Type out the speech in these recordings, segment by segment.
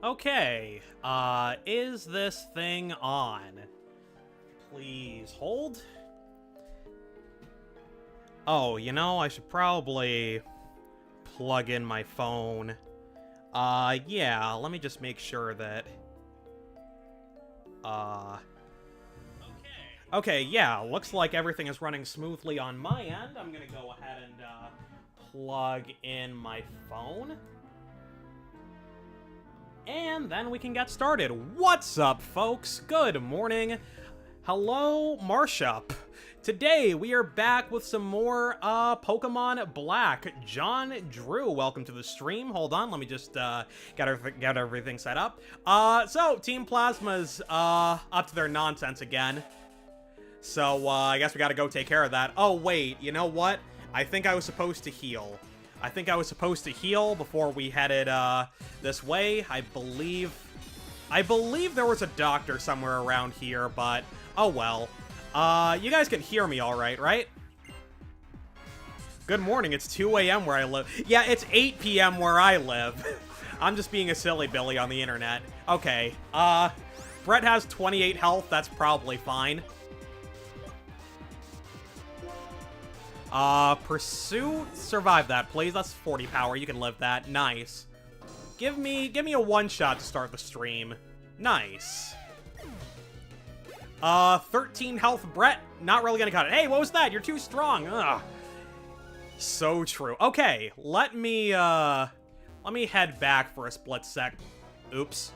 Okay, is this thing on? Please hold. Oh, you know, I should probably plug in my phone. Yeah, let me just make sure that... Okay, yeah, looks like everything is running smoothly on my end. I'm gonna go ahead and, plug in my phone. And then we can get started. What's up, folks? Good morning. Hello, Marshup. Today, we are back with some more, Pokemon Black. John Drew, welcome to the stream. Hold on, let me just, get everything set up. So, Team Plasma's, up to their nonsense again. So, I guess we gotta go take care of that. Oh, wait, you know what? I think I was supposed to heal. I think I was supposed to heal before we headed, this way. I believe there was a doctor somewhere around here, but, oh well. You guys can hear me all right, right? Good morning, it's 2 a.m. where I live. Yeah, it's 8 p.m. where I live. I'm just being a silly Billy on the internet. Okay, Brett has 28 health, that's probably fine. Pursuit, survive that, please. That's 40 power, you can live that. Nice. Give me a one-shot to start the stream. Nice. 13 health, Brett. Not really gonna cut it. Hey, what was that? You're too strong. Ugh. So true. Okay, let me head back for a split sec. Oops.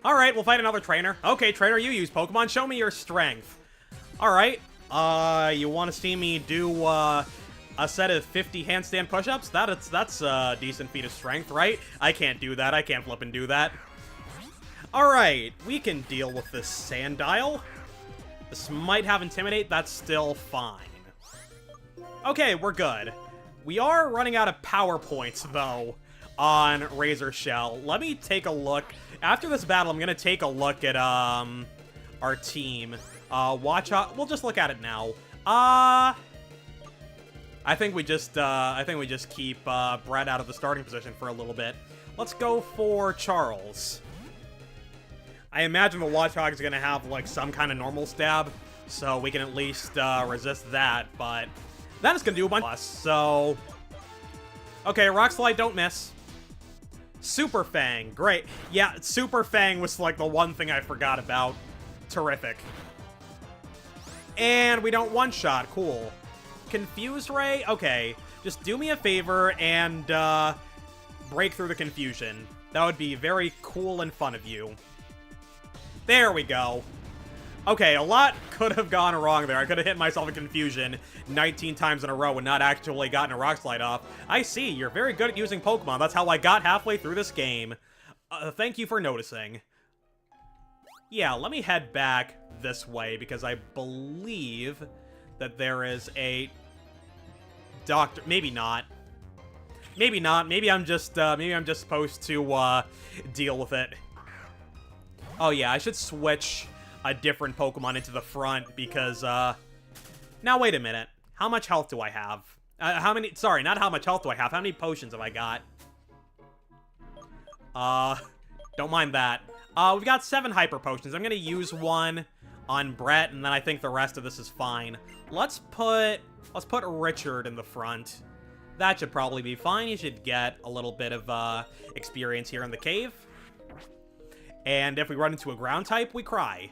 Alright, we'll fight another trainer. Okay, trainer, you use Pokemon. Show me your strength. Alright. You want to see me do, a set of 50 handstand push-ups? That's a decent feat of strength, right? I can't do that. I can't flip and do that. Alright, we can deal with this Sandile. This might have Intimidate. That's still fine. Okay, we're good. We are running out of power points, though, on Razor Shell. Let me take a look. After this battle, I'm gonna take a look at, our team. Watch out. We'll just look at it now. I think we just keep, Brett out of the starting position for a little bit. Let's go for Charles. I imagine the Watchog is gonna have, like, some kind of normal stab, so we can at least, resist that, but that is gonna do a bunch less, so... Okay, Rock Slide, don't miss. Super Fang, great. Yeah, Super Fang was, like, the one thing I forgot about. Terrific. And we don't one-shot. Cool. Confuse Ray? Okay. Just do me a favor and, break through the confusion. That would be very cool and fun of you. There we go. Okay, a lot could have gone wrong there. I could have hit myself in confusion 19 times in a row and not actually gotten a Rock Slide off. I see. You're very good at using Pokemon. That's how I got halfway through this game. Thank you for noticing. Yeah, let me head back this way, because I believe that there is a doctor. Maybe not. Maybe not. Maybe I'm just supposed to, deal with it. Oh, yeah, I should switch a different Pokemon into the front, because, now, wait a minute. How much health do I have? Sorry, not how much health do I have. How many potions have I got? Don't mind that. We've got 7 Hyper Potions. I'm gonna use one on Brett, and then I think the rest of this is fine. Let's put Richard in the front. That should probably be fine. He should get a little bit of, experience here in the cave. And if we run into a ground type, we cry.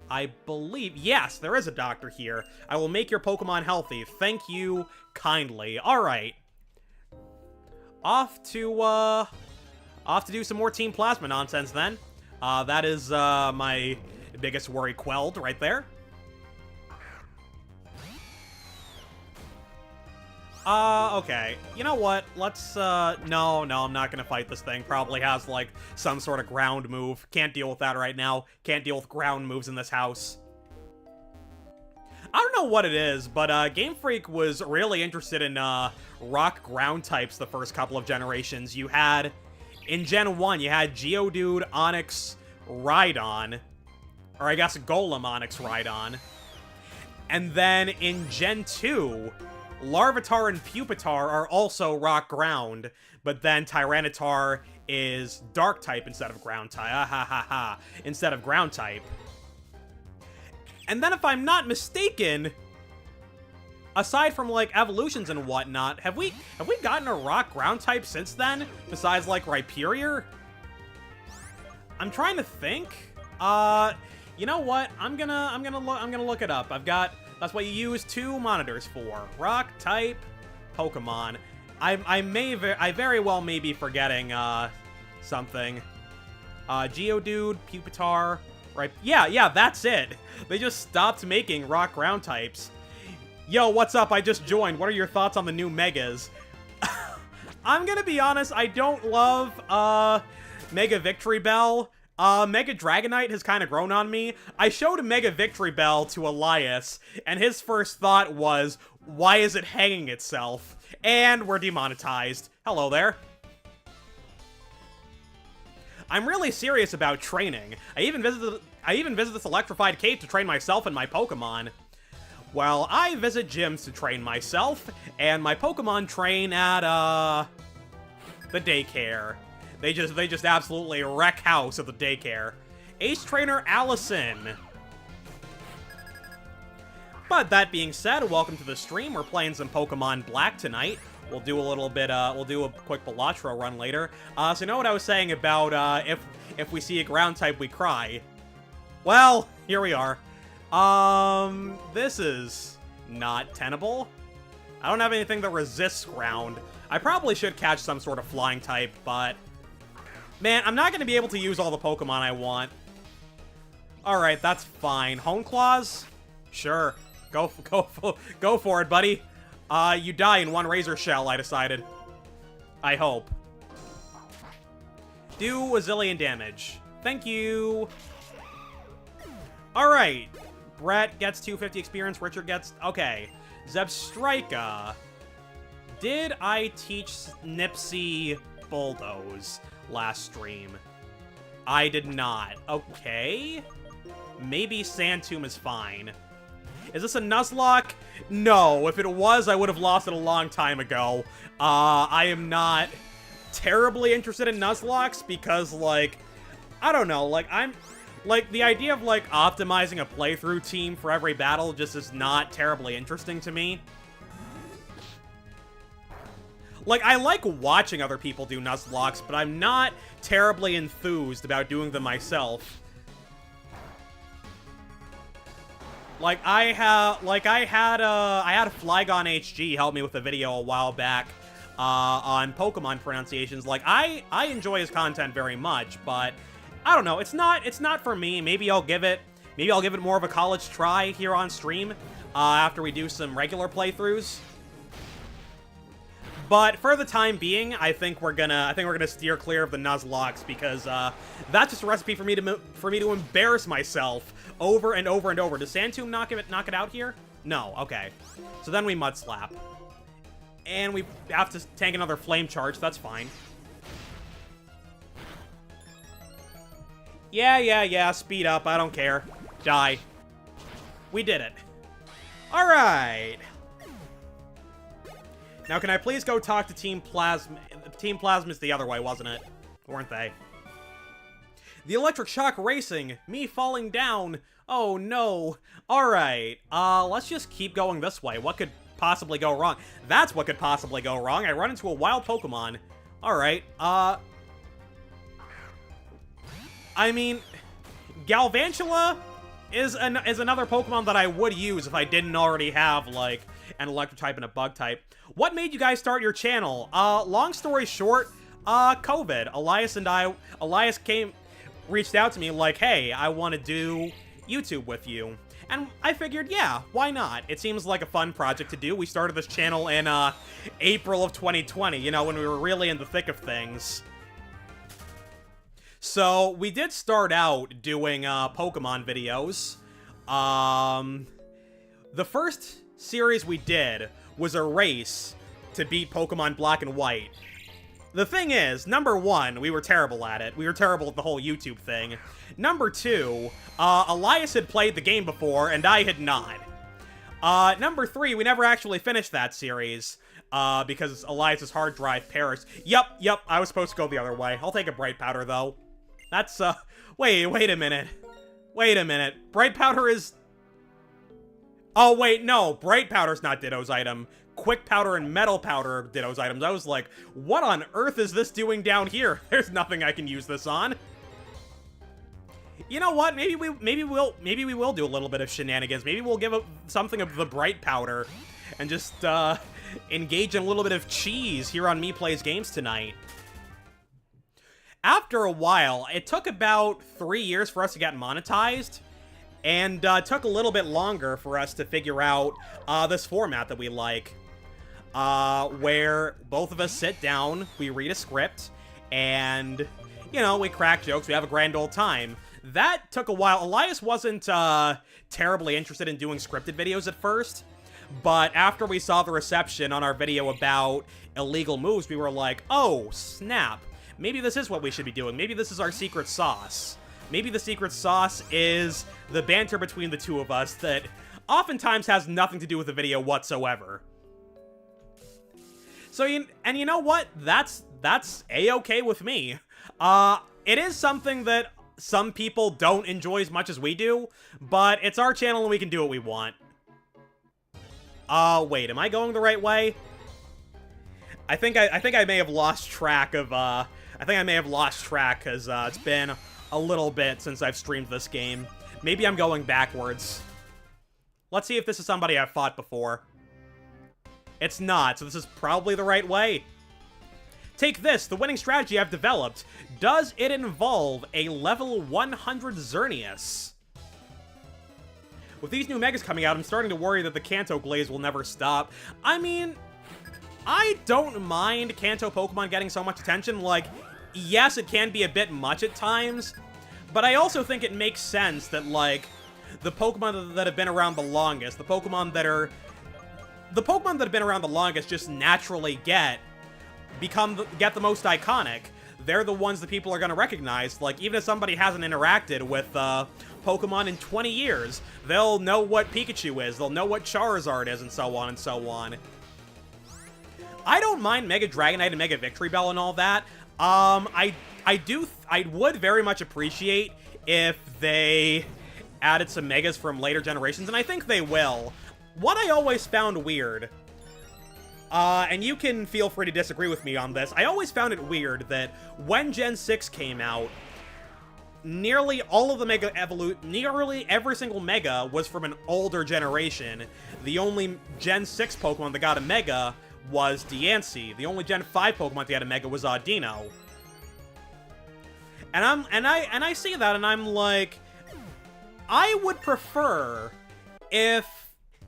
I believe... Yes, there is a doctor here. I will make your Pokemon healthy. Thank you kindly. Alright. Off to do some more Team Plasma nonsense, then. That is, my biggest worry quelled right there. Okay. You know what? Let's, no, I'm not gonna fight this thing. Probably has, like, some sort of ground move. Can't deal with that right now. Can't deal with ground moves in this house. I don't know what it is, but, Game Freak was really interested in, rock ground types the first couple of generations. You had, in Gen 1, you had Geodude, Onix, Rhydon. Or I guess Golem, Onix, Rhydon. And then in Gen 2... Larvitar and Pupitar are also rock ground, but then Tyranitar is dark type instead of ground type. Ah ha ha ha. Instead of ground type. And then if I'm not mistaken, aside from like evolutions and whatnot, have we gotten a rock ground type since then? Besides like Rhyperior? I'm trying to think. You know what? I'm gonna look it up. That's what you use 2 monitors for. Rock type Pokemon. I very well may be forgetting something. Geodude, Pupitar, right? Yeah, that's it. They just stopped making rock ground types. Yo, what's up? I just joined. What are your thoughts on the new Megas? I'm gonna be honest, I don't love Mega Victory Bell. Mega Dragonite has kind of grown on me. I showed a Mega Victory Bell to Elias, and his first thought was, why is it hanging itself? And we're demonetized. Hello there. I'm really serious about training. I even visited this electrified cave to train myself and my Pokemon. Well, I visit gyms to train myself, and my Pokemon train at, the daycare. They just absolutely wreck house at the daycare. Ace Trainer Allison. But that being said, welcome to the stream. We're playing some Pokemon Black tonight. We'll do a little bit, we'll do a quick Balatro run later. So you know what I was saying about, if we see a ground type, we cry? Well, here we are. This is not tenable. I don't have anything that resists ground. I probably should catch some sort of flying type, but man, I'm not going to be able to use all the Pokemon I want. Alright, that's fine. Hone Claws? Sure. Go for it, buddy. You die in 1 Razor Shell, I decided. I hope. Do a zillion damage. Thank you. Alright. Brett gets 250 experience. Richard gets... Okay. Zebstrika. Did I teach Nipsey Bulldoze last stream? I did not. Okay. Maybe Sandtomb is fine. Is this a Nuzlocke? No. If it was, I would have lost it a long time ago. I am not terribly interested in Nuzlocks because, like, I don't know. Like, like, the idea of, like, optimizing a playthrough team for every battle just is not terribly interesting to me. Like, I like watching other people do Nuzlocks, but I'm not terribly enthused about doing them myself. Like, I had Flygon HG help me with a video a while back, on Pokemon pronunciations. Like, I enjoy his content very much, but I don't know, it's not for me. Maybe I'll give it more of a college try here on stream, after we do some regular playthroughs. But for the time being, I think we're gonna steer clear of the Nuzlocks because that's just a recipe for me to embarrass myself over and over and over. Does Sandtomb knock it out here? No. Okay. So then we Mud Slap, and we have to tank another Flame Charge. That's fine. Yeah. Speed up. I don't care. Die. We did it. All right. Now, can I please go talk to Team Plasma? Team Plasma's the other way, wasn't it? Weren't they? The Electric Shock Racing. Me falling down. Oh, no. Alright. Let's just keep going this way. What could possibly go wrong? That's what could possibly go wrong. I run into a wild Pokemon. Alright. I mean, Galvantula is another Pokemon that I would use if I didn't already have, like, an Electric type and a Bug type. What made you guys start your channel? Long story short, COVID. Elias reached out to me like, hey, I want to do YouTube with you. And I figured, yeah, why not? It seems like a fun project to do. We started this channel in, April of 2020, you know, when we were really in the thick of things. So, we did start out doing, Pokemon videos. The first series we did was a race to beat Pokemon Black and White. The thing is, number 1, we were terrible at it. We were terrible at the whole YouTube thing. Number 2, Elias had played the game before, and I had not. Number 3, we never actually finished that series, because Elias's hard drive perished. Yep, I was supposed to go the other way. I'll take a Bright Powder, though. That's, wait a minute. Bright Powder is... Oh, wait, no. Bright Powder's not Ditto's item. Quick Powder and Metal Powder are Ditto's items. I was like, what on earth is this doing down here? There's nothing I can use this on. You know what? Maybe we will do a little bit of shenanigans. Maybe we'll give something of the Bright Powder and just, engage in a little bit of cheese here on MEPlaysGames tonight. After a while, it took about 3 years for us to get monetized, and took a little bit longer for us to figure out this format that we like, where both of us sit down, we read a script, and, you know, we crack jokes, we have a grand old time. That took a while. Elias wasn't terribly interested in doing scripted videos at first, but after we saw the reception on our video about illegal moves, we were like, oh, snap. Maybe this is what we should be doing. Maybe this is our secret sauce. Maybe the secret sauce is the banter between the two of us that oftentimes has nothing to do with the video whatsoever. So, you know what? That's A-okay with me. It is something that some people don't enjoy as much as we do, but it's our channel and we can do what we want. Wait, am I going the right way? I think I may have lost track of, because, it's been a little bit since I've streamed this game. Maybe I'm going backwards. Let's see if this is somebody I've fought before. It's not, so this is probably the right way. Take this, the winning strategy I've developed. Does it involve a level 100 Xerneas? With these new megas coming out, I'm starting to worry that the Kanto glaze will never stop. I mean, I don't mind Kanto Pokemon getting so much attention. Like, yes, it can be a bit much at times, but I also think it makes sense that, like, the Pokemon that have been around the longest, the Pokemon that have been around the longest just naturally get the most iconic. They're the ones that people are going to recognize. Like, even if somebody hasn't interacted with Pokemon in 20 years, they'll know what Pikachu is, they'll know what Charizard is, and so on and so on. I don't mind Mega Dragonite and Mega Victory Bell and all that. I would very much appreciate if they added some Megas from later generations, and I think they will. What I always found weird, and you can feel free to disagree with me on this, I always found it weird that when Gen 6 came out, nearly all of the nearly every single Mega was from an older generation. The only Gen 6 Pokemon that got a Mega was Diancie. The only Gen 5 Pokemon that got a Mega was Audino. And I see that and I'm like, I would prefer if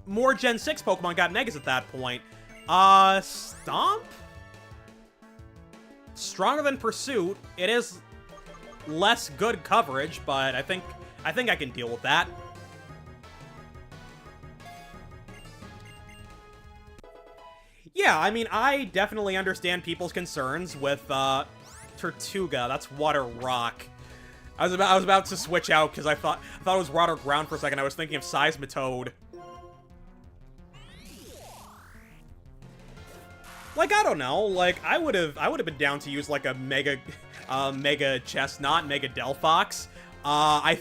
more Gen 6 Pokemon got Megas at that point. Stomp? Stronger than Pursuit. It is less good coverage, but I think I can deal with that. Yeah, I mean, I definitely understand people's concerns with, Tortuga. That's Water Rock. I was about to switch out because I thought it was Water Ground for a second. I was thinking of Seismitoad. Like, I don't know. Like, I would have been down to use like a Mega Chestnut, Mega Delphox. I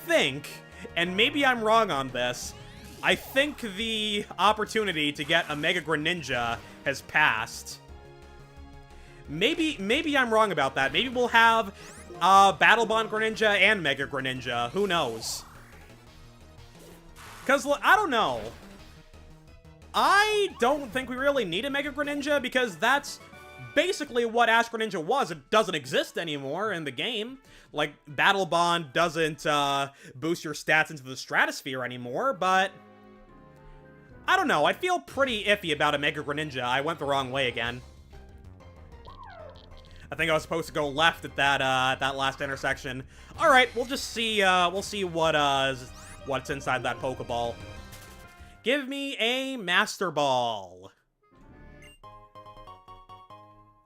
think, and maybe I'm wrong on this, I think the opportunity to get a Mega Greninja has passed. Maybe I'm wrong about that. Maybe we'll have Battle Bond Greninja and Mega Greninja. Who knows? Because, I don't know. I don't think we really need a Mega Greninja because that's basically what Ash Greninja was. It doesn't exist anymore in the game. Like, Battle Bond doesn't boost your stats into the stratosphere anymore, but I don't know. I feel pretty iffy about a Mega Greninja. I went the wrong way again. I think I was supposed to go left at that last intersection. All right, we'll just see. We'll see what's inside that Pokeball. Give me a Master Ball.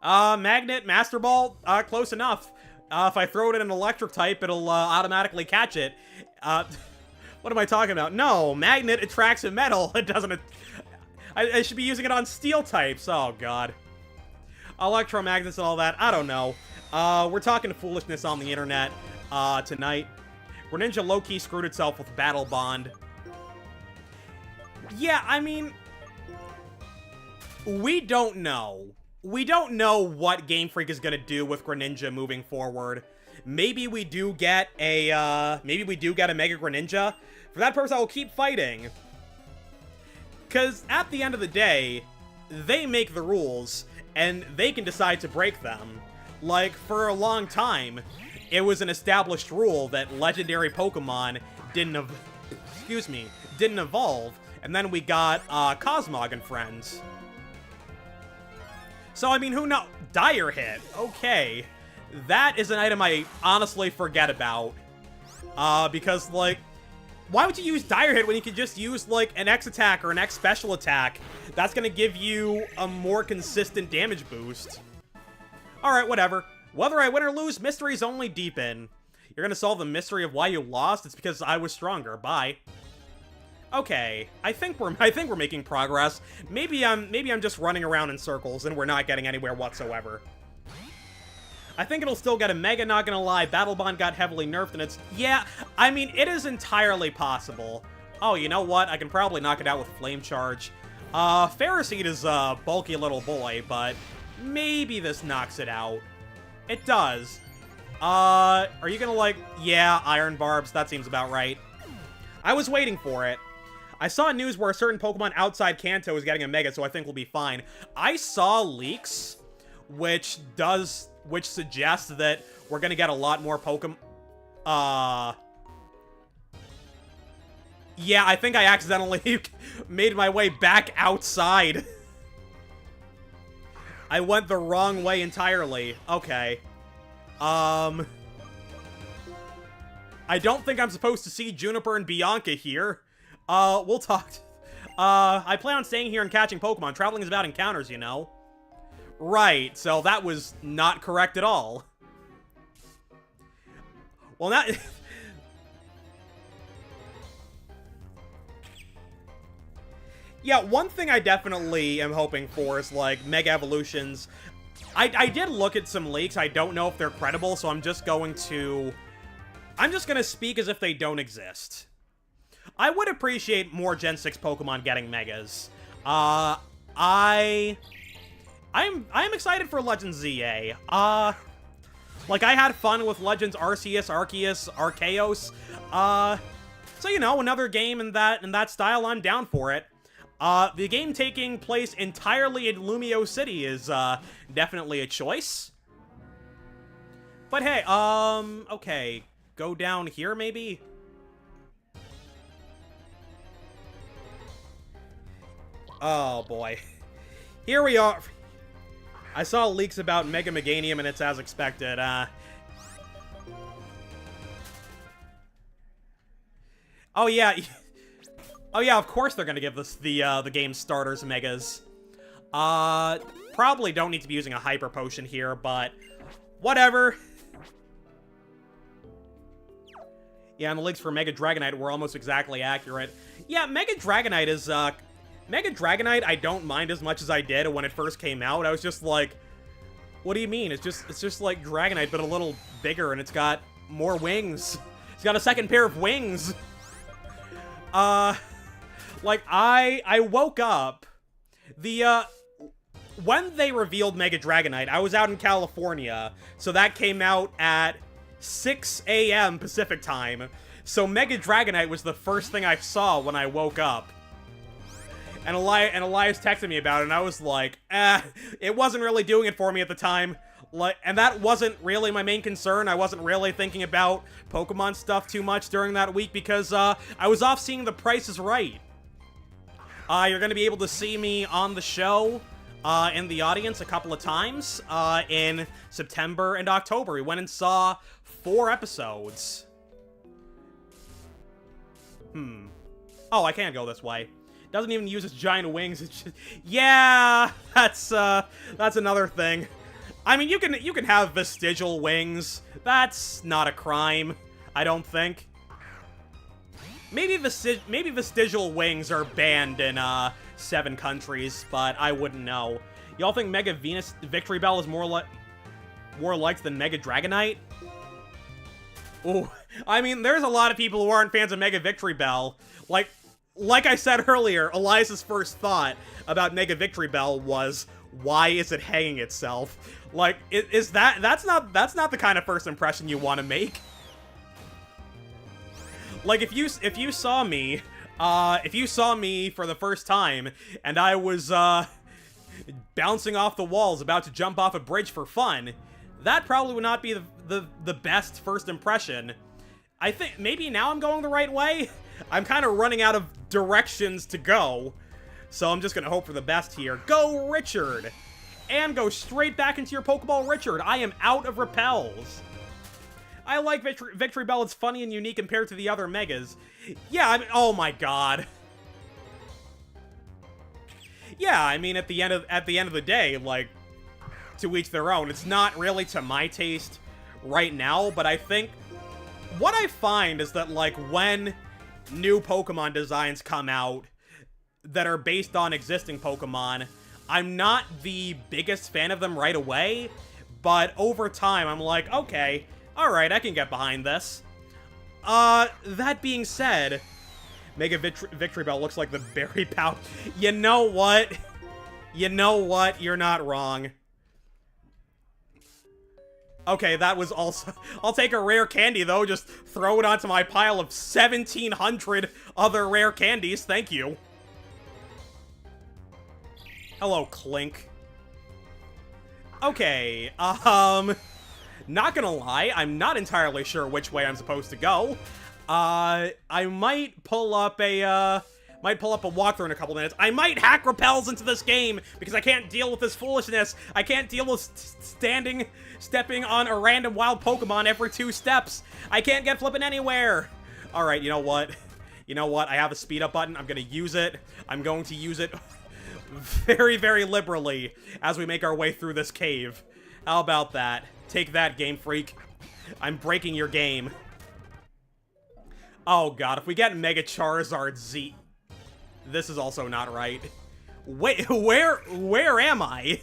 Magnet, Master Ball, close enough. If I throw it in an electric type, it'll automatically catch it. What am I talking about? No, magnet attracts a metal. It doesn't... I should be using it on steel types. Oh, God. Electromagnets and all that. I don't know. We're talking foolishness on the internet tonight. Greninja low-key screwed itself with Battle Bond. Yeah, I mean... We don't know. We don't know what Game Freak is gonna do with Greninja moving forward. Maybe we do get a, Mega Greninja. For that purpose, I will keep fighting. Because at the end of the day, they make the rules, and they can decide to break them. Like, for a long time, it was an established rule that legendary Pokemon didn't evolve, and then we got, Cosmog and friends. So, I mean, who knows? Dire Hit. Okay. That is an item I honestly forget about. Because, like, why would you use Dire Hit when you could just use, like, an X attack or an X special attack? That's gonna give you a more consistent damage boost. Alright, whatever. Whether I win or lose, mysteries only deepen. You're gonna solve the mystery of why you lost? It's because I was stronger. Bye. Okay, I think we're making progress. Maybe I'm just running around in circles and we're not getting anywhere whatsoever. I think it'll still get a Mega, not gonna lie. Battle Bond got heavily nerfed and it's... Yeah, I mean, it is entirely possible. Oh, you know what? I can probably knock it out with Flame Charge. Ferroseed is a bulky little boy, but maybe this knocks it out. It does. Are you gonna, like... Yeah, Iron Barbs, that seems about right. I was waiting for it. I saw news where a certain Pokemon outside Kanto is getting a Mega, so I think we'll be fine. I saw leaks, which suggests that we're gonna get a lot more Pokemon. Yeah, I think I accidentally made my way back outside. I went the wrong way entirely. Okay. I don't think I'm supposed to see Juniper and Bianca here. We'll talk. I plan on staying here and catching Pokemon. Traveling is about encounters, you know. Right, so that was not correct at all. Well, now... Yeah, one thing I definitely am hoping for is, like, Mega Evolutions. I did look at some leaks. I don't know if they're credible, so I'm just gonna speak as if they don't exist. I would appreciate more Gen 6 Pokemon getting Megas. I'm excited for Legends ZA. Like, I had fun with Legends Arceus, Arceus, Arceus. So, you know, another game in that style, I'm down for it. The game taking place entirely in Lumio City is, definitely a choice. But hey, okay. Go down here, maybe? Oh, boy. Here we are. I saw leaks about Mega Meganium, and it's as expected. Oh, yeah. Oh, yeah, of course they're gonna give this the game starters Megas. Probably don't need to be using a Hyper Potion here, but whatever. Yeah, and the leaks for Mega Dragonite were almost exactly accurate. Yeah, Mega Dragonite is, Mega Dragonite I don't mind as much as I did when it first came out. I was just like, what do you mean? It's just like Dragonite, but a little bigger, and it's got more wings. It's got a second pair of wings. Like, I woke up, when they revealed Mega Dragonite, I was out in California, so that came out at 6 a.m. Pacific time, so Mega Dragonite was the first thing I saw when I woke up. And Elias texted me about it, and I was like, it wasn't really doing it for me at the time. Like, and that wasn't really my main concern. I wasn't really thinking about Pokemon stuff too much during that week because, I was off seeing The Price is Right. You're gonna be able to see me on the show, in the audience a couple of times, in September and October. We went and saw 4 episodes. Oh, I can't go this way. Doesn't even use its giant wings. It's just... Yeah, that's another thing. I mean, you can have vestigial wings. That's not a crime, I don't think. Maybe vestigial wings are banned in 7 countries, but I wouldn't know. Y'all think Mega Venus Victory Bell is more liked than Mega Dragonite? Ooh, I mean, there's a lot of people who aren't fans of Mega Victory Bell. Like I said earlier, Elias's first thought about Mega Victory Bell was, why is it hanging itself? Like, that's not the kind of first impression you want to make. Like, if you saw me for the first time, and I was, bouncing off the walls, about to jump off a bridge for fun, that probably would not be the best first impression. I think maybe now I'm going the right way? I'm kind of running out of directions to go, so I'm just gonna hope for the best here. Go, Richard! And go straight back into your Pokeball, Richard. I am out of repels. I like Victory Bell. It's funny and unique compared to the other Megas. Yeah, I mean, oh my god. Yeah, I mean, at the end of the day, like, to each their own. It's not really to my taste right now, but I think what I find is that, like, when new Pokemon designs come out that are based on existing Pokemon, I'm not the biggest fan of them right away, but over time, I'm like, okay, alright, I can get behind this. That being said, Mega Victory Bell looks like the berry pouch. You know what? You know what? You're not wrong. Okay, that was also... I'll take a rare candy, though. Just throw it onto my pile of 1,700 other rare candies. Thank you. Hello, Clink. Okay, not gonna lie, I'm not entirely sure which way I'm supposed to go. I might pull up a walkthrough in a couple minutes. I might hack repels into this game, because I can't deal with this foolishness. I can't deal with stepping on a random wild Pokemon every 2 steps. I can't get flipping anywhere. Alright, you know what? You know what? I have a speed up button. I'm gonna use it. I'm going to use it very, very liberally as we make our way through this cave. How about that? Take that, Game Freak. I'm breaking your game. Oh god, if we get Mega Charizard Z... This is also not right. Wait, where am I?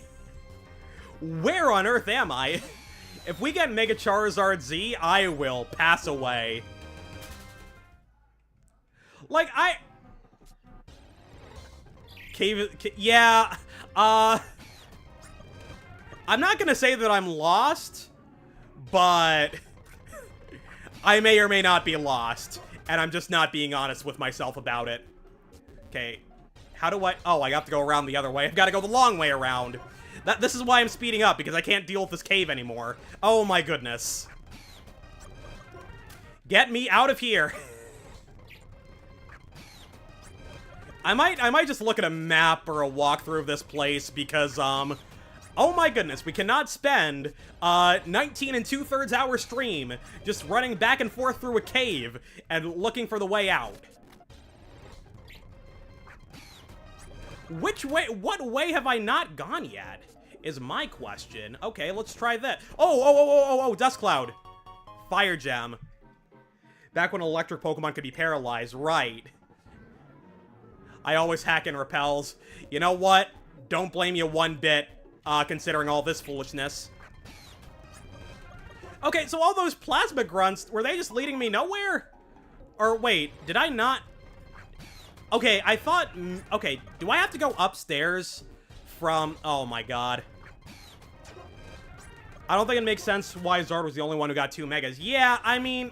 Where on earth am I? If we get Mega Charizard Z, I will pass away. Like, yeah, I'm not gonna say that I'm lost, but I may or may not be lost, and I'm just not being honest with myself about it. Okay, how do I... Oh, I have to go around the other way. I've got to go the long way around. This is why I'm speeding up, because I can't deal with this cave anymore. Oh my goodness. Get me out of here. I might just look at a map or a walkthrough of this place, because, oh my goodness, we cannot spend 19 and 2/3 hour stream just running back and forth through a cave and looking for the way out. Which way, what way have I not gone yet, is my question. Okay, let's try that. Oh, Dust Cloud. Fire Gem. Back when electric Pokemon could be paralyzed, right. I always hack in repels. You know what? Don't blame you one bit, considering all this foolishness. Okay, so all those Plasma Grunts, were they just leading me nowhere? Or wait, did I not... Okay, I thought... Okay, do I have to go upstairs from... Oh my god. I don't think it makes sense why Zard was the only one who got 2 Megas. Yeah, I mean...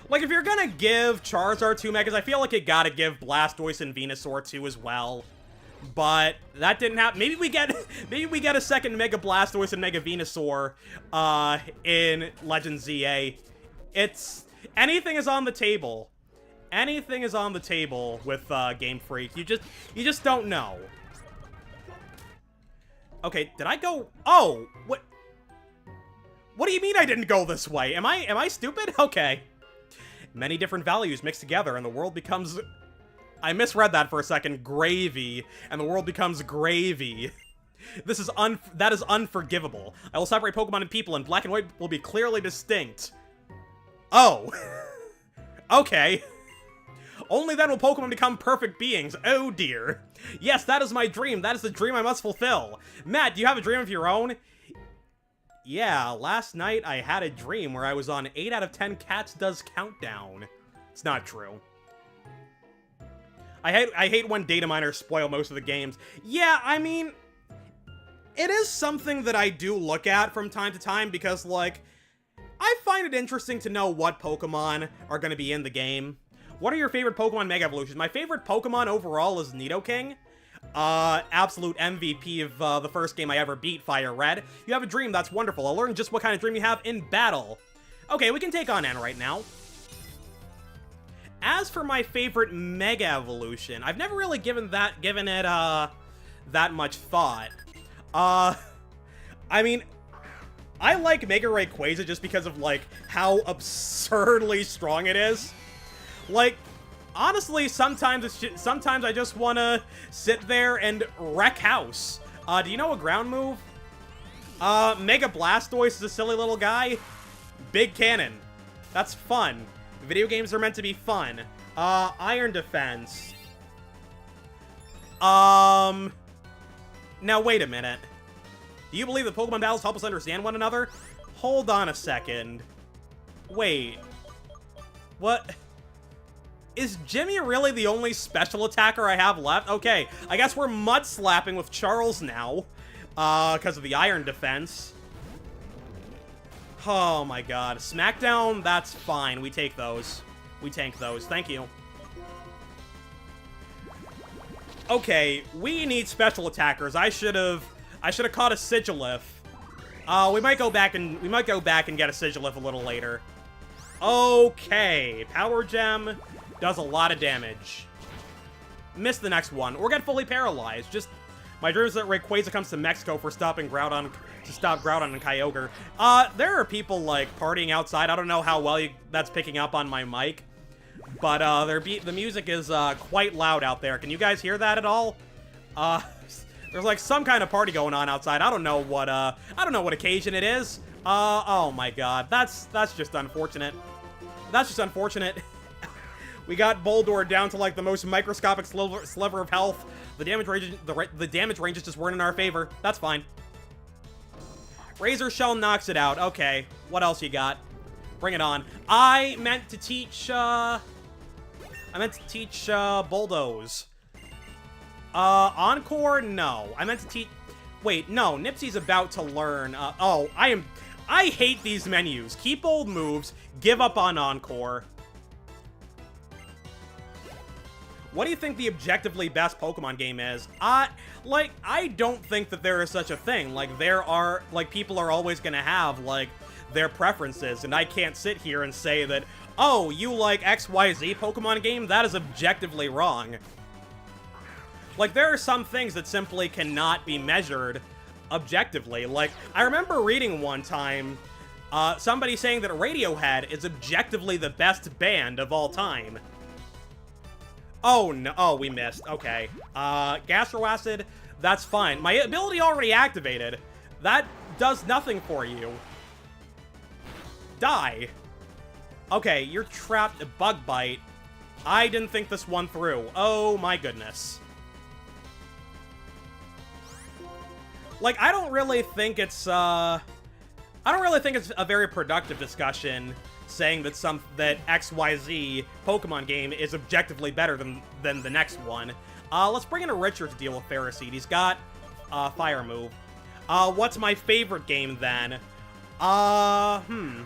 Like, if you're gonna give Charizard 2 Megas, I feel like you gotta give Blastoise and Venusaur 2 as well. But that didn't happen. Maybe we get a second Mega Blastoise and Mega Venusaur in Legend ZA. It's... Anything is on the table. Anything is on the table with Game Freak. You just don't know. Okay, did I go... Oh! What do you mean I didn't go this way? Am I stupid? Okay. Many different values mixed together, and the world becomes... I misread that for a second. Gravy. And the world becomes gravy. That is unforgivable. I will separate Pokemon and people, and black and white will be clearly distinct. Oh. Okay. Only then will Pokemon become perfect beings. Oh dear. Yes, that is my dream. That is the dream I must fulfill. Matt, do you have a dream of your own? Yeah, last night I had a dream where I was on 8 out of 10 Cats Does Countdown. It's not true. I hate when data miners spoil most of the games. Yeah, I mean, it is something that I do look at from time to time because, like, I find it interesting to know what Pokemon are going to be in the game. What are your favorite Pokemon Mega Evolutions? My favorite Pokemon overall is Nidoking. Absolute MVP of the first game I ever beat, Fire Red. You have a dream, that's wonderful. I'll learn just what kind of dream you have in battle. Okay, we can take on N right now. As for my favorite Mega Evolution, I've never really given it, that much thought. I mean, I like Mega Rayquaza just because of, like, how absurdly strong it is. Like, honestly, sometimes I just want to sit there and wreck house. Do you know a ground move? Mega Blastoise is a silly little guy. Big Cannon. That's fun. Video games are meant to be fun. Iron Defense. Now wait a minute. Do you believe that Pokemon battles help us understand one another? Hold on a second. Wait. What? Is Jimmy really the only special attacker I have left? Okay, I guess we're mud-slapping with Charles now, because of the Iron Defense. Oh my god. Smackdown, that's fine. We take those. We tank those. Thank you. Okay, we need special attackers. I should have caught a Sigilif. We might go back and get a Sigilif a little later. Okay, Power Gem does a lot of damage. Missed the next one. Or get fully paralyzed. Just my dream is that Rayquaza comes to Mexico for stopping Groudon and Kyogre. There are people like partying outside. I don't know how well that's picking up on my mic, but the music is quite loud out there. Can you guys hear that at all? There's like some kind of party going on outside. I don't know what occasion it is. Oh my god. That's just unfortunate. That's just unfortunate. We got Boldor down to like the most microscopic sliver of health. The damage ranges just weren't in our favor. That's fine. Razor Shell knocks it out. Okay, what else you got? Bring it on. I meant to teach Bulldoze. Encore? No. I meant to teach... Wait, no. Nipsey's about to learn... I hate these menus. Keep old moves. Give up on Encore. What do you think the objectively best Pokemon game is? I don't think that there is such a thing. Like, people are always gonna have, like, their preferences, and I can't sit here and say that, oh, you like XYZ Pokemon game? That is objectively wrong. Like, there are some things that simply cannot be measured objectively. Like, I remember reading one time, somebody saying that Radiohead is objectively the best band of all time. Oh, no. Oh, we missed. Okay. Gastro Acid, that's fine. My ability already activated. That does nothing for you. Die. Okay, you're trapped. Bug Bite. I didn't think this one through. Oh, my goodness. Like, I don't really think it's a very productive discussion saying that that XYZ Pokemon game is objectively better than the next one. Let's bring in a Richard to deal with Ferroseed. He's got Fire Move. What's my favorite game then? Honestly,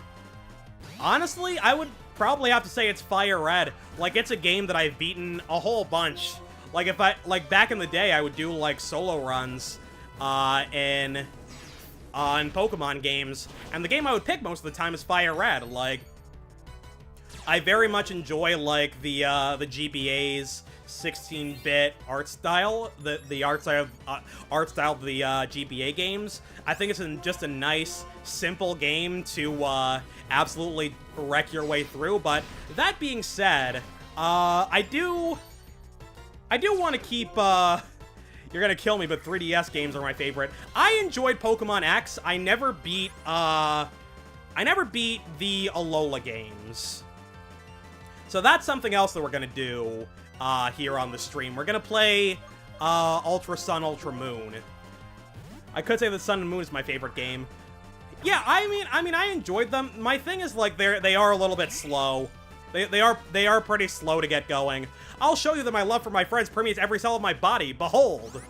I would probably have to say it's Fire Red. Like, it's a game that I've beaten a whole bunch. Like, back in the day, I would do, like, solo runs in Pokemon games, and the game I would pick most of the time is Fire Red. Like, I very much enjoy, like, the GBA's 16-bit art style, the art style of the GBA games. I think it's just a nice, simple game to absolutely wreck your way through. But that being said, I do want to keep. You're gonna kill me, but 3DS games are my favorite. I enjoyed Pokemon X. I never beat the Alola games. So that's something else that we're gonna do here on the stream. We're gonna play Ultra Sun, Ultra Moon. I could say that Sun and Moon is my favorite game. Yeah, I mean, I enjoyed them. My thing is, like, they are a little bit slow. They are pretty slow to get going. I'll show you that my love for my friends permeates every cell of my body. Behold.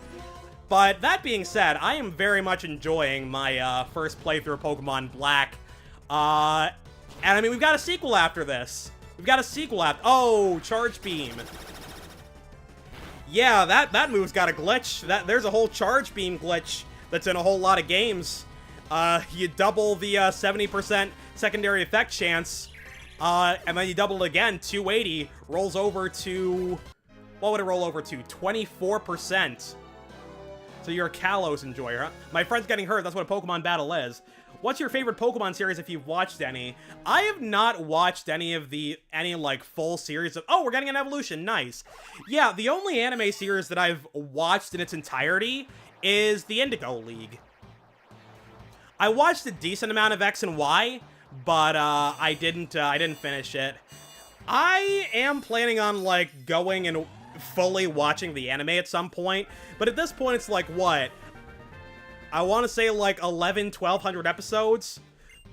But that being said, I am very much enjoying my first playthrough of Pokemon Black. And I mean, we've got a sequel after this. We've got a sequel after. Oh, Charge Beam. Yeah, that move's got a glitch. There's a whole Charge Beam glitch that's in a whole lot of games. You double the 70% secondary effect chance, and then you double it again. 280 rolls over to, what would it roll over to? 24%. So you're a Kalos enjoyer, huh? My friend's getting hurt. That's what a Pokemon battle is. What's your favorite Pokemon series if you've watched any? I have not watched any like full series of, oh, we're getting an evolution, nice. Yeah, the only anime series that I've watched in its entirety is the Indigo League. I watched a decent amount of X and Y, but I didn't finish it. I am planning on like going and fully watching the anime at some point, but at this point it's like what? I want to say like 1,200 episodes.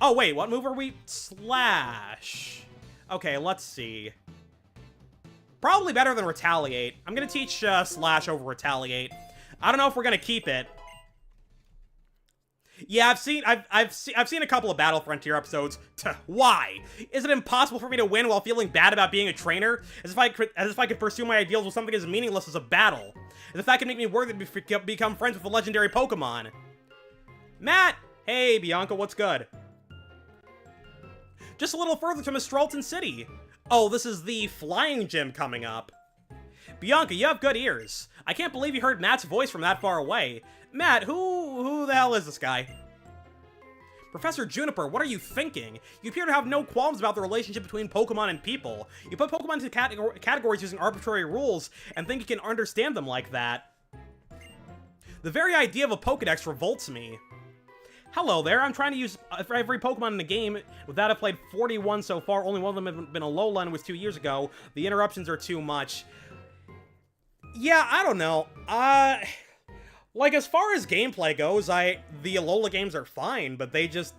Oh wait, what move are we? Slash. Okay, let's see. Probably better than Retaliate. I'm gonna teach Slash over Retaliate. I don't know if we're gonna keep it. Yeah, I've seen a couple of Battle Frontier episodes. Why? Is it impossible for me to win while feeling bad about being a trainer? As if I could pursue my ideals with something as meaningless as a battle. As if that could make me worthy to become friends with a legendary Pokemon. Matt! Hey, Bianca, what's good? Just a little further to Mistralton City. Oh, this is the flying gym coming up. Bianca, you have good ears. I can't believe you heard Matt's voice from that far away. Matt, who the hell is this guy? Professor Juniper, what are you thinking? You appear to have no qualms about the relationship between Pokemon and people. You put Pokemon into categories using arbitrary rules and think you can understand them like that. The very idea of a Pokedex revolts me. Hello there, I'm trying to use for every Pokemon in the game. With that, I've played 41 so far. Only one of them has been a Alola, and it was 2 years ago. The interruptions are too much. Yeah, I don't know. Like, as far as gameplay goes, the Alola games are fine, but the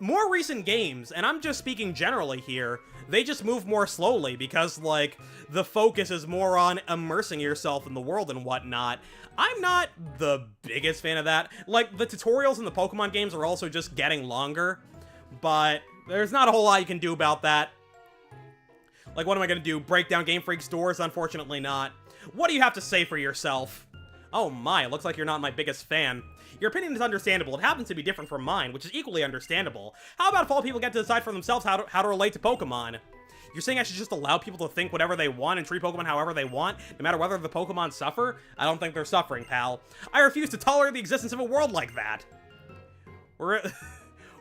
more recent games, and I'm just speaking generally here, they just move more slowly because, like, the focus is more on immersing yourself in the world and whatnot. I'm not the biggest fan of that. Like, the tutorials in the Pokemon games are also just getting longer, but there's not a whole lot you can do about that. Like, what am I gonna do? Break down Game Freak's doors? Unfortunately not. What do you have to say for yourself? Oh my, looks like you're not my biggest fan. Your opinion is understandable. It happens to be different from mine, which is equally understandable. How about if all people get to decide for themselves how to relate to Pokemon? You're saying I should just allow people to think whatever they want and treat Pokemon however they want, no matter whether the Pokemon suffer? I don't think they're suffering, pal. I refuse to tolerate the existence of a world like that.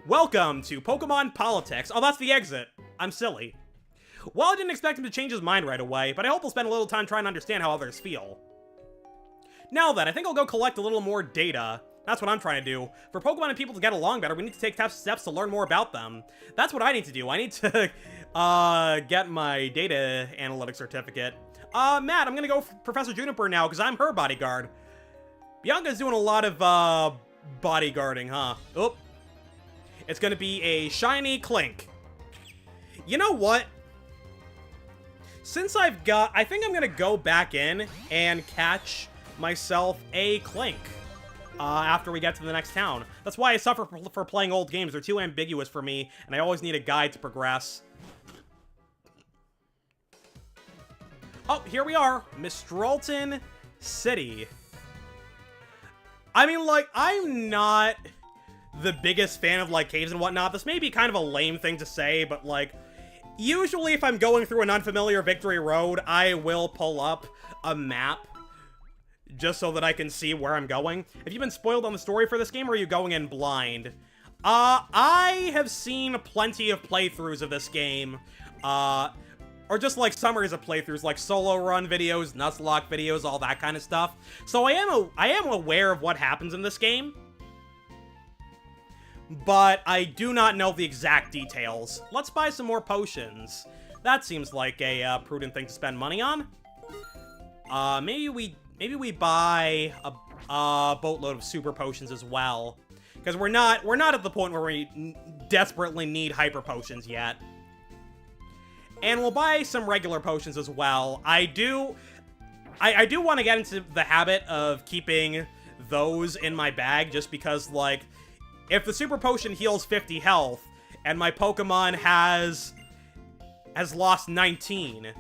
Welcome to Pokemon Politics. Oh, that's the exit. I'm silly. Well, I didn't expect him to change his mind right away, but I hope he'll spend a little time trying to understand how others feel. Now then, I think I'll go collect a little more data. That's what I'm trying to do. For Pokemon and people to get along better, we need to take tough steps to learn more about them. That's what I need to do. I need to, get my data analytics certificate. Matt, I'm gonna go for Professor Juniper now, because I'm her bodyguard. Bianca's doing a lot of, bodyguarding, huh? Oop. It's gonna be a shiny Clink. You know what? Since I think I'm gonna go back in and catch myself a Clink after we get to the next town. That's why I suffer for playing old games. They're too ambiguous for me, and I always need a guide to progress. Oh, here we are, Mistralton City. I mean, like, I'm not the biggest fan of, like, caves and whatnot. This may be kind of a lame thing to say, but, like, usually if I'm going through an unfamiliar Victory Road, I will pull up a map just so that I can see where I'm going. Have you been spoiled on the story for this game, or are you going in blind? I have seen plenty of playthroughs of this game, or just like summaries of playthroughs, like solo run videos, Nuzlocke videos, all that kind of stuff. So I am aware of what happens in this game. but I do not know the exact details. Let's buy some more potions. That seems like a prudent thing to spend money on. Maybe we buy a boatload of super potions as well, because we're not at the point where we desperately need hyper potions yet. And we'll buy some regular potions as well. I do want to get into the habit of keeping those in my bag, just because, like, if the super potion heals 50 health and my Pokemon has lost 19,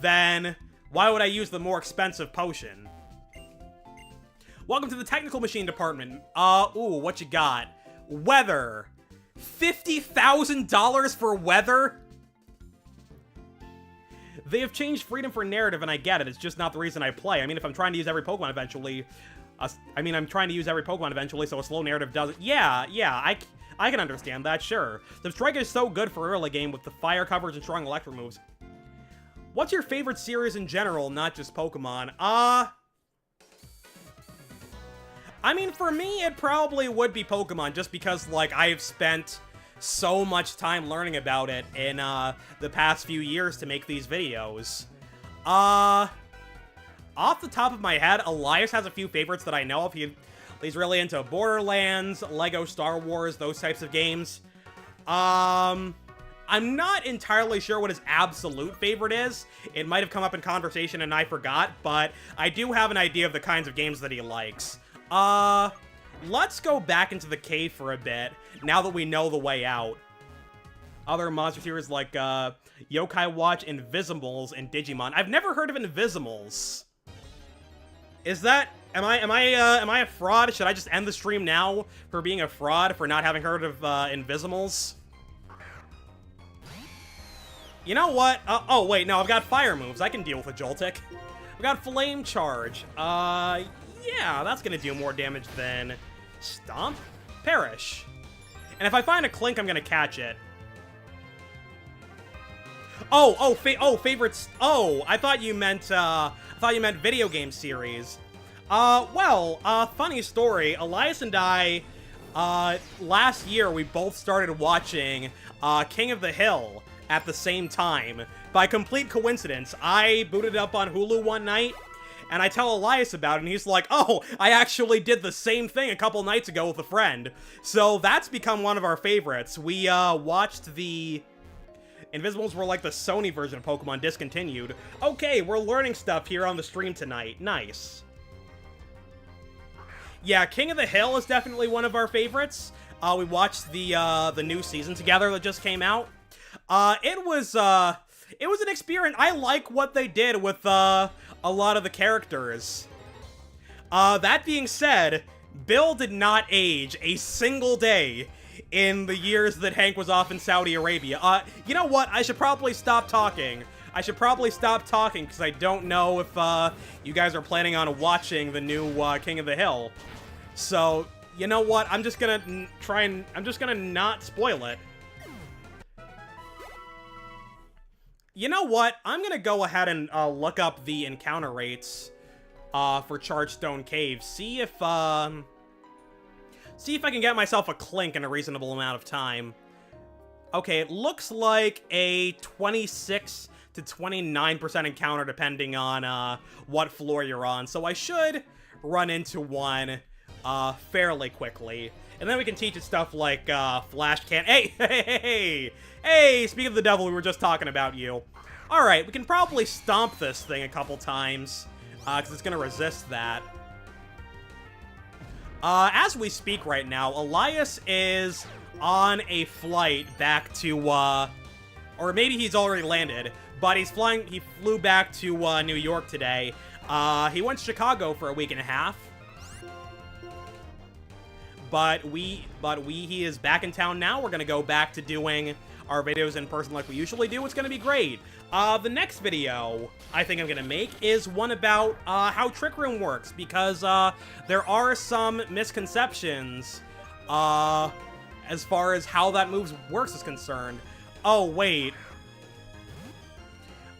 then why would I use the more expensive potion? Welcome to the technical machine department. Ooh, what you got? Weather. $50,000 for weather? They have changed freedom for narrative, and I get it. It's just not the reason I play. I mean, if I'm trying to use every Pokemon eventually... I'm trying to use every Pokemon eventually, so a slow narrative doesn't... Yeah, I can understand that, sure. The Strike is so good for early game with the fire coverage and strong electric moves. What's your favorite series in general, not just Pokemon? I mean, for me, it probably would be Pokemon, just because, like, I've spent so much time learning about it in, the past few years to make these videos. Off the top of my head, Elias has a few favorites that I know of. He's really into Borderlands, Lego Star Wars, those types of games. I'm not entirely sure what his absolute favorite is. It might have come up in conversation and I forgot, but I do have an idea of the kinds of games that he likes. Let's go back into the cave for a bit, now that we know the way out. Other monster series like, Yokai Watch, Invisimals, and Digimon. I've never heard of Invisimals. Is that... Am I a fraud? Should I just end the stream now for being a fraud, for not having heard of, Invisimals? You know what? Oh, wait, no, I've got fire moves. I can deal with a Joltik. I've got Flame Charge. Yeah, that's gonna do more damage than Stomp? Perish. And if I find a Clink, I'm gonna catch it. Favorites. Oh, I thought you meant video game series. Funny story. Elias and I, last year we both started watching, King of the Hill at the same time. By complete coincidence, I booted it up on Hulu one night, and I tell Elias about it, and he's like, oh, I actually did the same thing a couple nights ago with a friend. So that's become one of our favorites. We, watched the... Invisibles were like the Sony version of Pokemon discontinued. Okay, we're learning stuff here on the stream tonight. Nice. Yeah, King of the Hill is definitely one of our favorites. We watched the new season together that just came out. It was an experience. I like what they did with, a lot of the characters. That being said, Bill did not age a single day in the years that Hank was off in Saudi Arabia. You know what? I should probably stop talking. Because I don't know if, you guys are planning on watching the new, King of the Hill. So, you know what? I'm just gonna not spoil it. You know what? I'm gonna go ahead and, look up the encounter rates, for Chargestone Cave. See if I can get myself a Clink in a reasonable amount of time. Okay, it looks like a 26 to 29% encounter depending on, what floor you're on. So I should run into one, fairly quickly. And then we can teach it stuff like, Flash Can... Hey! Speaking of the devil, we were just talking about you. Alright, we can probably stomp this thing a couple times, because it's gonna resist that. As we speak right now, Elias is on a flight back to, or maybe he's already landed, but he flew back to, New York today. He went to Chicago for a week and a half. But he is back in town now. We're gonna go back to doing our videos in person like we usually do. It's gonna be great. The next video I think I'm gonna make is one about, how Trick Room works, because, there are some misconceptions, as far as how that move works is concerned. Oh, wait.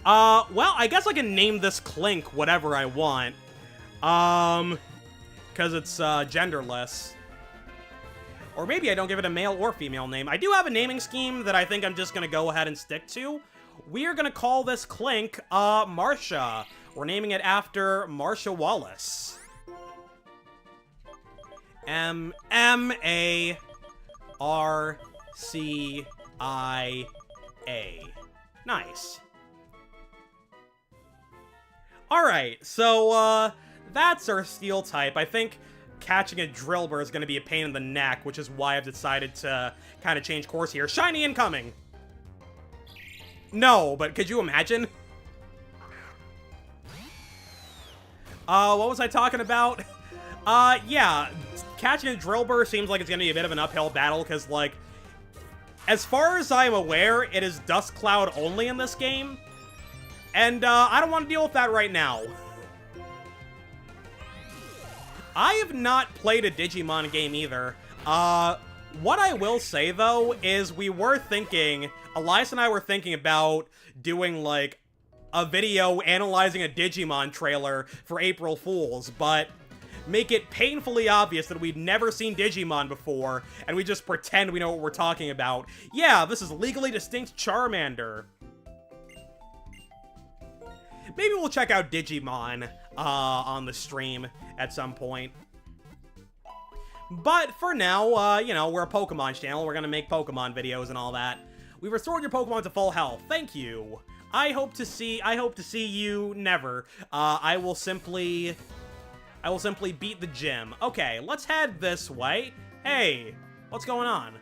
Well, I guess I can name this Clink whatever I want. Because it's, genderless. Or maybe I don't give it a male or female name. I do have a naming scheme that I think I'm just gonna go ahead and stick to. We are gonna call this Clink, Marsha. We're naming it after Marsha Wallace. M-A-R-C-I-A. Nice. Alright, so, that's our steel type. I think catching a Drillbur is going to be a pain in the neck, which is why I've decided to kind of change course here. Shiny incoming! No, but could you imagine? What was I talking about? Yeah, catching a Drillbur seems like it's going to be a bit of an uphill battle, because, like, as far as I'm aware, it is Dust Cloud only in this game. And, I don't want to deal with that right now. I have not played a Digimon game either. What I will say, though, is we were thinking, Elias and I were thinking about doing, like, a video analyzing a Digimon trailer for April Fools, but make it painfully obvious that we'd never seen Digimon before, and we just pretend we know what we're talking about. Yeah, this is legally distinct Charmander. Maybe we'll check out Digimon on the stream at some point. But for now, you know, we're a Pokemon channel. We're gonna make Pokemon videos and all that. We've restored your Pokemon to full health. Thank you. I hope to see you never. I will simply beat the gym. Okay, let's head this way. Hey, what's going on?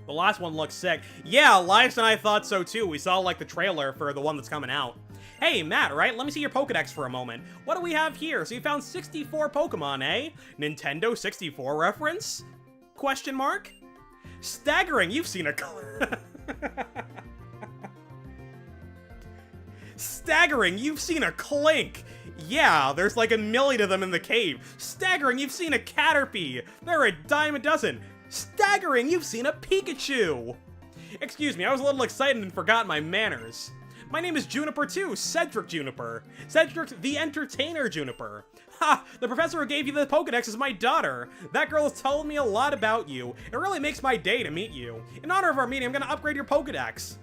The last one looks sick. Yeah, Elias and I thought so too. We saw, like, the trailer for the one that's coming out. Hey, Matt, right? Let me see your Pokedex for a moment. What do we have here? So you found 64 Pokemon, eh? Nintendo 64 reference? Question mark? Staggering, you've seen a... Staggering, you've seen a Clink! Yeah, there's like a million of them in the cave. Staggering, you've seen a Caterpie! There are a dime a dozen! Staggering, you've seen a Pikachu! Excuse me, I was a little excited and forgot my manners. My name is Juniper too, Cedric Juniper. Cedric the Entertainer Juniper. Ha! The professor who gave you the Pokedex is my daughter. That girl has told me a lot about you. It really makes my day to meet you. In honor of our meeting, I'm gonna upgrade your Pokedex.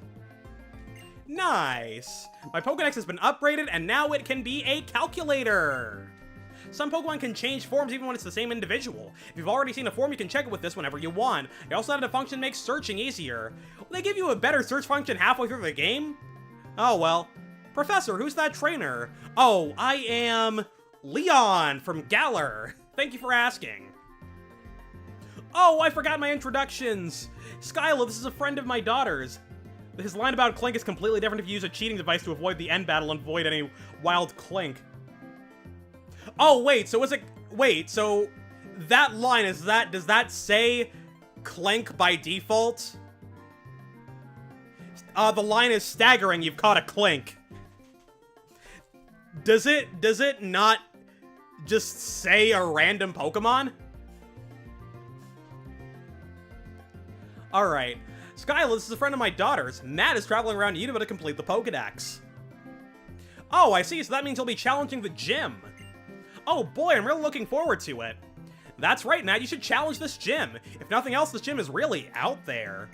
Nice. My Pokedex has been upgraded and now it can be a calculator. Some Pokemon can change forms even when it's the same individual. If you've already seen a form, you can check it with this whenever you want. They also added a function that makes searching easier. Will they give you a better search function halfway through the game? Oh, well. Professor, who's that trainer? Oh, I am Leon from Galar. Thank you for asking. Oh, I forgot my introductions. Skyla, this is a friend of my daughter's. His line about Clink is completely different if you use a cheating device to avoid the end battle and avoid any wild Clink. Oh, wait, so is it... Wait, so that line, does that say Clink by default? The line is staggering, you've caught a Clink. Does it not just say a random Pokemon? Alright. Skyla, this is a friend of my daughter's. Matt is traveling around Unova to complete the Pokedex. Oh, I see, so that means he'll be challenging the gym. Oh boy, I'm really looking forward to it. That's right, Matt, you should challenge this gym. If nothing else, this gym is really out there.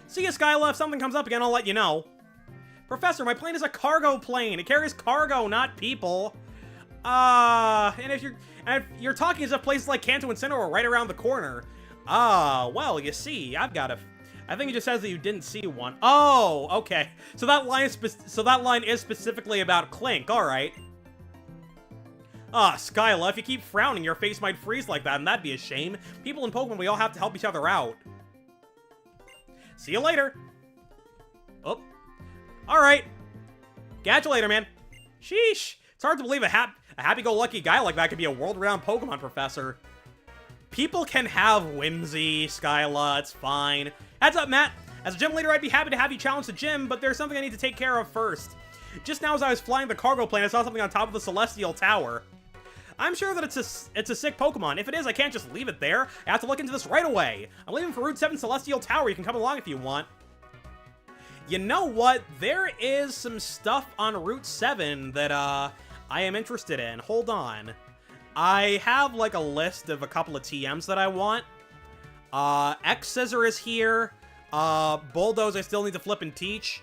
See ya, Skyla. If something comes up again, I'll let you know. Professor, my plane is a cargo plane. It carries cargo, not people. And if you're talking as if places like Kanto and Sinnoh are right around the corner. Well, you see, I think it just says that you didn't see one. Oh, okay. So that line is specifically about Clink. All right. Skyla, if you keep frowning, your face might freeze like that, and that'd be a shame. People in Pokemon, we all have to help each other out. See you later. Oh. Alright. Catch you later, man. Sheesh. It's hard to believe a happy-go-lucky guy like that could be a world-renowned Pokemon professor. People can have whimsy, Skyla. It's fine. Heads up, Matt. As a gym leader, I'd be happy to have you challenge the gym, but there's something I need to take care of first. Just now as I was flying the cargo plane, I saw something on top of the Celestial Tower. I'm sure that it's a sick Pokemon. If it is, I can't just leave it there. I have to look into this right away. I'm leaving for Route 7 Celestial Tower. You can come along if you want. You know what? There is some stuff on Route 7 that, I am interested in. Hold on. I have, like, a list of a couple of TMs that I want. X-Scissor is here. Bulldoze I still need to flip and teach.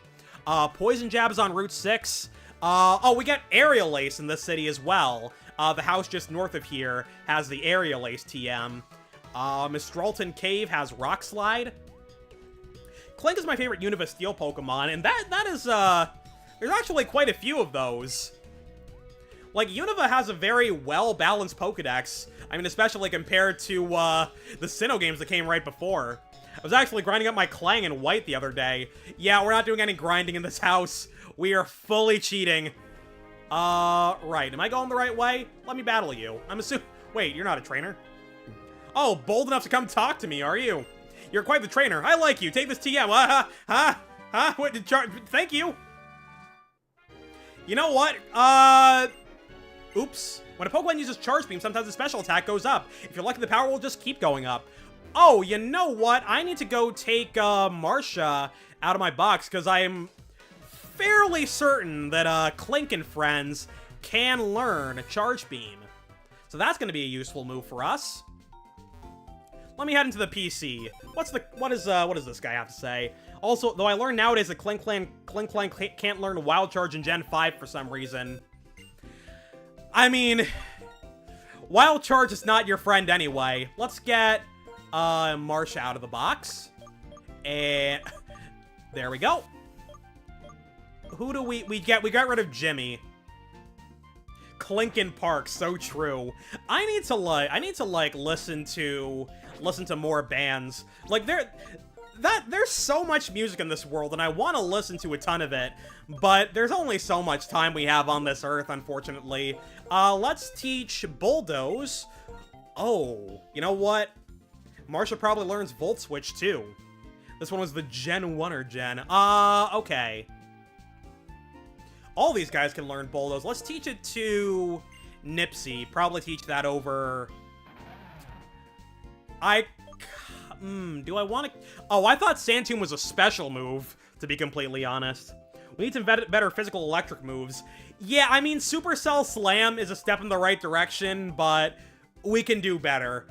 Poison Jab is on Route 6. Oh, we get Aerial Ace in this city as well. The house just north of here has the Aerial Ace TM. Mistralton Cave has Rock Slide. Clink is my favorite Unova Steel Pokemon, and that is, there's actually quite a few of those. Like, Unova has a very well-balanced Pokedex. I mean, especially compared to, the Sinnoh games that came right before. I was actually grinding up my Clang in white the other day. Yeah, we're not doing any grinding in this house. We are fully cheating. Right. Am I going the right way? Let me battle you. I'm assuming... Wait, you're not a trainer? Oh, bold enough to come talk to me, are you? You're quite the trainer. I like you. Take this TM. What did thank you. You know what? Oops. When a Pokemon uses Charge Beam, sometimes the special attack goes up. If you're lucky, the power will just keep going up. Oh, you know what? I need to go take, Marcia out of my box, because I am fairly certain that, Clink and friends can learn Charge Beam. So that's going to be a useful move for us. Let me head into the PC. What does this guy have to say? Also, though I learned nowadays that Clink can't learn Wild Charge in Gen 5 for some reason. I mean, Wild Charge is not your friend anyway. Let's get Marcia out of the box. And there we go. Who do we got rid of Jimmy. Clinkin Park, so true. I need to listen to more bands. Like there's so much music in this world and I want to listen to a ton of it, but there's only so much time we have on this earth, unfortunately. Let's teach Bulldoze. Oh, you know what? Marcia probably learns Volt Switch too. This one was the Gen 1 or Gen. Okay. All these guys can learn Bulldoze. Let's teach it to Nipsey. Probably teach that over... do I want to... Oh, I thought Sand Tomb was a special move, to be completely honest. We need some better physical electric moves. Yeah, I mean, Supercell Slam is a step in the right direction, but we can do better.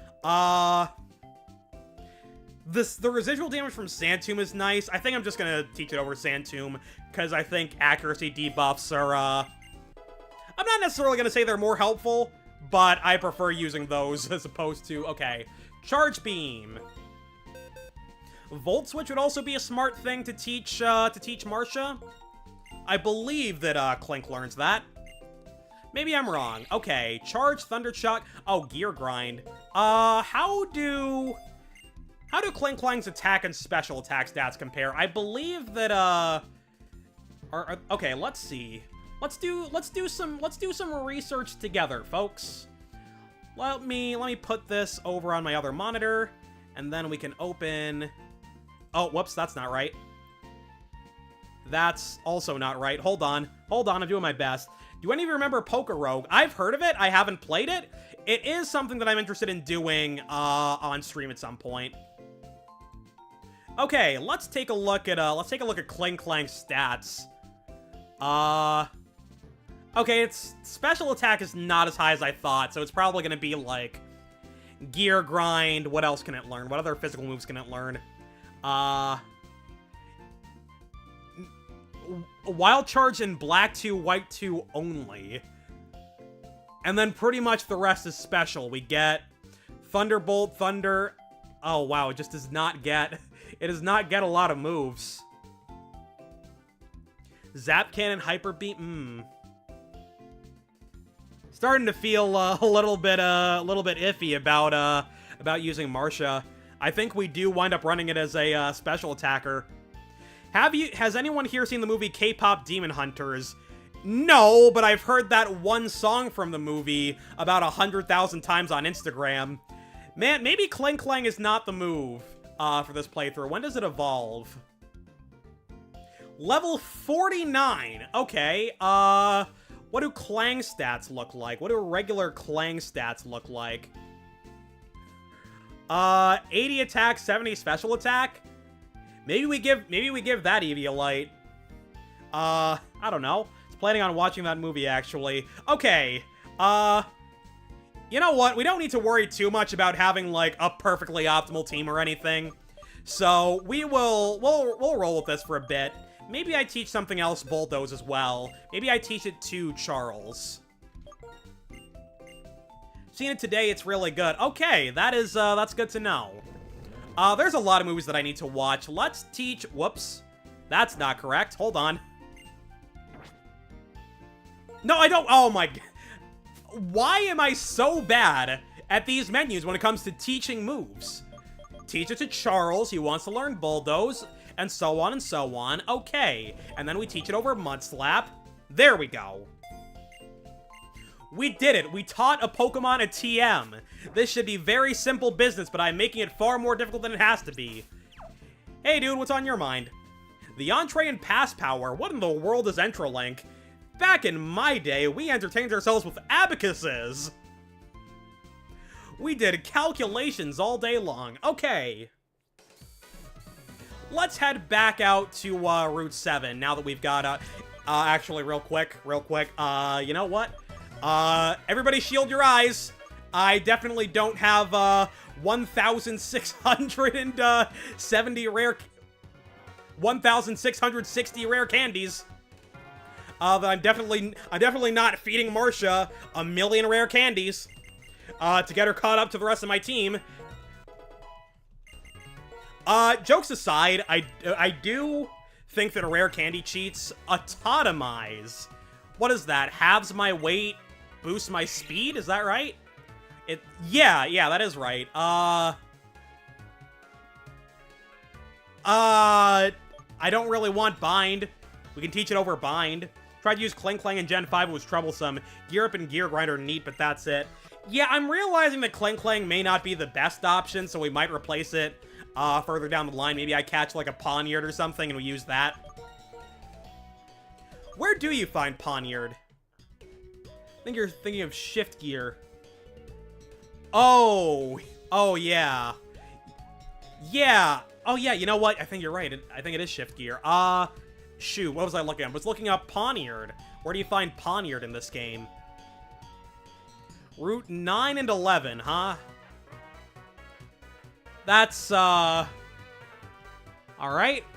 The residual damage from Sand Tomb is nice. I think I'm just gonna teach it over Sand Tomb, because I think accuracy debuffs are, I'm not necessarily gonna say they're more helpful, but I prefer using those as opposed to... Okay, Charge Beam. Volt Switch would also be a smart thing to teach Marcia. I believe that, Clink learns that. Maybe I'm wrong. Okay, Charge, Thunder Chuck. Oh, Gear Grind. How do Clink Clang's attack and special attack stats compare? I believe that, okay, let's see. Let's do some research together, folks. Let me put this over on my other monitor, and then we can open... Oh, whoops, that's not right. That's also not right. Hold on, I'm doing my best. Do any of you remember Poker Rogue? I've heard of it, I haven't played it. It is something that I'm interested in doing, on stream at some point. Okay, let's take a look at Clink Clang's stats. Okay, its special attack is not as high as I thought, so it's probably gonna be like Gear Grind. What else can it learn? What other physical moves can it learn? Wild Charge in Black 2, White 2 only. And then pretty much the rest is special. We get Thunderbolt, Thunder. Oh wow, it just does not get... It does not get a lot of moves. Zap Cannon, Hyper Beam. Starting to feel a little bit iffy about using Marcia. I think we do wind up running it as a special attacker. Has anyone here seen the movie K-Pop Demon Hunters? No, but I've heard that one song from the movie about 100,000 times on Instagram. Man, maybe Clink Clang is not the move for this playthrough. When does it evolve? Level 49. Okay, what do Clang stats look like? What do regular Clang stats look like? 80 attack, 70 special attack? Maybe we give that Eevee a light. I don't know. I was planning on watching that movie, actually. Okay, You know what? We don't need to worry too much about having, like, a perfectly optimal team or anything. So, we'll roll with this for a bit. Maybe I teach something else Bulldoze as well. Maybe I teach it to Charles. Seen it today, it's really good. Okay, that's good to know. There's a lot of movies that I need to watch. Let's teach... Whoops. That's not correct. Hold on. No, I don't... Oh my... Why am I so bad at these menus when it comes to teaching moves? Teach it to Charles. He wants to learn Bulldoze. And so on and so on. Okay. And then we teach it over Mudslap. There we go. We did it. We taught a Pokemon a TM. This should be very simple business, but I'm making it far more difficult than it has to be. Hey, dude, what's on your mind? The entree and pass power. What in the world is Entralink? Back in my day, we entertained ourselves with abacuses. We did calculations all day long. Okay. Let's head back out to Route 7 now that we've got, actually, real quick, you know what? Everybody shield your eyes. I definitely don't have, 1,660 rare candies. I'm definitely not feeding Marcia a million rare candies, to get her caught up to the rest of my team. Jokes aside, I do think that rare candy cheats autotomize. What is that? Halves my weight, boosts my speed? Is that right? Yeah, that is right. I don't really want Bind. We can teach it over Bind. Tried to use Clang Clang in Gen 5, it was troublesome. Gear Up and Gear Grinder neat, but that's it. Yeah, I'm realizing that Clang Clang may not be the best option, so we might replace it further down the line. Maybe I catch like a Poniard or something and we use that. Where do you find Poniard? I think you're thinking of Shift Gear. Oh, yeah. Yeah. Oh, yeah, you know what? I think you're right. I think it is Shift Gear. Shoot, what was I looking at? I was looking up Poniard. Where do you find Poniard in this game? Route 9 and 11, huh? That's, alright.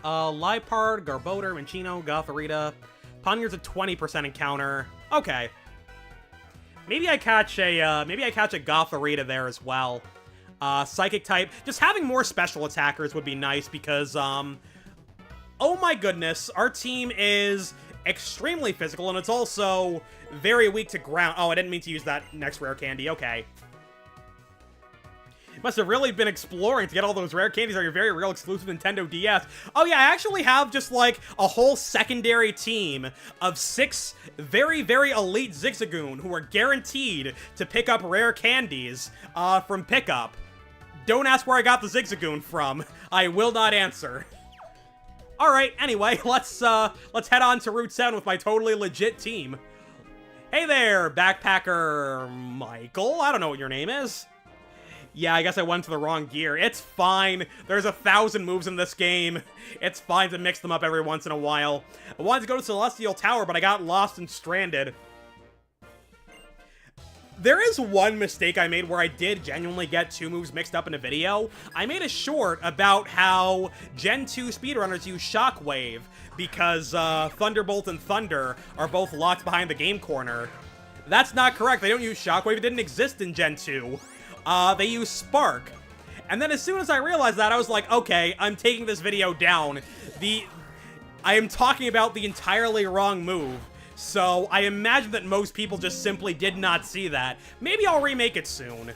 Liepard, Garbodor, Minccino, Gothorita. Poniard's a 20% encounter. Okay. Maybe I catch a Gothorita there as well. Psychic type. Just having more special attackers would be nice because, oh my goodness, our team is extremely physical, and it's also very weak to ground. Oh, I didn't mean to use that next rare candy. Okay. Must have really been exploring to get all those rare candies on your very real exclusive Nintendo DS. Oh yeah, I actually have just like a whole secondary team of 6 very, very elite Zigzagoon who are guaranteed to pick up rare candies from pickup. Don't ask where I got the Zigzagoon from. I will not answer. Alright, anyway, let's head on to Route 7 with my totally legit team. Hey there, Backpacker Michael. I don't know what your name is. Yeah, I guess I went to the wrong gear. It's fine. There's 1,000 moves in this game. It's fine to mix them up every once in a while. I wanted to go to Celestial Tower, but I got lost and stranded. There is one mistake I made where I did genuinely get 2 moves mixed up in a video. I made a short about how Gen 2 speedrunners use Shockwave because Thunderbolt and Thunder are both locked behind the game corner. That's not correct. They don't use Shockwave. It didn't exist in Gen 2. They use Spark. And then as soon as I realized that, I was like, okay, I'm taking this video down. I am talking about the entirely wrong move. So I imagine that most people just simply did not see that. Maybe I'll remake it soon.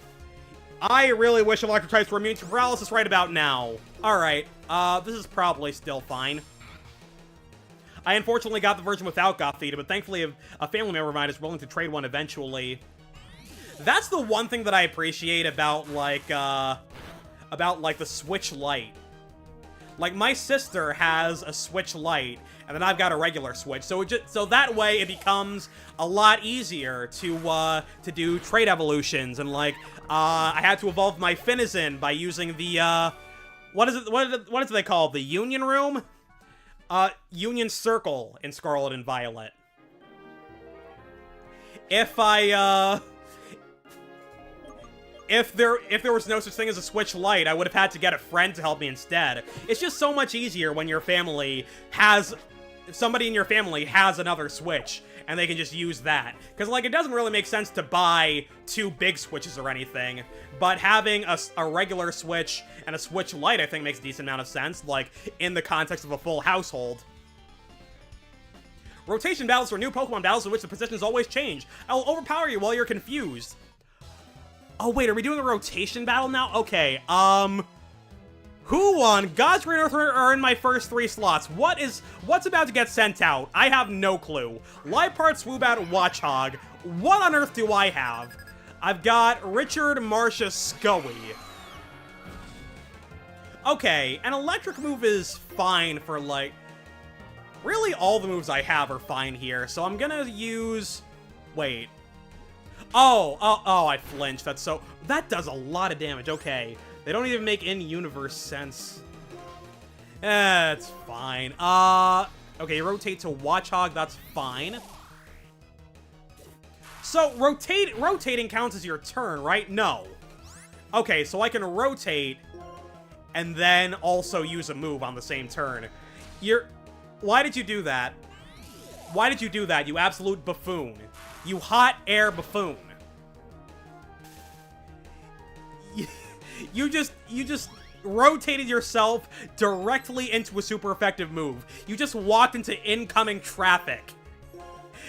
I really wish Electrotypes were immune to paralysis right about now. Alright, this is probably still fine. I unfortunately got the version without Gothita, but thankfully a family member of mine is willing to trade one eventually. That's the one thing that I appreciate about, like, the Switch Lite. Like, my sister has a Switch Lite, and then I've got a regular Switch, so that way it becomes a lot easier to do trade evolutions, and, like, I had to evolve my Finizen by using the, what is it they call it? The Union Room? Union Circle in Scarlet and Violet. If I if there was no such thing as a Switch Lite, I would have had to get a friend to help me instead. It's just so much easier when your family has... If somebody in your family has another Switch, and they can just use that. Because, like, it doesn't really make sense to buy 2 big Switches or anything, but having a regular Switch and a Switch Lite, I think, makes a decent amount of sense, like, in the context of a full household. Rotation battles are new Pokemon battles in which the positions always change. I will overpower you while you're confused. Oh, wait, are we doing a rotation battle now? Okay, Who won? God's Green Earth are in my first 3 slots. What's about to get sent out? I have no clue. Liepard, Swoobat, Watchog. What on earth do I have? I've got Richard, Marcia, Scoey. Okay, an electric move is fine for, like... Really, all the moves I have are fine here, so I'm gonna use... Wait. Oh, I flinched. That does a lot of damage. Okay. They don't even make in-universe sense. It's fine. Okay, rotate to Watchog, that's fine. So, rotating counts as your turn, right? No. Okay, so I can rotate and then also use a move on the same turn. Why did you do that? Why did you do that, you absolute buffoon? You hot air buffoon. You just rotated yourself directly into a super effective move. You just walked into incoming traffic.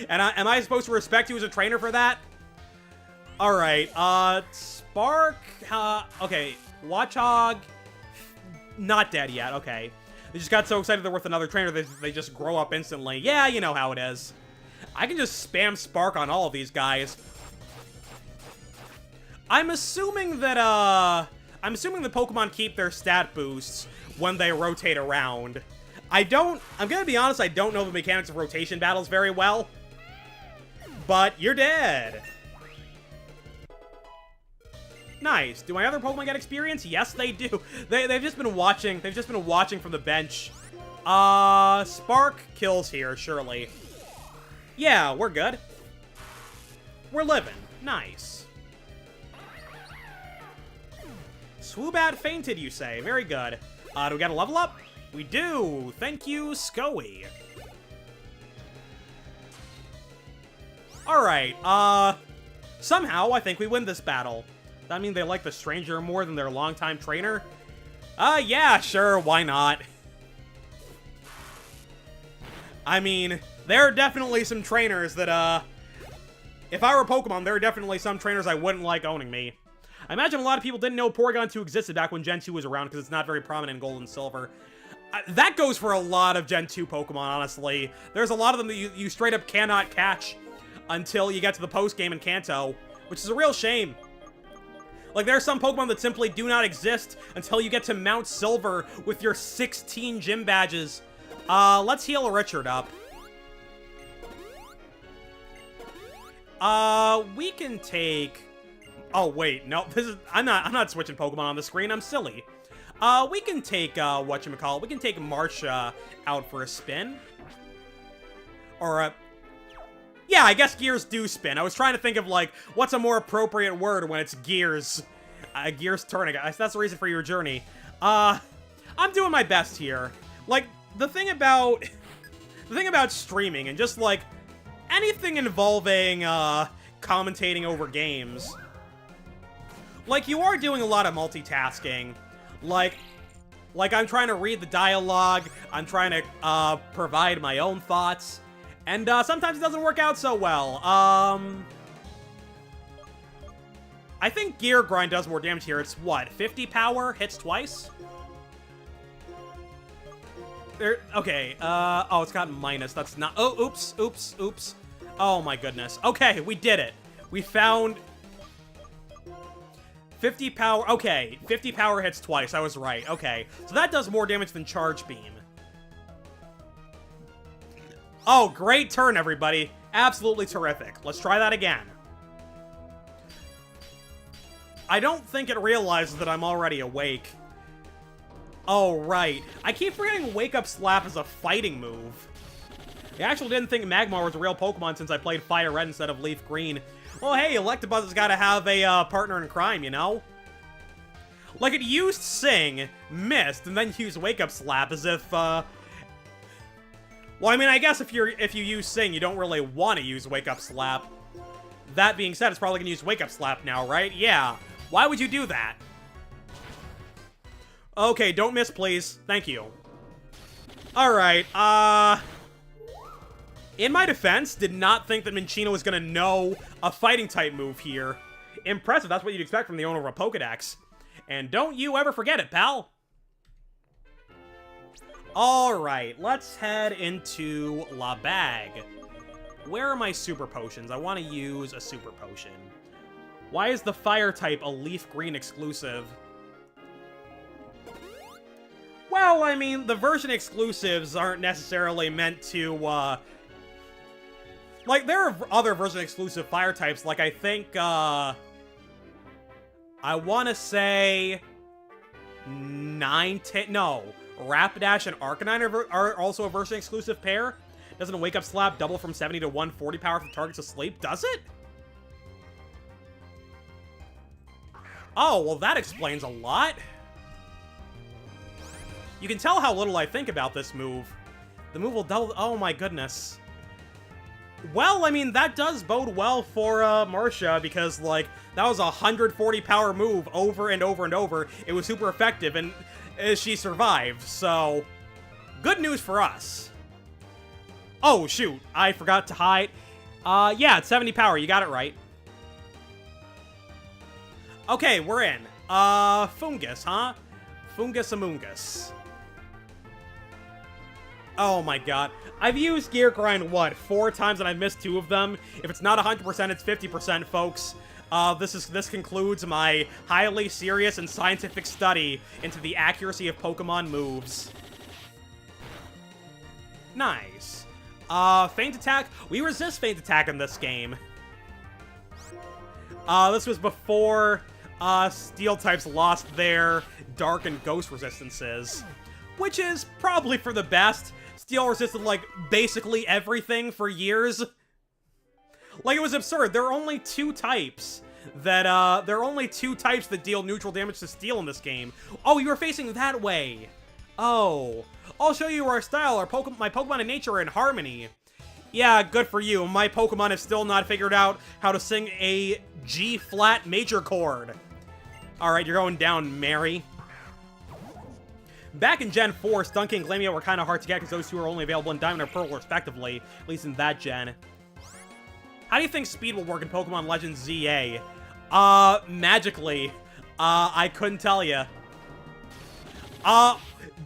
And am I supposed to respect you as a trainer for that? Alright, Spark, okay, Watchog, not dead yet, okay. They just got so excited they're worth another trainer they just grow up instantly. Yeah, you know how it is. I can just spam Spark on all of these guys. I'm assuming that the Pokemon keep their stat boosts when they rotate around. I'm gonna be honest, I don't know the mechanics of rotation battles very well. But you're dead. Nice. Do my other Pokemon get experience? Yes, they do. They've just been watching. They've just been watching from the bench. Spark kills here, surely. Yeah, we're good. We're living. Nice. Swoobat fainted, you say. Very good. Do we got a level up? We do. Thank you, Scoey. Alright, somehow I think we win this battle. Does that mean they like the stranger more than their longtime trainer? Yeah, sure, why not? I mean, there are definitely some trainers that, if I were Pokemon, there are definitely some trainers I wouldn't like owning me. I imagine a lot of people didn't know Porygon 2 existed back when Gen 2 was around because it's not very prominent in Gold and Silver. That goes for a lot of Gen 2 Pokemon, honestly. There's a lot of them that you straight up cannot catch until you get to the post-game in Kanto, which is a real shame. Like, there are some Pokemon that simply do not exist until you get to Mount Silver with your 16 gym badges. Let's heal Richard up. We can take... Oh, wait, no, I'm not switching Pokemon on the screen, I'm silly. We can take, whatchamacallit, we can take Marcia out for a spin. Or, yeah, I guess gears do spin. I was trying to think of, like, what's a more appropriate word when it's gears. Gears turning. That's the reason for your journey. I'm doing my best here. Like, the thing about streaming and just, like, anything involving, commentating over games. Like, you are doing a lot of multitasking. Like I'm trying to read the dialogue, I'm trying to, provide my own thoughts, and, sometimes it doesn't work out so well. I think Gear Grind does more damage here. It's, what, 50 power? Hits twice? Okay, oh, it's got minus. That's not... Oh, oops. Oh, my goodness. Okay, we did it. We found... 50 power, okay, 50 power hits twice, I was right, okay. So that does more damage than Charge Beam. Oh, great turn, everybody. Absolutely terrific. Let's try that again. I don't think it realizes that I'm already awake. Oh, right. I keep forgetting Wake Up Slap is a fighting move. I actually didn't think Magmar was a real Pokemon since I played Fire Red instead of Leaf Green. Well, hey, Electabuzz has got to have a partner in crime, you know? Like, it used Sing, missed, and then used Wake Up Slap as if, Well, I mean, I guess if you use Sing, you don't really want to use Wake Up Slap. That being said, it's probably going to use Wake Up Slap now, right? Yeah. Why would you do that? Okay, don't miss, please. Thank you. Alright, in my defense, did not think that Minccino was gonna know a fighting-type move here. Impressive, that's what you'd expect from the owner of a Pokedex. And don't you ever forget it, pal! Alright, let's head into La Bag. Where are my Super Potions? I want to use a Super Potion. Why is the Fire-type a Leaf Green exclusive? Well, I mean, the version exclusives aren't necessarily meant to, like, there are other version exclusive fire types, like, I think, I want to say Rapidash and Arcanine are also a version exclusive pair. Doesn't a Wake Up Slap double from 70 to 140 power if the target's asleep? Does it? Oh, well, that explains a lot. You can tell how little I think about this move. The move will double... Oh my goodness. Well, I mean, that does bode well for Marcia, because, like, that was a 140 power move over and over and over. It was super effective, and she survived, so... Good news for us. Oh, shoot. I forgot to hide. Yeah, it's 70 power. You got it right. Okay, we're in. Fungus, huh? Fungus Amoongus. Oh my god. I've used Gear Grind, what, 4 times and I've missed 2 of them? If it's not 100%, it's 50%, folks. This concludes my highly serious and scientific study into the accuracy of Pokemon moves. Nice. Feint Attack. We resist Feint Attack in this game. This was before, Steel types lost their Dark and Ghost resistances. Which is probably for the best. Steel resisted, like, basically everything for years. Like, it was absurd. There are only 2 types that, deal neutral damage to Steel in this game. Oh, you were facing that way. Oh. I'll show you our style. My Pokemon and nature are in harmony. Yeah, good for you. My Pokemon have still not figured out how to sing a G-flat major chord. Alright, you're going down, Mary. Back in Gen 4, Stunky and Glameow were kind of hard to get because those two are only available in Diamond or Pearl, respectively, at least in that gen. How do you think speed will work in Pokemon Legends ZA? Magically. I couldn't tell you.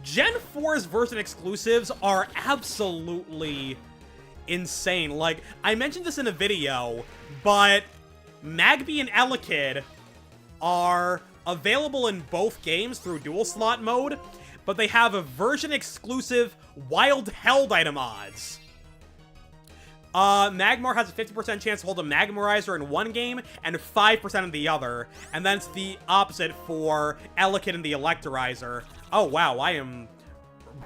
Gen 4's version exclusives are absolutely insane. Like, I mentioned this in a video, but Magby and Elekid are available in both games through dual slot mode, but they have a version-exclusive Wild Held item odds. Magmar has a 50% chance to hold a Magmarizer in one game and 5% in the other, and then it's the opposite for Elekid and the Electorizer. Oh, wow, I am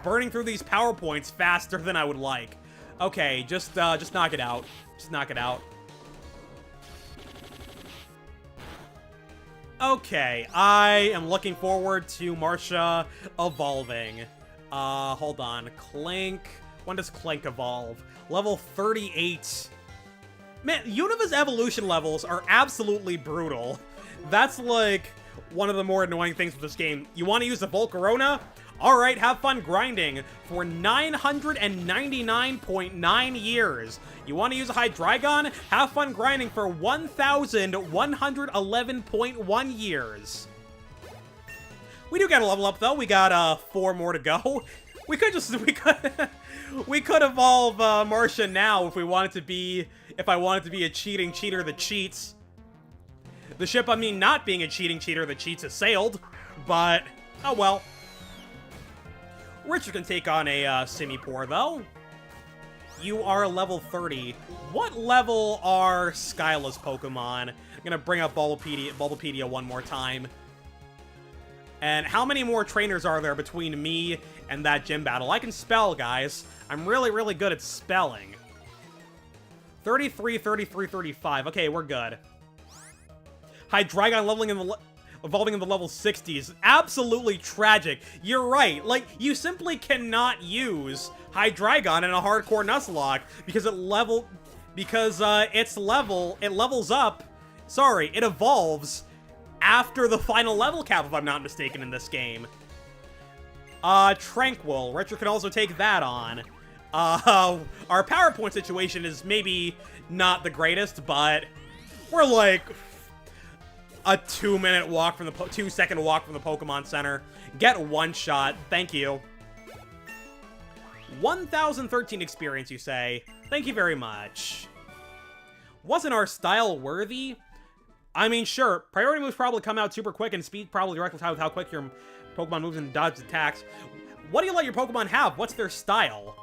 burning through these PowerPoints faster than I would like. Okay, just knock it out. Just knock it out. Okay, I am looking forward to Marcia evolving. Hold on. Clink. When does Clink evolve? Level 38. Man, Univa's evolution levels are absolutely brutal. That's, like, one of the more annoying things with this game. You want to use the Volcarona? Alright, have fun grinding for 999.9 years. You want to use a Hydreigon? Have fun grinding for 1,111.1 years. We do gotta level up, though. We got, 4 more to go. We could evolve, Marcia now if we wanted to be, if I wanted to be a cheating cheater that cheats. The ship, I mean, not being a cheating cheater that cheats has sailed, but, oh well. Richard can take on a, Simipour, though. You are level 30. What level are Skyla's Pokemon? I'm gonna bring up Bulbapedia one more time. And how many more trainers are there between me and that gym battle? I can spell, guys. I'm really, really good at spelling. 33, 33, 35. Okay, we're good. Hydreigon evolving in the level 60s. Absolutely tragic. You're right. Like, you simply cannot use Hydreigon in a hardcore Nuzlocke because it levels up. Sorry, it evolves after the final level cap, if I'm not mistaken, in this game. Tranquil. Retro can also take that on. Our PowerPoint situation is maybe not the greatest, but we're like a 2-minute walk from the 2-second walk from the Pokemon Center. Get one shot. Thank you. 1013 experience, you say? Thank you very much. Wasn't our style worthy? I mean, sure. Priority moves probably come out super quick, and speed probably directly tied with how quick your Pokemon moves and dodges attacks. What do you let your Pokemon have? What's their style?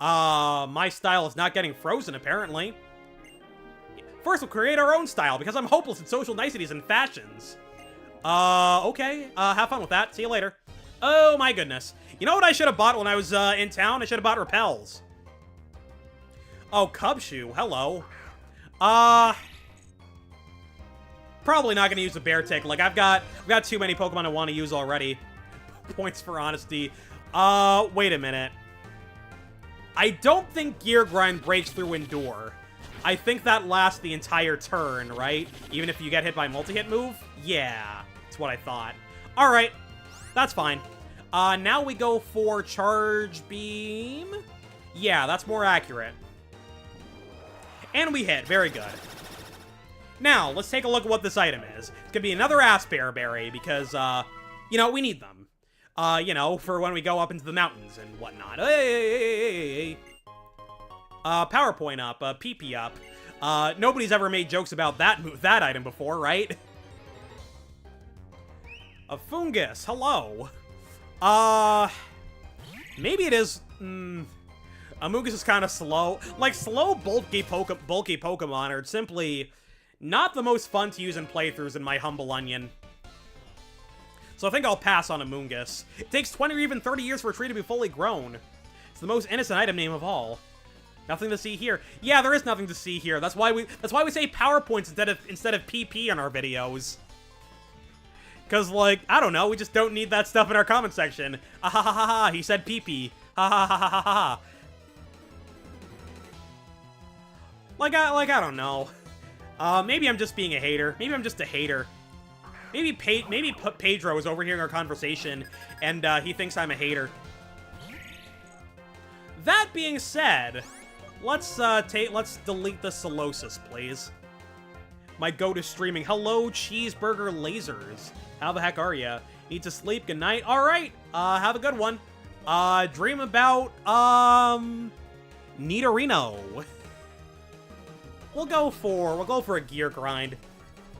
My style is not getting frozen, apparently. First, we'll create our own style, because I'm hopeless at social niceties and fashions. Okay. Have fun with that. See you later. Oh, my goodness. You know what I should have bought when I was, in town? I should have bought Repels. Oh, Cubshoe. Hello. Probably not gonna use a Beartic. Like, I've got too many Pokemon I want to use already. Points for honesty. Wait a minute. I don't think Gear Grind breaks through Endure. I think that lasts the entire turn, right? Even if you get hit by a multi-hit move? Yeah, that's what I thought. Alright, that's fine. Now we go for Charge Beam. Yeah, that's more accurate. And we hit. Very good. Now, let's take a look at what this item is. It's gonna be another Aspear Berry because, you know, we need them. You know, for when we go up into the mountains and whatnot. Hey! PowerPoint up, PP up. Nobody's ever made jokes about that item before, right? A Fungus, hello. Maybe it is, Amoonguss is kind of slow. Like, slow, bulky Pokemon are simply not the most fun to use in playthroughs, in my humble onion. So I think I'll pass on Amoonguss. It takes 20 or even 30 years for a tree to be fully grown. It's the most innocent item name of all. Nothing to see here. Yeah, there is nothing to see here. That's why we say PowerPoints instead of PP in our videos. Cause, like, I don't know, we just don't need that stuff in our comment section. Ah ha ha ha ha, he said PP. Ha ha ha ha ha ha. Like I don't know. Maybe I'm just being a hater. Maybe I'm just a hater. Maybe Pedro is overhearing our conversation, and he thinks I'm a hater. That being said, let's delete the Solosis, please. My goat is streaming. Hello, Cheeseburger Lasers. How the heck are ya? Need to sleep. Good night. All right. Have a good one. Dream about Nidorino. We'll go for a Gear Grind.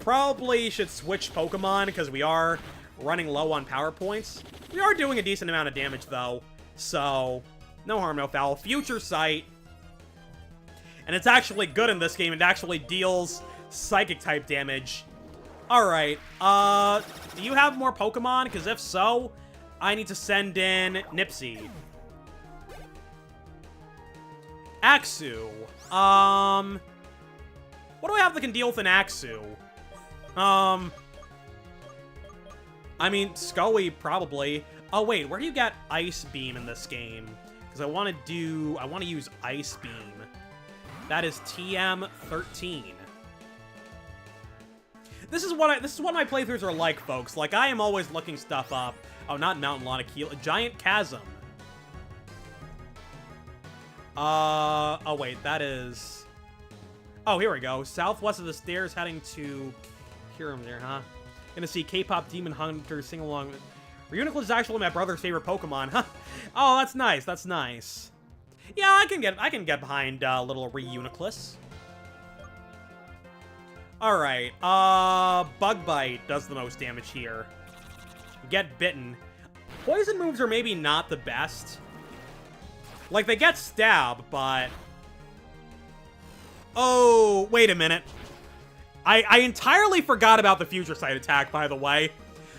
Probably should switch Pokemon because we are running low on power points. We are doing a decent amount of damage though, so no harm, no foul. Future Sight. And it's actually good in this game. It actually deals Psychic type damage. Alright, do you have more Pokemon? Because if so, I need to send in Nipsey. Axew. What do I have that can deal with an Axew? I mean, Scully, probably. Oh, wait, where do you get Ice Beam in this game? Because I want to use Ice Beam. That is TM13. This is what my playthroughs are like, folks. Like, I am always looking stuff up. Oh, not Mountain Lanakeel, a Giant Chasm. Oh, wait, that is... Oh, here we go. Southwest of the stairs, heading to... Kyurem there, huh? Gonna see K-pop Demon Hunter sing along. Reuniclus is actually my brother's favorite Pokemon, huh? Oh, that's nice. That's nice. Yeah, I can get behind little Reuniclus. All right. Bug Bite does the most damage here. Get Bitten. Poison moves are maybe not the best. Like, they get Stab, but... Oh, wait a minute. I entirely forgot about the Future Sight attack, by the way.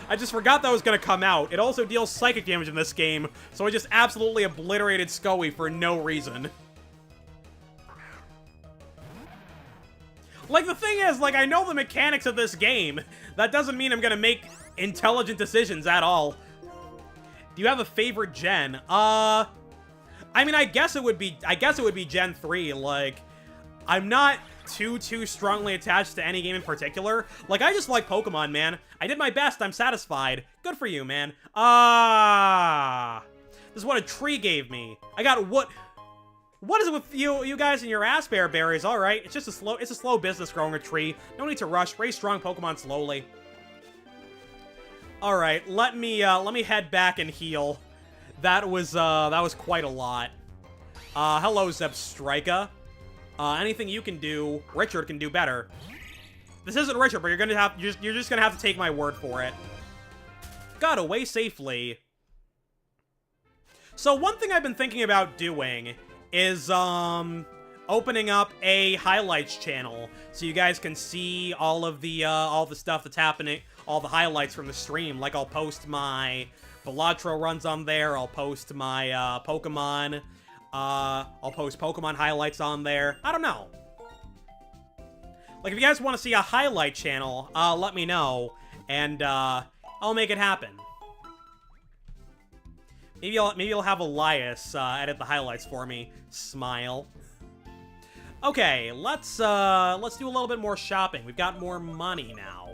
I just forgot that was going to come out. It also deals psychic damage in this game, so I just absolutely obliterated Scully for no reason. Like, the thing is, like, I know the mechanics of this game. That doesn't mean I'm gonna make intelligent decisions at all. Do you have a favorite gen? I mean, I guess it would be Gen 3. Like, I'm not too strongly attached to any game in particular. Like, I just like Pokemon, man. I did my best. I'm satisfied. Good for you, man. This is what a tree gave me. I got what? What is it with you guys and your aspare berries? All right, it's a slow business growing a tree. No need to rush. Raise strong Pokemon slowly. All right, let me head back and heal. That was quite a lot. Hello, Zebstrika. Anything you can do, Richard can do better. This isn't Richard, but you're just gonna have to take my word for it. Got away safely. So one thing I've been thinking about doing is opening up a highlights channel so you guys can see all the stuff that's happening, all the highlights from the stream. Like, I'll post my Balatro runs on there. I'll post my Pokemon. I'll post Pokemon highlights on there. I don't know. Like, if you guys want to see a highlight channel, let me know, and I'll make it happen. Maybe I'll have Elias edit the highlights for me. Smile. Okay, let's do a little bit more shopping. We've got more money now.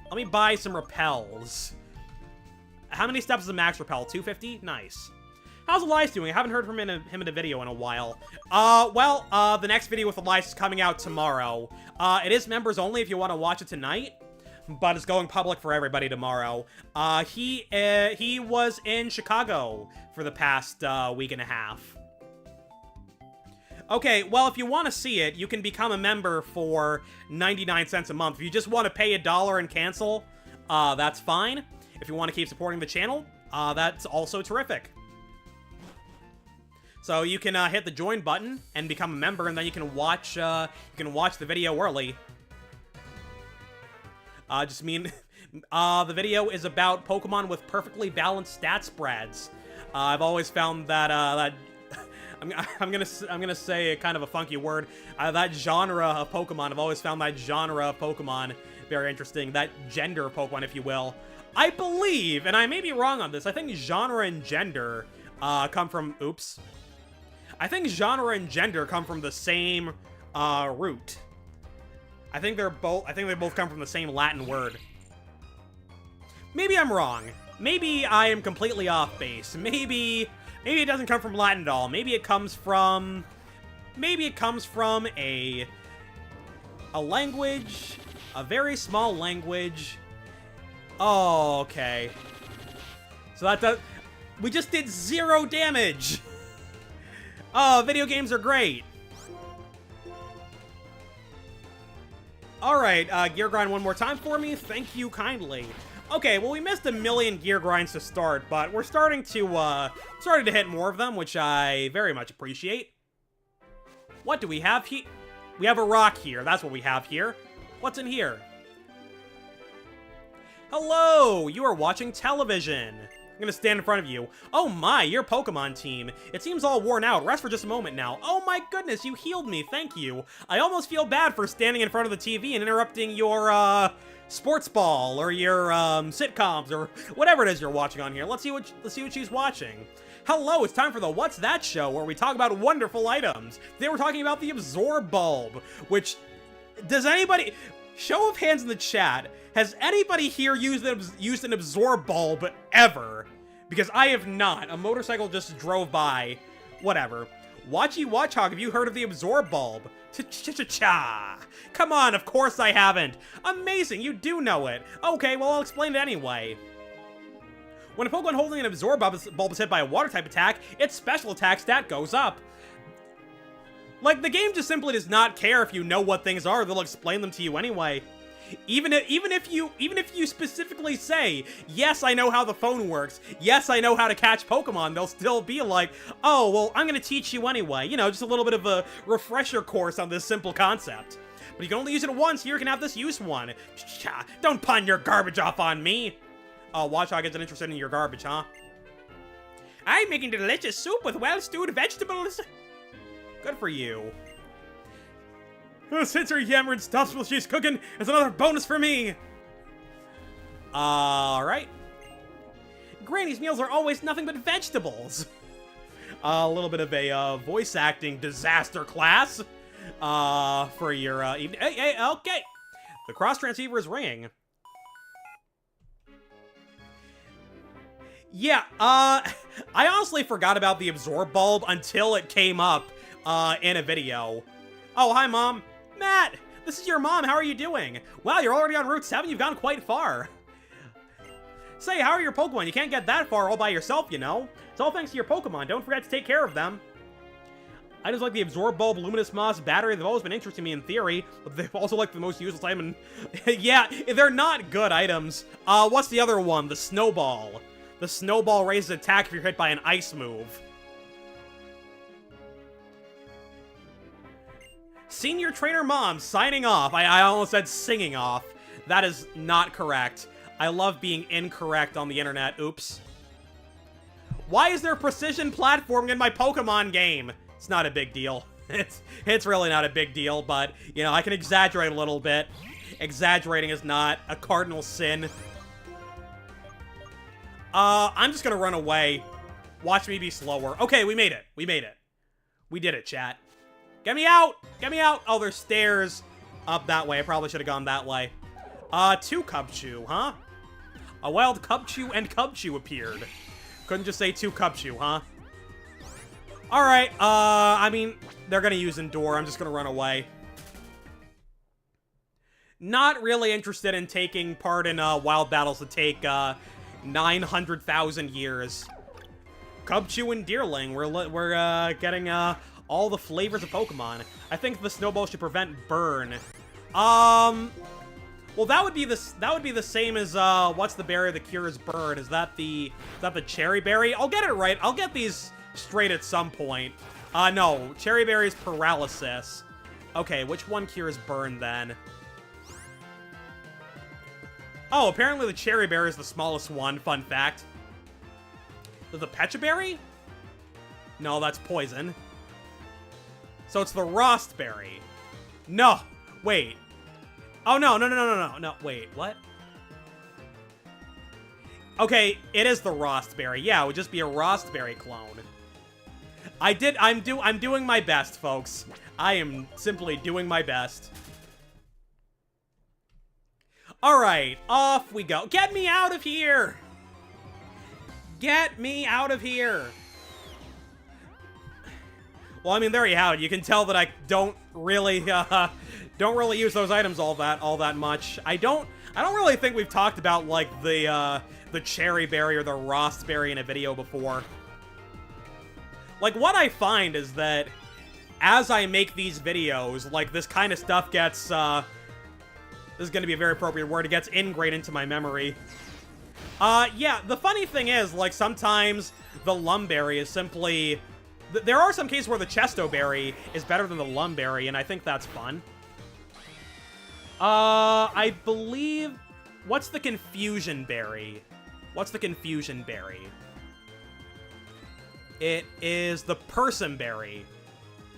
Let me buy some repels. How many steps is a max repel? 250? Nice. How's Elias doing? I haven't heard from him in a video in a while. The next video with Elias is coming out tomorrow. It is members only if you want to watch it tonight, but it's going public for everybody tomorrow. He was in Chicago for the past week and a half. Okay, well, if you want to see it, you can become a member for 99 cents a month. If you just want to pay $1 and cancel, that's fine. If you want to keep supporting the channel, that's also terrific. So you can hit the join button and become a member, and then you can watch the video early. The video is about Pokemon with perfectly balanced stat spreads. I've always found that I'm gonna say a kind of a funky word. That genre of Pokemon. I've always found that genre of Pokemon very interesting. That gender of Pokemon, if you will. I believe, and I may be wrong on this, I think genre and gender come from. Oops. I think genre and gender come from the same root. I think they both come from the same Latin word. Maybe I'm wrong. Maybe I am completely off base. Maybe it doesn't come from Latin at all. Maybe it comes from a language, a very small language. Oh, okay. So we just did 0 damage. Oh, video games are great. Alright, gear grind one more time for me. Thank you kindly. Okay, well, we missed 1,000,000 gear grinds to start, but we're starting to hit more of them, which I very much appreciate. What do we have here? We have a rock here. That's what we have here. What's in here? Hello! You are watching television. I'm gonna stand in front of you. Oh my, your Pokemon team. It seems all worn out. Rest for just a moment now. Oh my goodness, you healed me. Thank you. I almost feel bad for standing in front of the TV and interrupting your, sports ball or your, sitcoms or whatever it is you're watching on here. Let's see what she's watching. Hello, it's time for the What's That Show, where we talk about wonderful items. Today we're talking about the Absorb Bulb, which, does anybody, show of hands in the chat, has anybody here used an Absorb Bulb ever? Because I have not. A motorcycle just drove by. Whatever. Watchy Watchhog, have you heard of the Absorb Bulb? Cha-cha-cha-cha. Come on, of course I haven't. Amazing, you do know it. Okay, well, I'll explain it anyway. When a Pokemon holding an Absorb Bulb is hit by a Water-type attack, its special attack stat goes up. Like, the game just simply does not care if you know what things are, they'll explain them to you anyway. Even if you specifically say, yes, I know how the phone works, yes, I know how to catch Pokemon, they'll still be like, oh, well, I'm gonna teach you anyway. You know, just a little bit of a refresher course on this simple concept. But you can only use it once, here you can have this use one. Don't pawn your garbage off on me. Oh, Watchhog isn't interested in your garbage, huh? I'm making delicious soup with well-stewed vegetables. Good for you. Since her yammering stops while she's cooking, it's another bonus for me. Alright. Granny's meals are always nothing but vegetables. A little bit of a voice acting disaster class for your evening. Hey, okay. The cross transceiver is ringing. Yeah, I honestly forgot about the absorb bulb until it came up in a video. Oh, hi, Mom. Matt, this is your mom. How are you doing? Wow, you're already on Route 7. You've gone quite far. Say, how are your Pokemon? You can't get that far all by yourself, you know. It's all thanks to your Pokemon. Don't forget to take care of them. I just like the Absorb Bulb, Luminous Moss, Battery. They've always been interesting to me in theory, but they've also like the most useless item. Yeah, they're not good items. What's the other one? The Snowball. The Snowball raises attack if you're hit by an ice move. Senior Trainer Mom signing off. I almost said singing off. That is not correct. I love being incorrect on the internet. Oops. Why is there precision platforming in my Pokemon game? It's not a big deal. It's really not a big deal, but, you know, I can exaggerate a little bit. Exaggerating is not a cardinal sin. I'm just gonna run away. Watch me be slower. Okay, we made it. We made it. We did it, chat. Get me out! Get me out! Oh, there's stairs up that way. I probably should have gone that way. Two Cubchoo, huh? A wild Cubchoo and Cubchoo appeared. Couldn't just say two Cubchoo, huh? Alright, I mean, they're gonna use Endure. I'm just gonna run away. Not really interested in taking part in, wild battles that take, 900,000 years. Cubchoo and Deerling, we're getting, all the flavors of Pokemon. I think the Snowball should prevent burn. Well, that would be the same as what's the berry that cures burn? Is that the Cherry Berry? I'll get it right. I'll get these straight at some point. No, Cherry Berry is paralysis. Okay, which one cures burn then? Oh, apparently the Cherry Berry is the smallest one. Fun fact. The Pecha Berry? No, that's poison. So it's the Rost Berry. No, wait. Oh, no, wait, what? Okay, it is the Rost Berry. Yeah, it would just be a Rost Berry clone. I'm doing my best, folks. I am simply doing my best. Alright, off we go. Get me out of here! Get me out of here! Well, I mean, there you have it. You can tell that I don't really use those items all that much. I don't really think we've talked about, like, the Cherry Berry or the Rost Berry in a video before. Like, what I find is that as I make these videos, like, this kind of stuff gets, this is gonna be a very appropriate word, it gets ingrained into my memory. Yeah, the funny thing is, like, sometimes the Lumberry is simply... There are some cases where the Chesto Berry is better than the Lumberry, and I think that's fun. I believe... What's the Confusion Berry? What's the Confusion Berry? It is the Person Berry.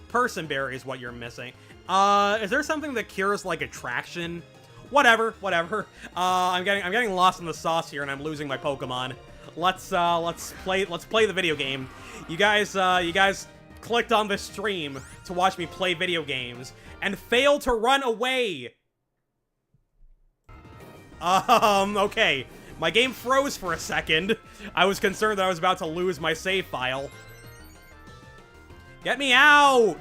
Person Berry is what you're missing. Is there something that cures, like, attraction? Whatever. I'm getting lost in the sauce here, and I'm losing my Pokemon. Let's play the video game. You guys clicked on this stream to watch me play video games and failed to run away. Okay. My game froze for a second. I was concerned that I was about to lose my save file. Get me out!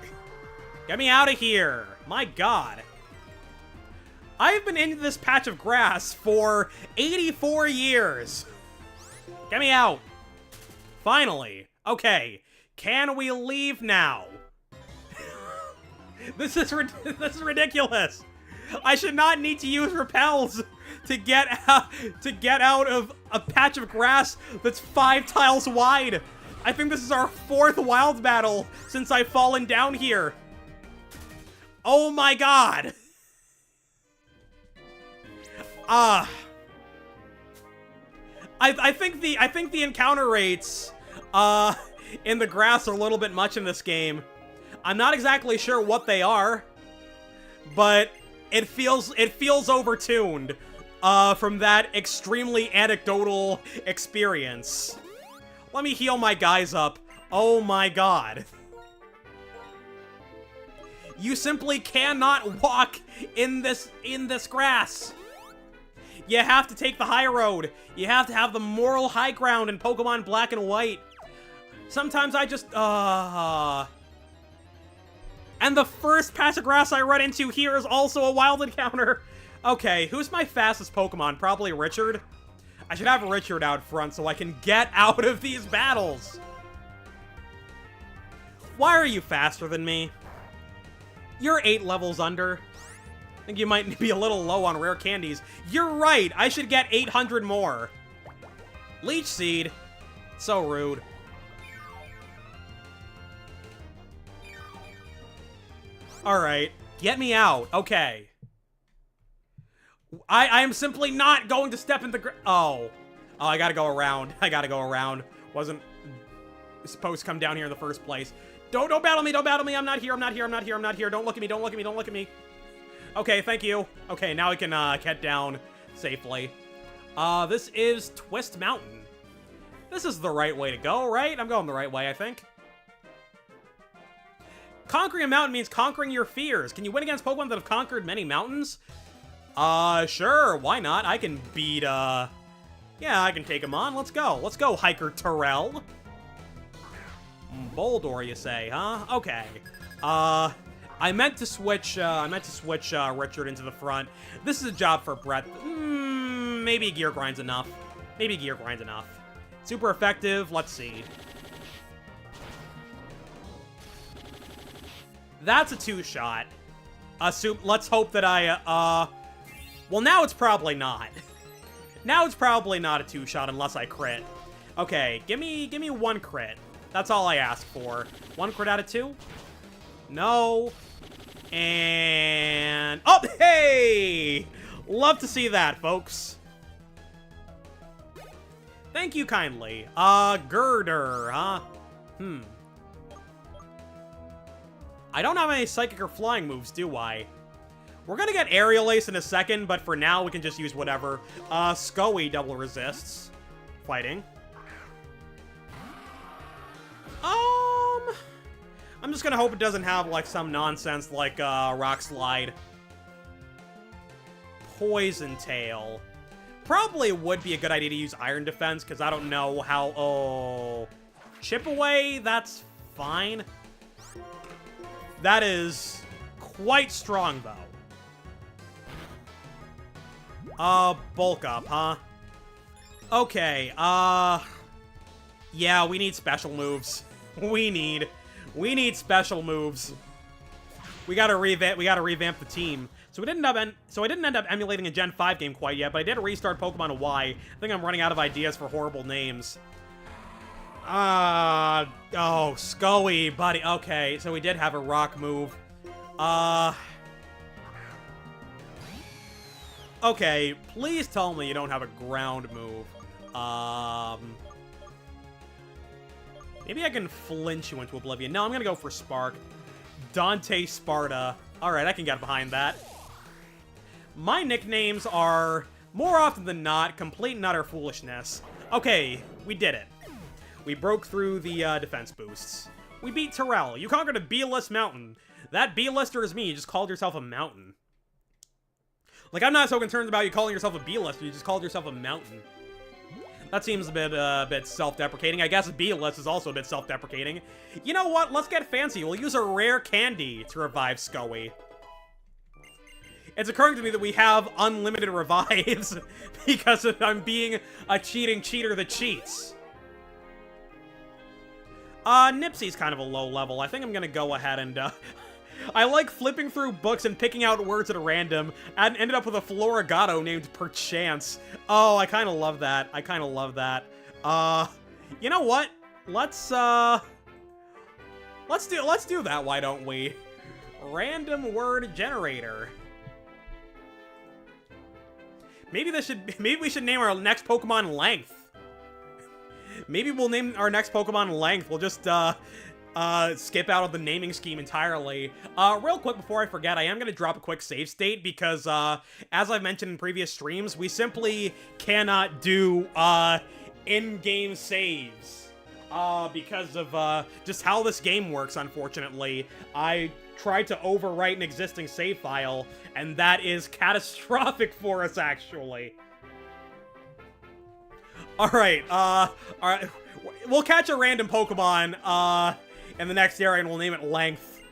Get me out of here! My god. I've been in this patch of grass for 84 years. Get me out. Finally. Okay. Can we leave now? This is ridiculous. I should not need to use repels to get out of a patch of grass that's 5 tiles wide. I think this is our 4th wild battle since I've fallen down here. Oh my god. I think the encounter rates in the grass are a little bit much in this game. I'm not exactly sure what they are, but it feels overtuned from that extremely anecdotal experience. Let me heal my guys up. Oh my god. You simply cannot walk in this grass. You have to take the high road. You have to have the moral high ground in Pokemon Black and White. Sometimes I just, And the first patch of grass I run into here is also a wild encounter. Okay, who's my fastest Pokemon? Probably Richard. I should have Richard out front so I can get out of these battles. Why are you faster than me? You're 8 levels under. I think you might be a little low on rare candies. You're right, I should get 800 more. Leech Seed. So rude. Alright, get me out. Okay. I am simply not going to step in the Oh, I gotta go around. I gotta go around. Wasn't supposed to come down here in the first place. Don't battle me, don't battle me. I'm not here, I'm not here, I'm not here, I'm not here. Don't look at me, don't look at me, don't look at me. Okay, thank you. Okay, now we can get down safely. This is Twist Mountain. This is the right way to go, right? I'm going the right way, I think. Conquering a mountain means conquering your fears. Can you win against Pokemon that have conquered many mountains? Sure, why not? I can beat, yeah, I can take him on. Let's go. Let's go, Hiker Terrell. Boldor, you say, huh? Okay. I meant to switch Richard into the front. This is a job for Brett. Maybe Gear Grind's enough. Maybe Gear Grind's enough. Super effective. Let's see. That's a 2-shot. Let's hope that well, now it's probably not. Now it's probably not a 2-shot unless I crit. Okay, give me 1 crit. That's all I ask for. 1 crit out of 2? No. And... Oh, hey! Love to see that, folks. Thank you kindly. Girder, huh? I don't have any Psychic or Flying moves, do I? We're gonna get Aerial Ace in a second, but for now, we can just use whatever. Scoey double resists. Fighting. I'm just gonna hope it doesn't have, like, some nonsense like, Rock Slide. Poison Tail. Probably would be a good idea to use Iron Defense, because I don't know how... Oh... Chip Away? That's fine. That is quite strong, though. Bulk Up, huh? Okay, yeah, we need special moves. We need special moves. We gotta revamp the team. So I didn't end up emulating a Gen 5 game quite yet, but I did restart Pokemon Y. I think I'm running out of ideas for horrible names. Oh, Scoey, buddy. Okay, so we did have a rock move. Okay, please tell me you don't have a ground move. Maybe I can flinch you into oblivion. No, I'm gonna go for Spark. Dante Sparta. Alright, I can get behind that. My nicknames are, more often than not, complete and utter foolishness. Okay, we did it. We broke through the defense boosts. We beat Terrell. You conquered a B-list mountain. That B-lister is me. You just called yourself a mountain. Like, I'm not so concerned about you calling yourself a B-lister. You just called yourself a mountain. That seems a bit self-deprecating. I guess B-list is also a bit self-deprecating. You know what? Let's get fancy. We'll use a rare candy to revive Scoey. It's occurring to me that we have unlimited revives because I'm being a cheating cheater that cheats. Nipsey's kind of a low level. I think I'm gonna go ahead and, I like flipping through books and picking out words at random, and ended up with a Florigato named Perchance. Oh, I kind of love that. I kind of love that. You know what? Let's do that, why don't we? Random word generator. Maybe we should name our next Pokemon Length. Maybe we'll name our next Pokemon Length. We'll just, skip out of the naming scheme entirely. Real quick before I forget, I am going to drop a quick save state because, as I've mentioned in previous streams, we simply cannot do, in-game saves. Because of, just how this game works, unfortunately. I tried to overwrite an existing save file, and that is catastrophic for us, actually. Alright, alright. We'll catch a random Pokemon, in the next area, and we'll name it Length.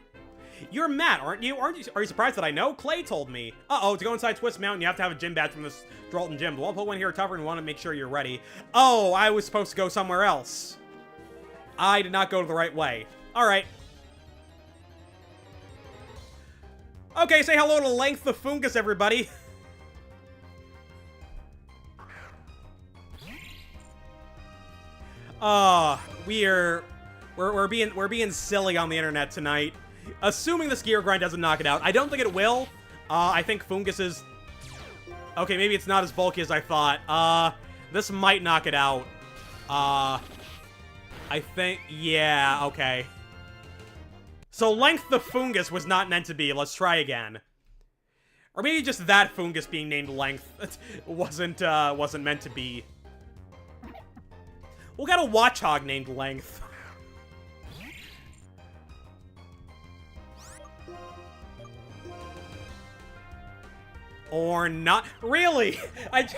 You're Matt, aren't you? Are you surprised that I know? Clay told me. Uh-oh, to go inside Twist Mountain, you have to have a gym badge from this Dralton gym. Well, I'll put one here at Tavern and want to make sure you're ready. Oh, I was supposed to go somewhere else. I did not go the right way. Alright. Okay, say hello to Length the Fungus, everybody. We're being silly on the internet tonight. Assuming this Gear Grind doesn't knock it out. I don't think it will. I think Fungus is... Okay, maybe it's not as bulky as I thought. This might knock it out. I think... Yeah, okay. So Length the Fungus was not meant to be. Let's try again. Or maybe just that Fungus being named Length wasn't meant to be. We'll get a Watchog named Length. Or not. Really? I'm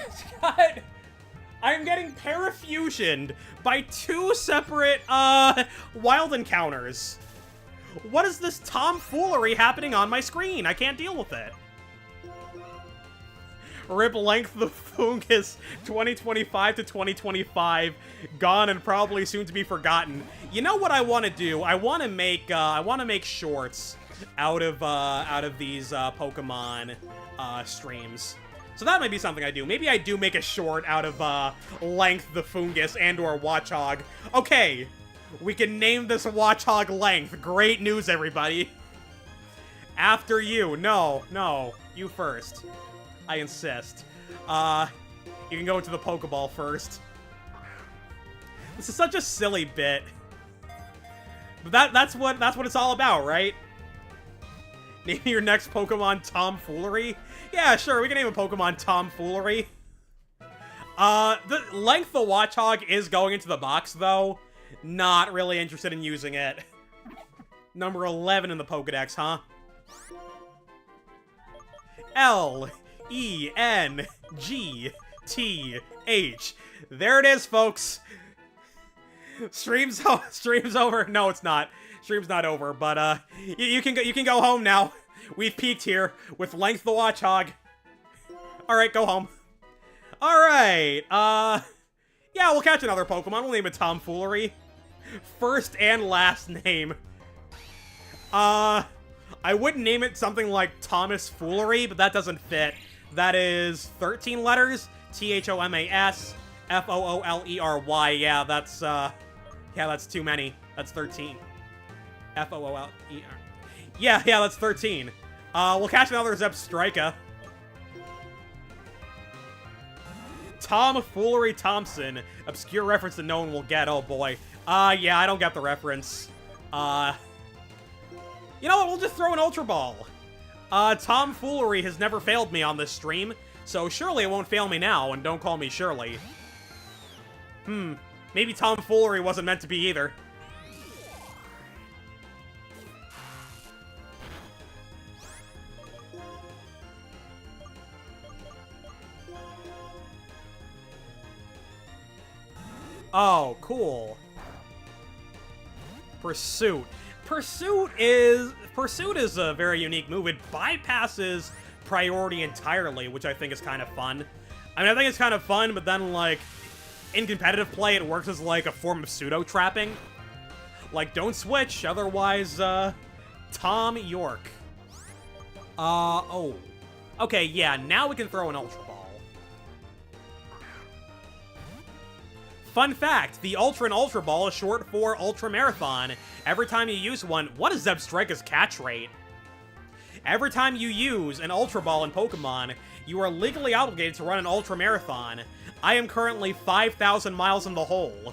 getting parafusioned by 2 separate, wild encounters. What is this tomfoolery happening on my screen? I can't deal with it. Rip Length the Fungus 2025 to 2025. Gone and probably soon to be forgotten. You know what I want to do? I want to make shorts out of these Pokemon streams. So that might be something I do. Maybe I do make a short out of Length the Fungus and or Watchog. Okay, we can name this Watchog Length. Great news, everybody. After you. No, you first. I insist. You can go into the Pokeball first. This is such a silly bit. But that's what it's all about, right? Name your next Pokemon Tomfoolery? Yeah, sure, we can name a Pokemon Tomfoolery. The Length the Watchog is going into the box, though. Not really interested in using it. Number 11 in the Pokedex, huh? L-E-N-G-T-H. There it is, folks. Stream's over. No, it's not. Stream's not over, but you can go home now. We've peaked here with Length the Watchog. All right, go home. All right. Yeah, we'll catch another Pokemon. We'll name it Tomfoolery. First and last name. I wouldn't name it something like Thomas Foolery, but that doesn't fit. That is 13 letters. Thomas Foolery. Yeah, that's too many. That's 13. Fooler. Yeah, that's 13. We'll catch another Zebstrika. Tomfoolery Thompson. Obscure reference that no one will get. Oh boy. Yeah, I don't get the reference. You know what? We'll just throw an Ultra Ball. Tomfoolery has never failed me on this stream, so surely it won't fail me now, and don't call me Shirley. Maybe Tomfoolery wasn't meant to be either. Oh, cool. Pursuit. Pursuit is a very unique move. It bypasses priority entirely, which I think is kind of fun. I mean, I think it's kind of fun, but then, like, in competitive play, it works as, like, a form of pseudo-trapping. Like, don't switch, otherwise, Tom York. Oh. Okay, yeah, now we can throw an Ultra Ball. Fun fact, the Ultra and Ultra Ball is short for Ultra Marathon. Every time you use one, what is Zebstrika's catch rate? Every time you use an Ultra Ball in Pokemon, you are legally obligated to run an Ultra Marathon. I am currently 5,000 miles in the hole.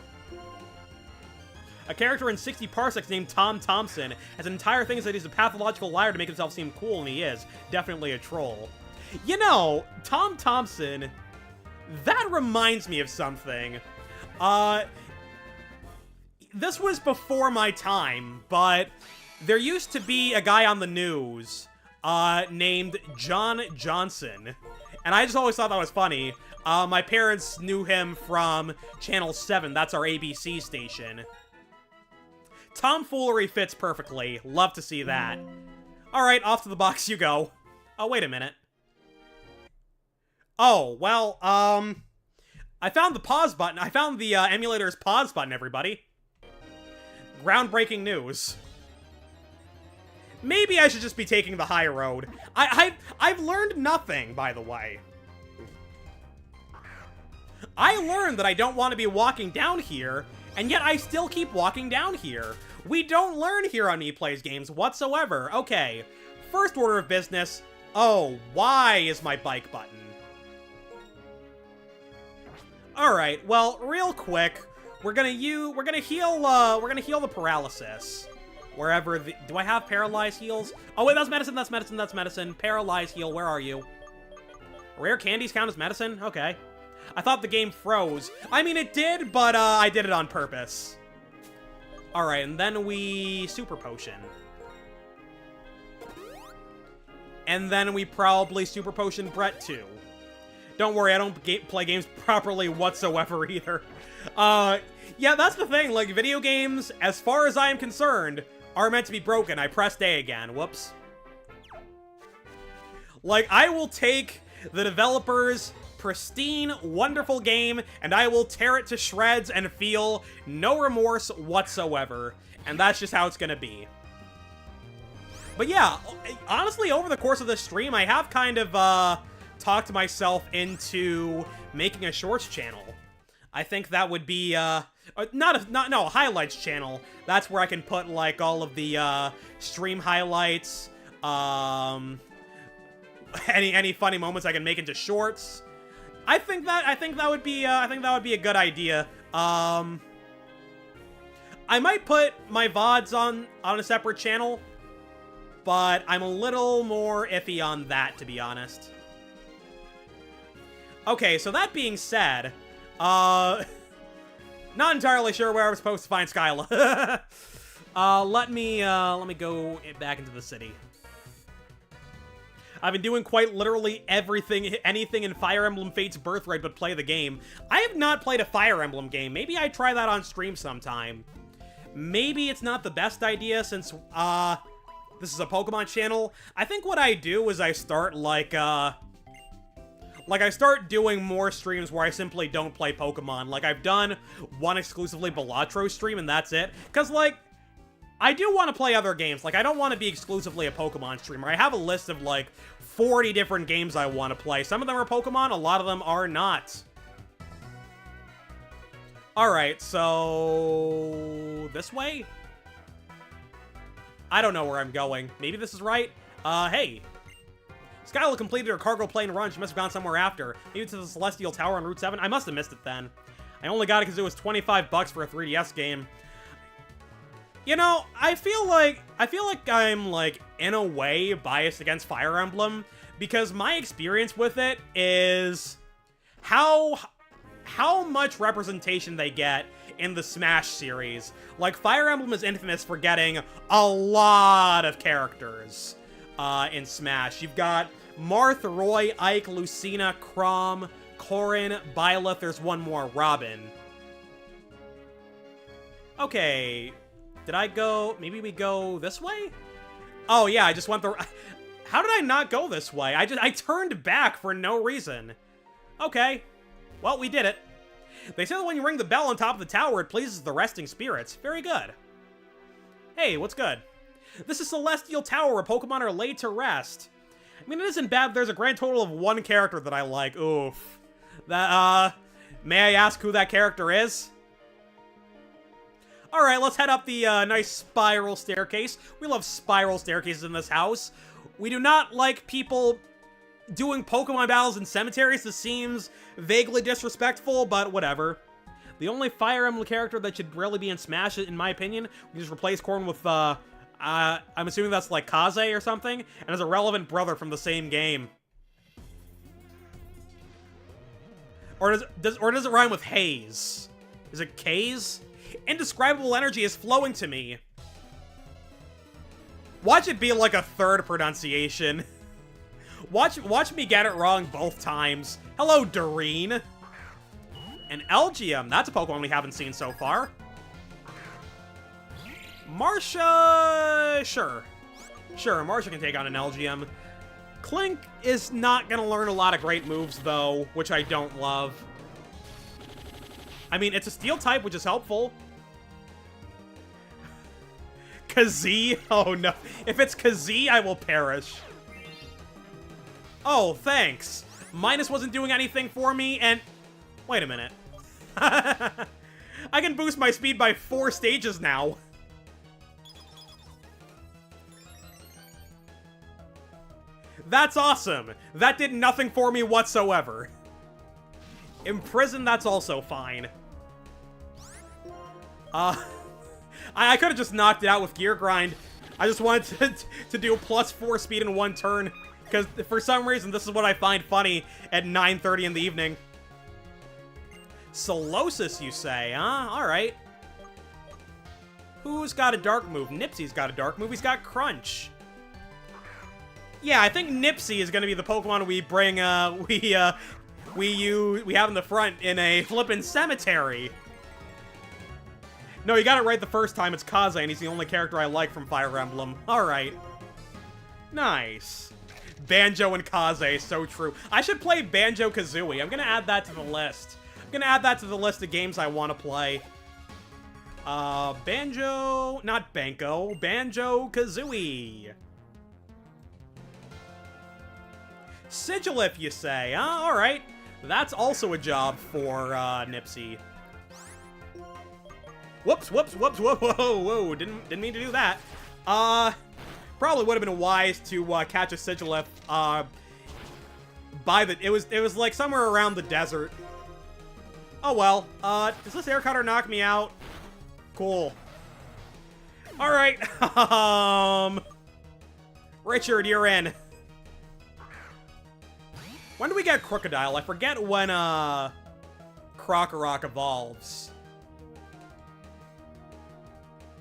A character in 60 parsecs named Tom Thompson has an entire thing that he's a pathological liar to make himself seem cool, and he is. Definitely a troll. You know, Tom Thompson, that reminds me of something. This was before my time, but there used to be a guy on the news named John Johnson, and I just always thought that was funny. My parents knew him from Channel 7, that's our ABC station. Tomfoolery fits perfectly. Love to see that. Alright, off to the box you go. Oh, wait a minute. Oh, well, I found the pause button. I found the emulator's pause button, everybody. Groundbreaking news. Maybe I should just be taking the high road. I've learned nothing, by the way. I learned that I don't want to be walking down here, and yet I still keep walking down here. We don't learn here on MEPlaysGames whatsoever. Okay, first order of business. Oh, why is my bike button? Alright, well, real quick, we're gonna heal the paralysis. Wherever the... Do I have paralyzed heals? Oh, wait, that's medicine, that's medicine, that's medicine. Paralyzed heal, where are you? Rare candies count as medicine? Okay. I thought the game froze. I mean, it did, but I did it on purpose. Alright, and then we super potion. And then we probably super potion Brett too. Don't worry, I don't play games properly whatsoever either. Yeah, that's the thing, like, video games, as far as I am concerned, are meant to be broken. I pressed A again, whoops. Like, I will take the developer's pristine, wonderful game, and I will tear it to shreds and feel no remorse whatsoever. And that's just how it's gonna be. But yeah, honestly, over the course of this stream, I have kind of, talked myself into making a shorts channel. I think that would be, no, a highlights channel. That's where I can put, like, all of the, stream highlights, any funny moments I can make into shorts. I think that would be a good idea. I might put my VODs on a separate channel, but I'm a little more iffy on that, to be honest. Okay, so that being said, not entirely sure where I was supposed to find Skyla. Let me go back into the city. I've been doing quite literally anything in Fire Emblem Fate's Birthright but play the game. I have not played a Fire Emblem game. Maybe I try that on stream sometime. Maybe it's not the best idea since, this is a Pokemon channel. I think what I do is I start, like, I start doing more streams where I simply don't play Pokemon. Like, I've done one exclusively Balatro stream, and that's it. Because, like, I do want to play other games. Like, I don't want to be exclusively a Pokemon streamer. I have a list of, like, 40 different games I want to play. Some of them are Pokemon, a lot of them are not. Alright, so... this way? I don't know where I'm going. Maybe this is right? Hey. Skyla completed her cargo plane run. She must have gone somewhere after. Maybe to the Celestial Tower on Route 7. I must have missed it then. I only got it because it was 25 bucks for a 3DS game. You know, I feel like I'm, like, in a way biased against Fire Emblem because my experience with it is how much representation they get in the Smash series. Like, Fire Emblem is infamous for getting a lot of characters in Smash. You've got Marth, Roy, Ike, Lucina, Chrom, Corrin, Byleth, there's one more, Robin. Okay, did I go... maybe we go this way? Oh yeah, I just went the... how did I not go this way? I turned back for no reason. Okay, well, we did it. They say that when you ring the bell on top of the tower, it pleases the resting spirits. Very good. Hey, what's good? This is Celestial Tower, where Pokemon are laid to rest. I mean, it isn't bad. There's a grand total of one character that I like. Oof. That, may I ask who that character is? Alright, let's head up the, nice spiral staircase. We love spiral staircases in this house. We do not like people doing Pokemon battles in cemeteries. This seems vaguely disrespectful, but whatever. The only Fire Emblem character that should really be in Smash, in my opinion, we just replace Corn with, I'm assuming that's like Kaze or something, and as a relevant brother from the same game. Or does it rhyme with haze? Is it Kaze? Indescribable energy is flowing to me. Watch it be like a third pronunciation. Watch me get it wrong both times. Hello, Doreen. An Elgium. That's a Pokemon we haven't seen so far. Marsha... Sure. Sure, Marsha can take on an Elgium. Clink is not gonna learn a lot of great moves, though, which I don't love. I mean, it's a Steel type, which is helpful. Kazee? Oh, no. If it's Kazee, I will perish. Oh, thanks. Minus wasn't doing anything for me, and... Wait a minute. I can boost my speed by 4 stages now. That's awesome. That did nothing for me whatsoever. Imprison, that's also fine. I could have just knocked it out with Gear Grind. I just wanted to do a +4 speed in 1 turn. Because for some reason, this is what I find funny at 9:30 in the evening. Solosis, you say, huh? Alright. Who's got a dark move? Nipsey's got a dark move. He's got Crunch. Yeah, I think Nipsey is going to be the Pokemon we bring, we have in the front in a flippin' cemetery. No, you got it right the first time. It's Kaze, and he's the only character I like from Fire Emblem. Alright. Nice. Banjo and Kaze, so true. I should play Banjo-Kazooie. I'm gonna add that to the list. I'm gonna add that to the list of games I want to play. Banjo... Not Banco. Banjo-Kazooie. Sigilif, you say, huh? Alright. That's also a job for, Nipsey. Whoops, whoops, whoops, whoa, whoa, whoa. Didn't mean to do that. Probably would have been wise to, catch a Sigilif, it was like somewhere around the desert. Oh well. Does this air cutter knock me out? Cool. Alright. Richard, you're in. When do we get Crocodile? I forget when, Krokorok evolves.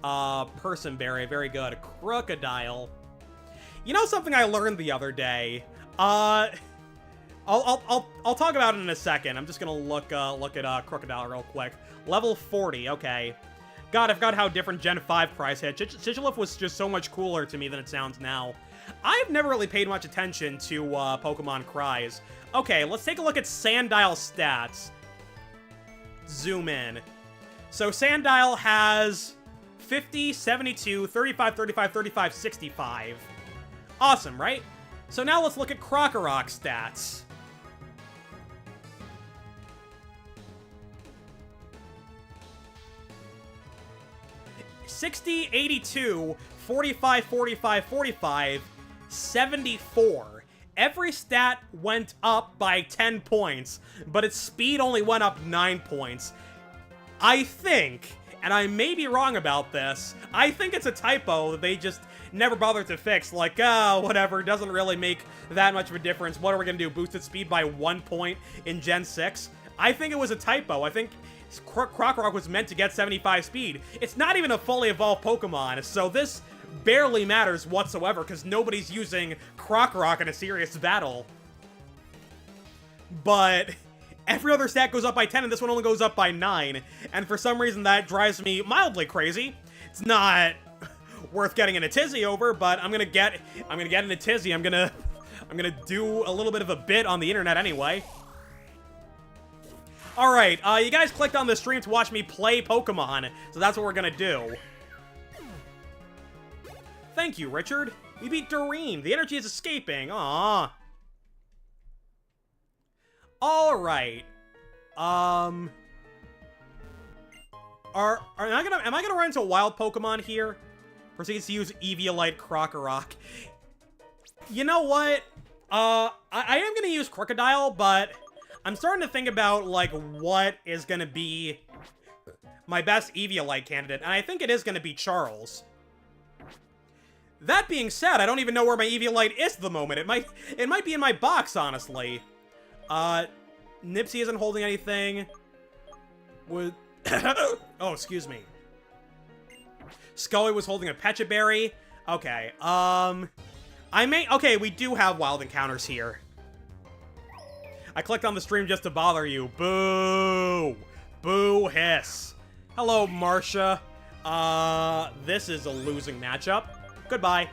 Personberry, very good. Crocodile. You know something I learned the other day? I'll talk about it in a second. I'm just gonna look at, Crocodile real quick. Level 40, okay. God, I forgot how different Gen 5 prize hit. Sigilif was just so much cooler to me than it sounds now. I've never really paid much attention to, Pokemon cries. Okay, let's take a look at Sandile stats. Zoom in. So Sandile has 50, 72, 35, 35, 35, 65. Awesome, right? So now let's look at Krokorok stats. $60, 82, 45, 45, 45, 74. Every stat went up by 10 points, but its speed only went up 9 points. I think, and I may be wrong about this, I think it's a typo that they just never bothered to fix. Like, whatever, doesn't really make that much of a difference. What are we gonna do, boost its speed by 1 point in Gen 6? I think it was a typo. I think Krokorok was meant to get 75 speed. It's not even a fully evolved Pokemon, so this barely matters whatsoever, because nobody's using Krokorok in a serious battle. But every other stat goes up by 10, and this one only goes up by 9. And for some reason, that drives me mildly crazy. It's not worth getting in a tizzy over, but I'm gonna get in a tizzy. I'm gonna do a little bit of a bit on the internet anyway. Alright, you guys clicked on the stream to watch me play Pokemon, so that's what we're gonna do. Thank you, Richard. We beat Doreen. The energy is escaping. Aww. Alright. Am I gonna run into a wild Pokemon here? Proceeds to use Eviolite Krokorok. You know what? I am gonna use Crocodile, but I'm starting to think about, like, what is gonna be my best Eviolite candidate, and I think it is going to be Charles. That being said, I don't even know where my Eviolite is at the moment. It might be in my box, honestly. Nipsey isn't holding anything. Oh, excuse me. Scully was holding a Pecha Berry. Okay, okay, we do have wild encounters here. I clicked on the stream just to bother you. Boo! Boo hiss. Hello, Marcia. This is a losing matchup. Goodbye.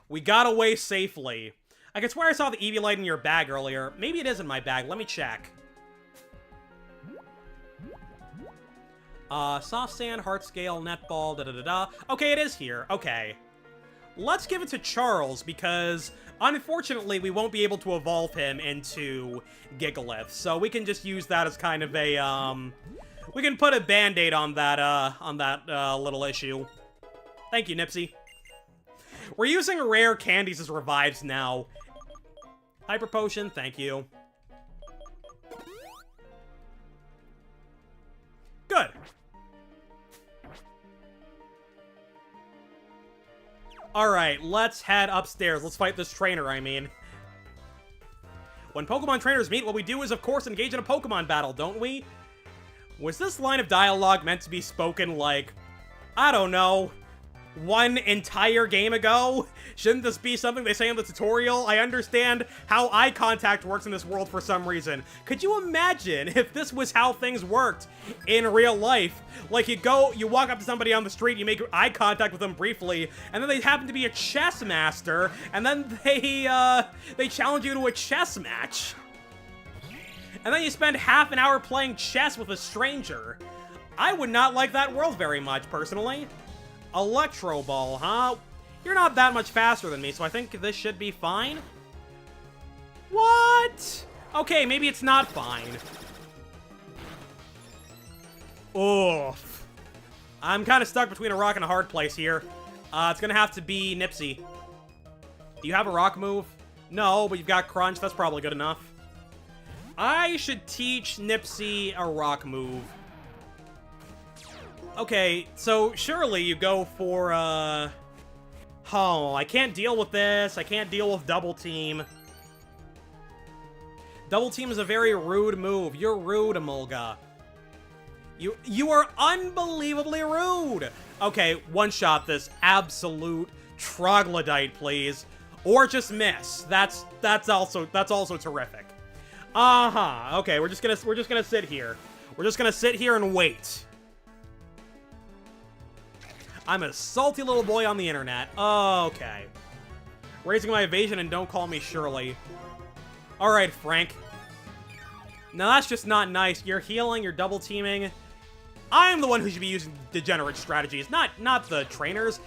We got away safely. I could swear I saw the Eviolite in your bag earlier. Maybe it is in my bag. Let me check. Soft sand, heart scale, netball, da-da-da-da. Okay, it is here. Okay. Let's give it to Charles, because unfortunately we won't be able to evolve him into Gigalith. So we can just use that as kind of a, we can put a band-aid on that little issue. Thank you, Nipsey. We're using rare candies as revives now. Hyper Potion, thank you. Good. Alright, let's head upstairs. Let's fight this trainer, I mean. When Pokemon trainers meet, what we do is, of course, engage in a Pokemon battle, don't we? Was this line of dialogue meant to be spoken, like, I don't know, one entire game ago? Shouldn't this be something they say in the tutorial? I understand how eye contact works in this world for some reason. Could you imagine if this was how things worked in real life? Like, you walk up to somebody on the street, you make eye contact with them briefly, and then they happen to be a chess master, and then they challenge you to a chess match. And then you spend half an hour playing chess with a stranger. I would not like that world very much, personally. Electro Ball, huh? You're not that much faster than me, so I think this should be fine. What? Okay, maybe it's not fine. Oof. I'm kind of stuck between a rock and a hard place here. It's gonna have to be Nipsey. Do you have a rock move? No, but you've got Crunch. That's probably good enough. I should teach Nipsey a rock move. Okay, so surely you go for, oh, I can't deal with this. I can't deal with Double Team. Double Team is a very rude move. You're rude, Emolga. You are unbelievably rude. Okay, one-shot this absolute troglodyte, please. Or just miss. That's also terrific. Uh-huh. Okay, we're just gonna sit here. We're just gonna sit here and wait. I'm a salty little boy on the internet. Okay. Raising my evasion and don't call me Shirley. Alright, Frank. Now that's just not nice. You're healing, you're double teaming. I'm the one who should be using degenerate strategies, not the trainers.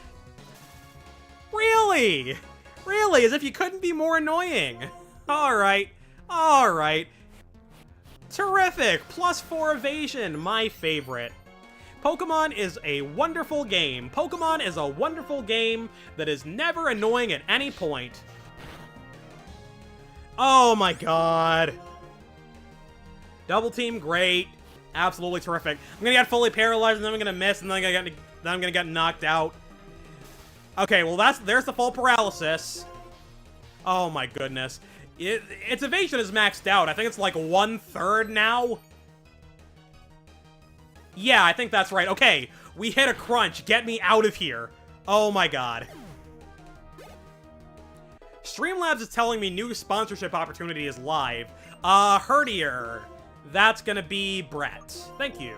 Really? Really? As if you couldn't be more annoying. Alright. Alright. Terrific. +4 evasion. My favorite. Pokemon is a wonderful game. Pokemon is a wonderful game that is never annoying at any point. Oh my god. Double team, great. Absolutely terrific. I'm gonna get fully paralyzed, and then I'm gonna miss, and then I'm gonna get knocked out. Okay, well there's the full paralysis. Oh my goodness. Its evasion is maxed out. I think it's like 1/3 now. Yeah, I think that's right. Okay, we hit a crunch. Get me out of here. Oh my god. Streamlabs is telling me new sponsorship opportunity is live. Herdier. That's gonna be Brett. Thank you.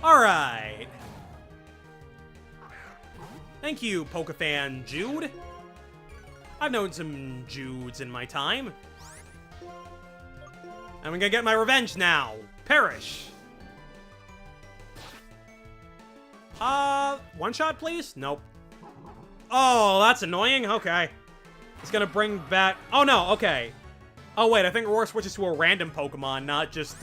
Alright. Thank you, Pokefan Jude. I've known some Judes in my time. I'm gonna get my revenge now. Perish. One shot, please? Nope. Oh, that's annoying. Okay. It's gonna bring back... Oh, no. Okay. Oh, wait. I think Roar switches to a random Pokemon, not just,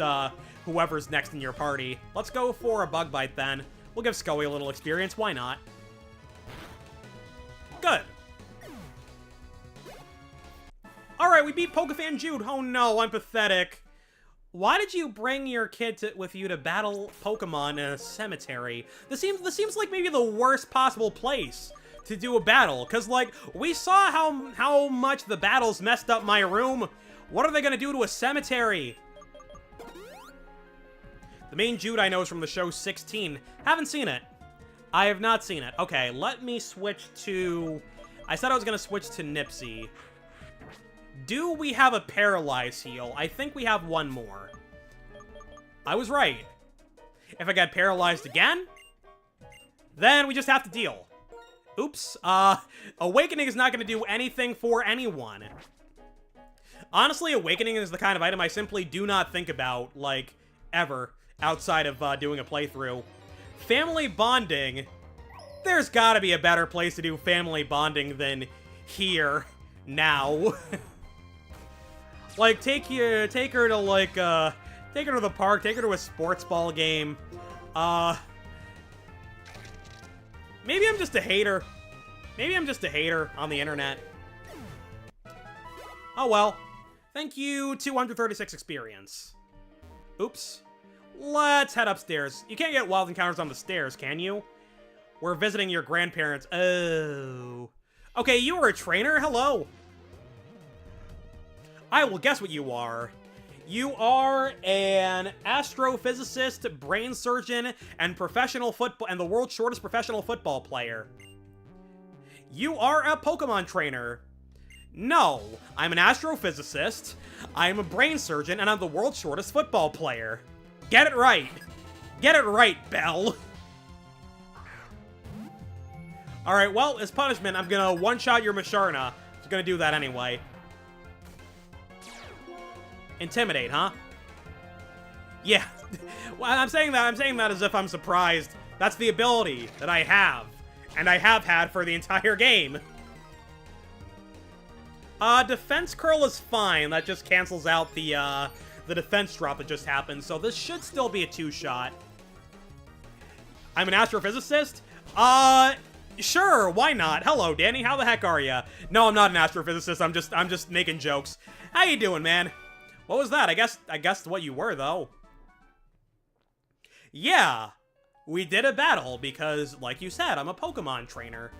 whoever's next in your party. Let's go for a Bug Bite, then. We'll give Scully a little experience. Why not? Good. Alright, we beat Pokefan Jude. Oh, no. I'm pathetic. Why did you bring your kid with you to battle Pokemon in a cemetery? This seems like maybe the worst possible place to do a battle, because, like, we saw how much the battles messed up my room. What are they gonna do to a cemetery? The main Jude I know is from the show 16. Haven't seen it. I have not seen it. Okay, let me switch to... I said I was gonna switch to Nipsey. Do we have a Paralyze heal? I think we have one more. I was right. If I get paralyzed again, then we just have to deal. Oops. Awakening is not going to do anything for anyone. Honestly, Awakening is the kind of item I simply do not think about, like, ever, outside of doing a playthrough. Family bonding. There's got to be a better place to do family bonding than here, now. Like, take her to, like, take her to the park, take her to a sports ball game. Maybe I'm just a hater. Maybe I'm just a hater on the internet. Oh well. Thank you, 236 experience. Oops. Let's head upstairs. You can't get wild encounters on the stairs, can you? We're visiting your grandparents. Oh. Okay, you are a trainer? Hello. I will guess what you are. You are an astrophysicist, brain surgeon, and the world's shortest professional football player. You are a Pokemon trainer. No, I'm an astrophysicist, I'm a brain surgeon, and I'm the world's shortest football player. Get it right. Get it right, Belle. Alright, well, as punishment, I'm gonna one-shot your Musharna. I'm gonna do that anyway. Intimidate, huh? Yeah. Well, I'm saying that as if I'm surprised. That's the ability that I have. And I have had for the entire game. Defense curl is fine. That just cancels out the defense drop that just happened. So this should still be a two-shot. I'm an astrophysicist? Sure, why not? Hello, Danny. How the heck are ya? No, I'm not an astrophysicist. I'm just making jokes. How you doing, man? What was that? I guessed what you were, though. Yeah, we did a battle because, like you said, I'm a Pokemon trainer.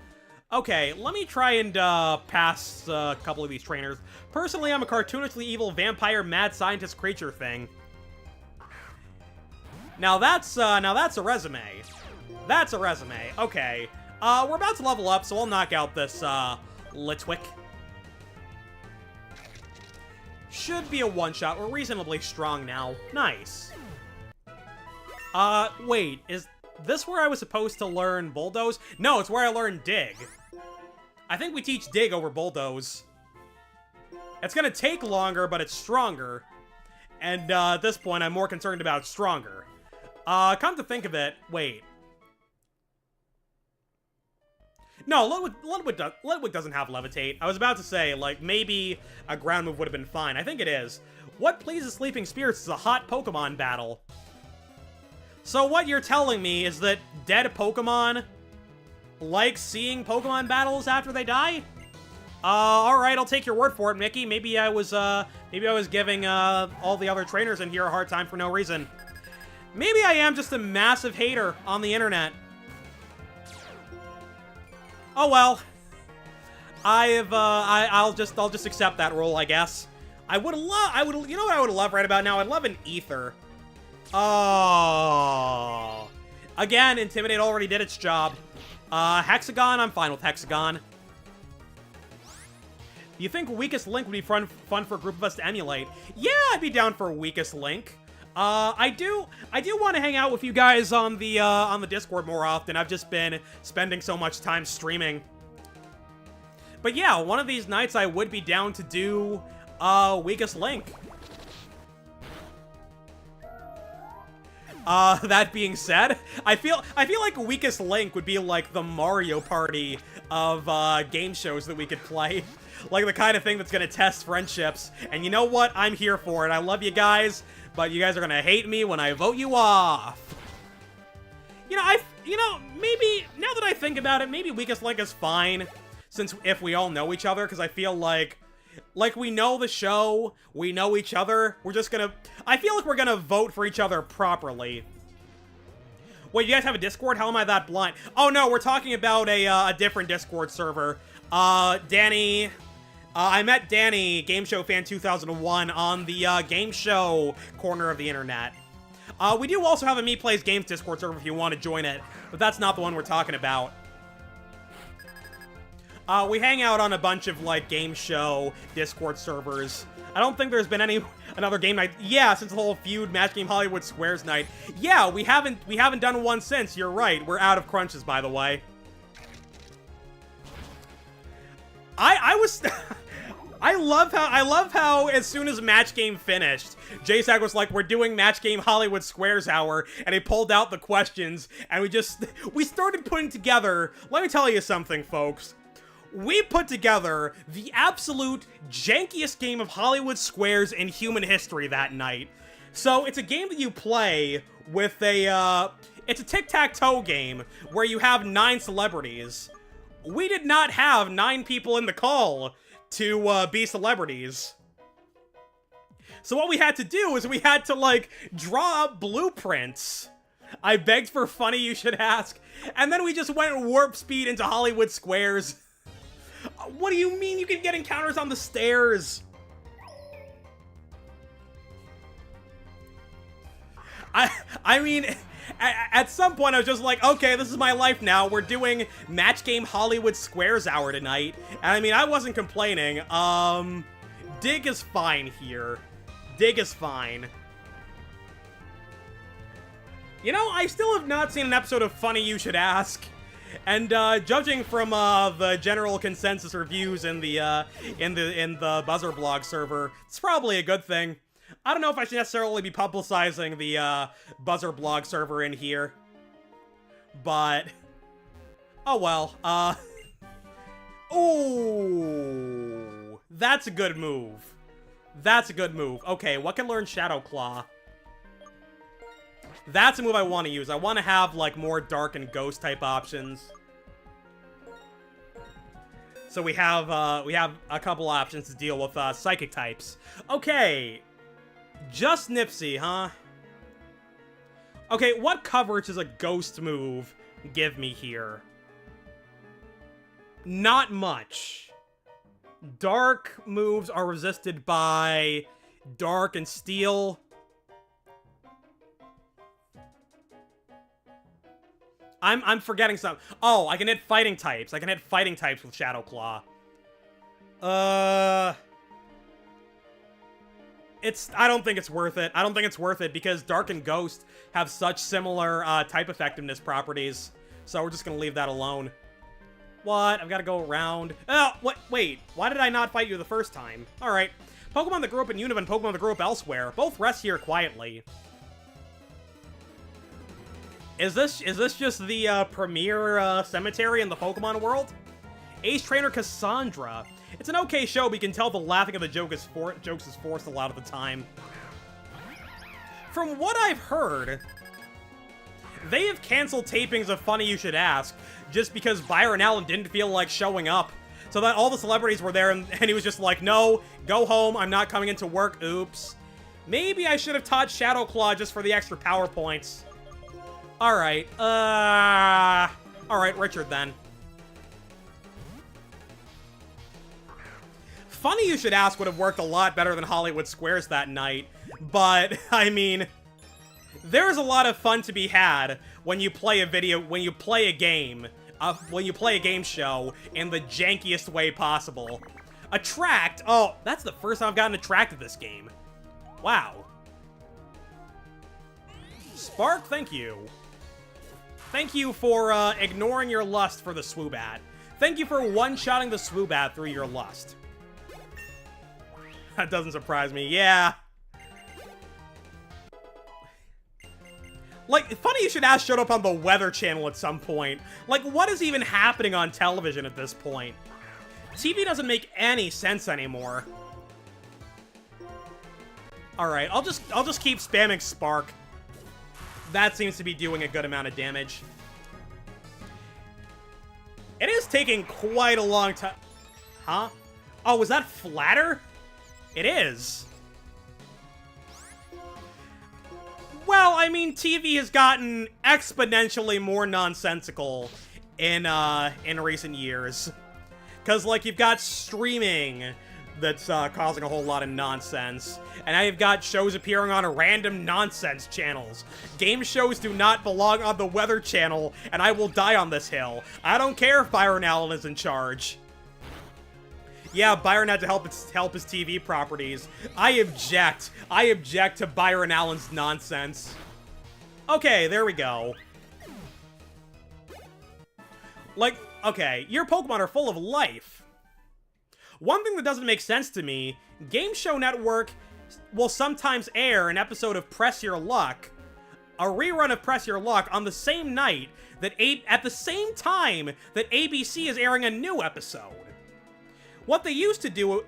Okay, let me try and pass a couple of these trainers. Personally, I'm a cartoonishly evil vampire mad scientist creature thing. Now that's a resume. That's a resume. Okay, we're about to level up, so I'll knock out this Litwick. Should be a one-shot. We're reasonably strong now. Nice. Wait, is this where I was supposed to learn Bulldoze? No, it's where I learned Dig. I think we teach Dig over Bulldoze. It's gonna take longer, but it's stronger. And, at this point, I'm more concerned about stronger. Come to think of it, wait. No, Ludwig doesn't have Levitate. I was about to say, like, maybe a ground move would have been fine. I think it is. What pleases sleeping spirits is a hot Pokemon battle. So what you're telling me is that dead Pokemon like seeing Pokemon battles after they die? Alright, I'll take your word for it, Mickey. Maybe I was giving, all the other trainers in here a hard time for no reason. Maybe I am just a massive hater on the internet. Oh well. I'll just accept that role, I guess. You know what I would love right about now? I'd love an Ether. Oh. Again, Intimidate already did its job. Hexagon, I'm fine with Hexagon. Do you think Weakest Link would be fun for a group of us to emulate? Yeah, I'd be down for Weakest Link. I do want to hang out with you guys on the Discord more often. I've just been spending so much time streaming. But yeah, one of these nights I would be down to do Weakest Link. That being said, I feel like Weakest Link would be like the Mario Party of game shows that we could play. Like the kind of thing that's gonna test friendships. And you know what? I'm here for it. I love you guys, but you guys are gonna hate me when I vote you off. Maybe, now that I think about it, maybe Weakest Link is fine, since if we all know each other, because I feel like Like, we know the show, we know each other, we're just gonna... I feel like we're gonna vote for each other properly. Wait, you guys have a Discord? How am I that blind? Oh no, we're talking about a different Discord server. Danny... I met Danny, Game Show Fan 2001, on the game show corner of the internet. We do also have a MEPlaysGames Discord server if you want to join it, but that's not the one we're talking about. We hang out on a bunch of, like, game show Discord servers. I don't think there's been another game night. Yeah, since the whole feud Match Game Hollywood Squares night. Yeah, we haven't done one since. You're right. We're out of crunches, by the way. I was I love how as soon as Match Game finished, JSAG was like, we're doing Match Game Hollywood Squares Hour, and he pulled out the questions, and we started putting together, let me tell you something, folks. We put together the absolute jankiest game of Hollywood Squares in human history that night. So, it's a game that you play with it's a tic-tac-toe game where you have 9 celebrities. We did not have 9 people in the call to be celebrities. So what we had to do is we had to, like, draw up blueprints. I begged for funny, you should ask. And then we just went warp speed into Hollywood Squares. What do you mean you can get encounters on the stairs? I mean, at some point I was just like, okay, this is my life now. We're doing Match Game Hollywood Squares Hour tonight. And I mean, I wasn't complaining. Dig is fine here. Dig is fine. You know, I still have not seen an episode of Funny You Should Ask. And judging from the general consensus reviews in the Buzzer blog server, it's probably a good thing. I don't know if I should necessarily be publicizing the Buzzer blog server in here, but oh well. Ooh, that's a good move. That's a good move. Okay, what can learn Shadow Claw? That's a move I want to use. I want to have, like, more dark and ghost type options. So we have a couple options to deal with psychic types. Okay, just Nipsey, huh? Okay, what coverage does a ghost move give me here? Not much. Dark moves are resisted by dark and steel. I'm forgetting something. Oh, I can hit fighting types. I can hit fighting types with Shadow Claw. I don't think it's worth it. I don't think it's worth it because Dark and Ghost have such similar type effectiveness properties. So we're just gonna leave that alone. What? I've got to go around. Oh, what? Wait. Why did I not fight you the first time? All right. Pokemon that grew up in Unova and Pokemon that grew up elsewhere. Both rest here quietly. Is this just the premier cemetery in the Pokemon world? Ace Trainer Cassandra. It's an okay show, but you can tell the laughing of the jokes is forced a lot of the time. From what I've heard, they have canceled tapings of Funny You Should Ask just because Byron Allen didn't feel like showing up. So that all the celebrities were there, and he was just like, no, go home, I'm not coming into work, oops. Maybe I should have taught Shadow Claw just for the extra power points. Alright, alright, Richard then. Funny You Should Ask would have worked a lot better than Hollywood Squares that night, but, I mean, there's a lot of fun to be had when you play a game show in the jankiest way possible. Attract? Oh, that's the first time I've gotten attracted this game. Wow. Spark, thank you. Thank you for ignoring your lust for the Swoobat. Thank you for one-shotting the Swoobat through your lust. That doesn't surprise me. Yeah. Like, Funny You Should Ask showed up on the Weather Channel at some point. Like, what is even happening on television at this point? TV doesn't make any sense anymore. Alright, I'll just keep spamming Spark. That seems to be doing a good amount of damage. It is taking quite a long time. Huh? Oh, was that flatter? It is. Well, I mean, TV has gotten exponentially more nonsensical in recent years. Because, like, you've got streaming that's causing a whole lot of nonsense. And now you've got shows appearing on random nonsense channels. Game shows do not belong on the Weather Channel, and I will die on this hill. I don't care if Byron Allen is in charge. Yeah, Byron had to help his TV properties. I object. I object to Byron Allen's nonsense. Okay, there we go. Like, okay, your Pokemon are full of life. One thing that doesn't make sense to me, Game Show Network will sometimes air an episode of Press Your Luck, a rerun of Press Your Luck on the same night that at the same time that ABC is airing a new episode. What they used to do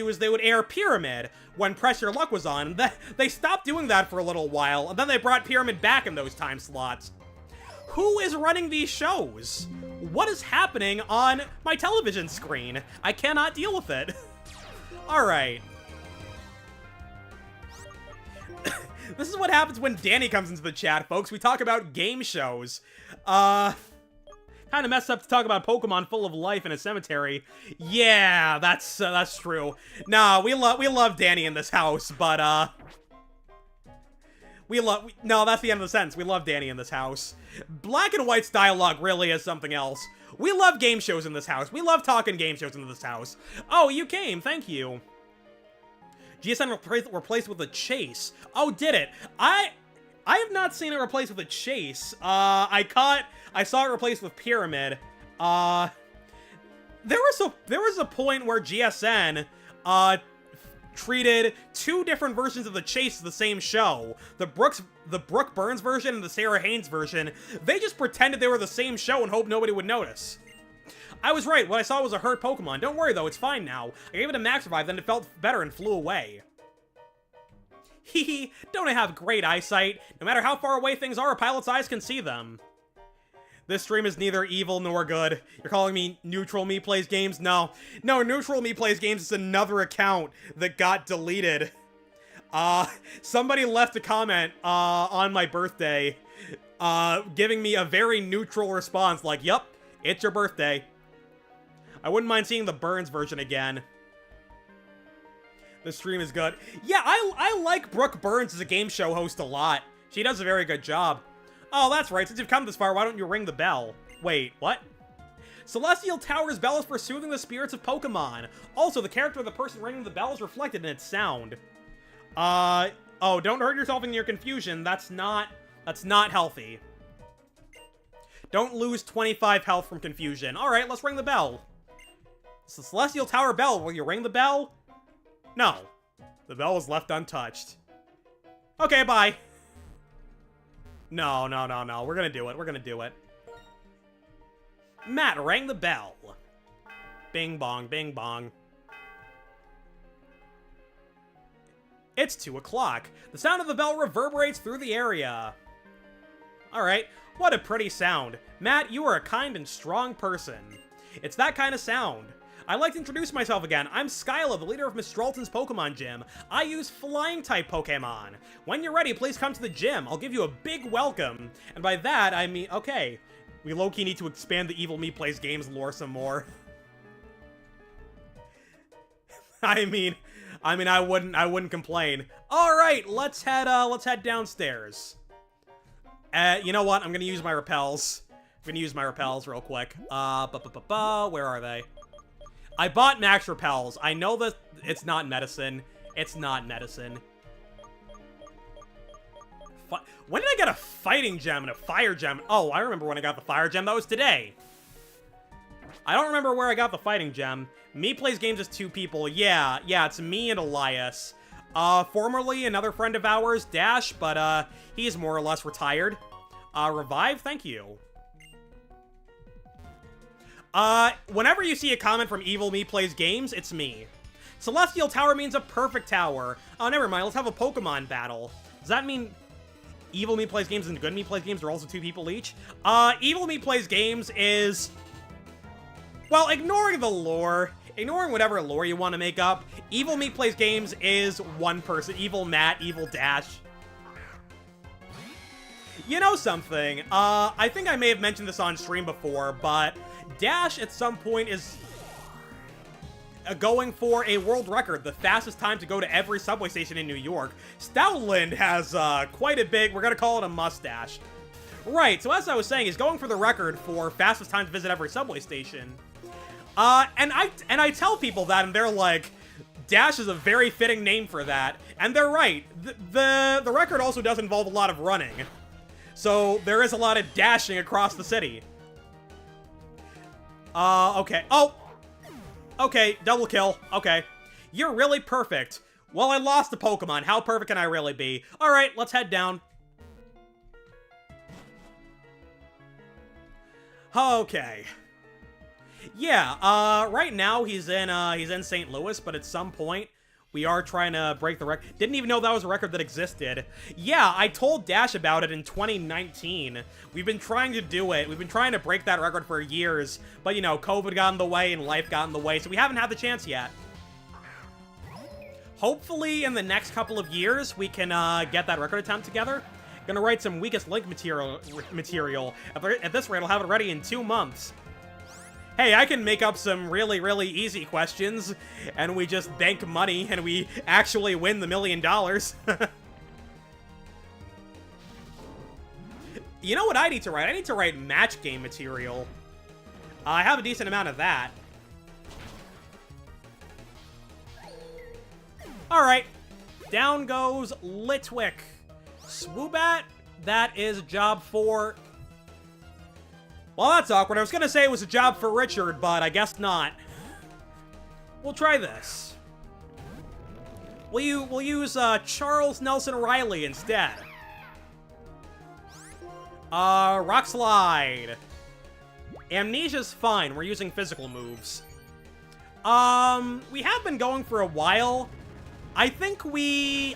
is they would air Pyramid when Press Your Luck was on. They stopped doing that for a little while, and then they brought Pyramid back in those time slots. Who is running these shows? What is happening on my television screen? I cannot deal with it. Alright. This is what happens when Danny comes into the chat, folks. We talk about game shows. Kind of messed up to talk about Pokemon full of life in a cemetery. Yeah, that's true. Nah, we love Danny in this house, but no, that's the end of the sentence. We love Danny in this house. Black and White's dialogue really is something else. We love game shows in this house. We love talking game shows in this house. Oh, you came. Thank you. GSN replaced with a Chase. Oh, did it? I have not seen it replaced with a Chase. I saw it replaced with Pyramid. There was a point where GSN treated two different versions of the Chase as the same show. The Brooke Burns version and the Sarah Haynes version. They just pretended they were the same show and hoped nobody would notice. I was right. What I saw was a hurt Pokemon. Don't worry though, it's fine now. I gave it a Max Revive, then it felt better and flew away. Hehe, don't I have great eyesight? No matter how far away things are, a pilot's eyes can see them. This stream is neither evil nor good. You're calling me Neutral Me Plays Games? No, Neutral Me Plays Games is another account that got deleted. Somebody left a comment, on my birthday, giving me a very neutral response, like, yup, it's your birthday. I wouldn't mind seeing the Burns version again. This stream is good. Yeah, I like Brooke Burns as a game show host a lot. She does a very good job. Oh, that's right. Since you've come this far, why don't you ring the bell? Wait, what? Celestial Tower's bell is for soothing the spirits of Pokemon. Also, the character of the person ringing the bell is reflected in its sound. Oh, don't hurt yourself in your confusion. That's not healthy. Don't lose 25 health from confusion. Alright, let's ring the bell. It's the Celestial Tower bell. Will you ring the bell? No. The bell was left untouched. Okay, bye. No. We're gonna do it. Matt rang the bell. Bing bong, bing bong. It's 2 o'clock. The sound of the bell reverberates through the area. Alright, what a pretty sound. Matt, you are a kind and strong person. It's that kind of sound. I'd like to introduce myself again. I'm Skyla, the leader of Miss Stralton's Pokemon Gym. I use Flying-type Pokemon. When you're ready, please come to the gym. I'll give you a big welcome. And by that, I mean, okay. We low-key need to expand the Evil Me Plays Games lore some more. I mean, I wouldn't complain. Alright, let's head downstairs. You know what? I'm gonna use my repels. Real quick. Where are they? I bought Max Repels. I know that it's not medicine. When did I get a Fighting Gem and a Fire Gem? Oh, I remember when I got the Fire Gem. That was today. I don't remember where I got the Fighting Gem. Me Plays Games is 2 people. Yeah, it's me and Elias. Formerly another friend of ours, Dash, but he's more or less retired. Revive, thank you. Whenever you see a comment from Evil Me Plays Games, it's me. Celestial Tower means a perfect tower. Oh, never mind, let's have a Pokemon battle. Does that mean Evil Me Plays Games and Good Me Plays Games are also 2 people each? Evil Me Plays Games is... Well, ignoring the lore, ignoring whatever lore you want to make up, Evil Meat Plays Games is one person. Evil Matt, Evil Dash. You know something? I think I may have mentioned this on stream before, but Dash at some point is going for a world record, the fastest time to go to every subway station in New York. Stoutland has quite a big, we're gonna call it a mustache. Right, so as I was saying, he's going for the record for fastest time to visit every subway station. And I tell people that, and they're like, Dash is a very fitting name for that. And they're right. The record also does involve a lot of running. So there is a lot of dashing across the city. Okay. Oh! Okay, double kill. Okay. You're really perfect. Well, I lost a Pokemon. How perfect can I really be? Alright, let's head down. Okay. Yeah, right now he's in St. Louis, but at some point we are trying to break the record. Didn't even know that was a record that existed. Yeah, I told Dash about it in 2019. We've been trying to do it. We've been trying to break that record for years, but you know, COVID got in the way and life got in the way, so we haven't had the chance yet. Hopefully in the next couple of years we can get that record attempt together. Gonna write some weakest link material. At this rate, I'll have it ready in 2 months. Hey, I can make up some really, really easy questions, and we just bank money, and we actually win the $1 million. You know what I need to write? I need to write match game material. I have a decent amount of that. Alright. Down goes Litwick. Swoobat, that is a job for... Well, that's awkward. I was gonna say it was a job for Richard, but I guess not. We'll try this. We'll use Charles Nelson Riley instead. Rock Slide. Amnesia's fine. We're using physical moves. We have been going for a while. I think we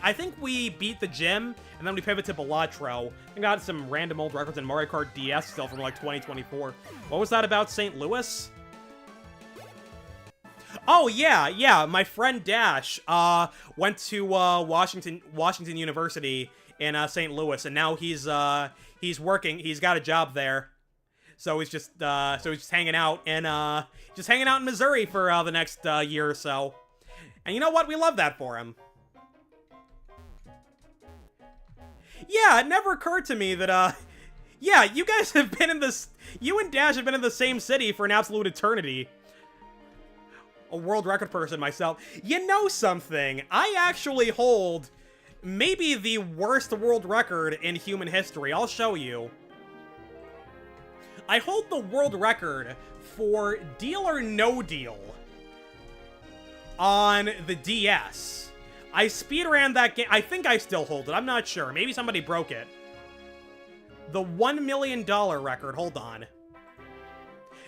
beat the gym, and then we pivot to Balatro. I got some random old records in Mario Kart DS still from like 2024. What was that about St. Louis? Oh yeah, my friend Dash went to Washington University in St. Louis, and now he's working. He's got a job there, so he's just hanging out in Missouri for the next year or so. And you know what? We love that for him. Yeah, it never occurred to me that, yeah, you guys have been in this... You and Dash have been in the same city for an absolute eternity. A world record person myself. You know something? I actually hold maybe the worst world record in human history. I'll show you. I hold the world record for Deal or No Deal on the DS. I speedran that game. I think I still hold it. I'm not sure. Maybe somebody broke it. The $1 million record. Hold on.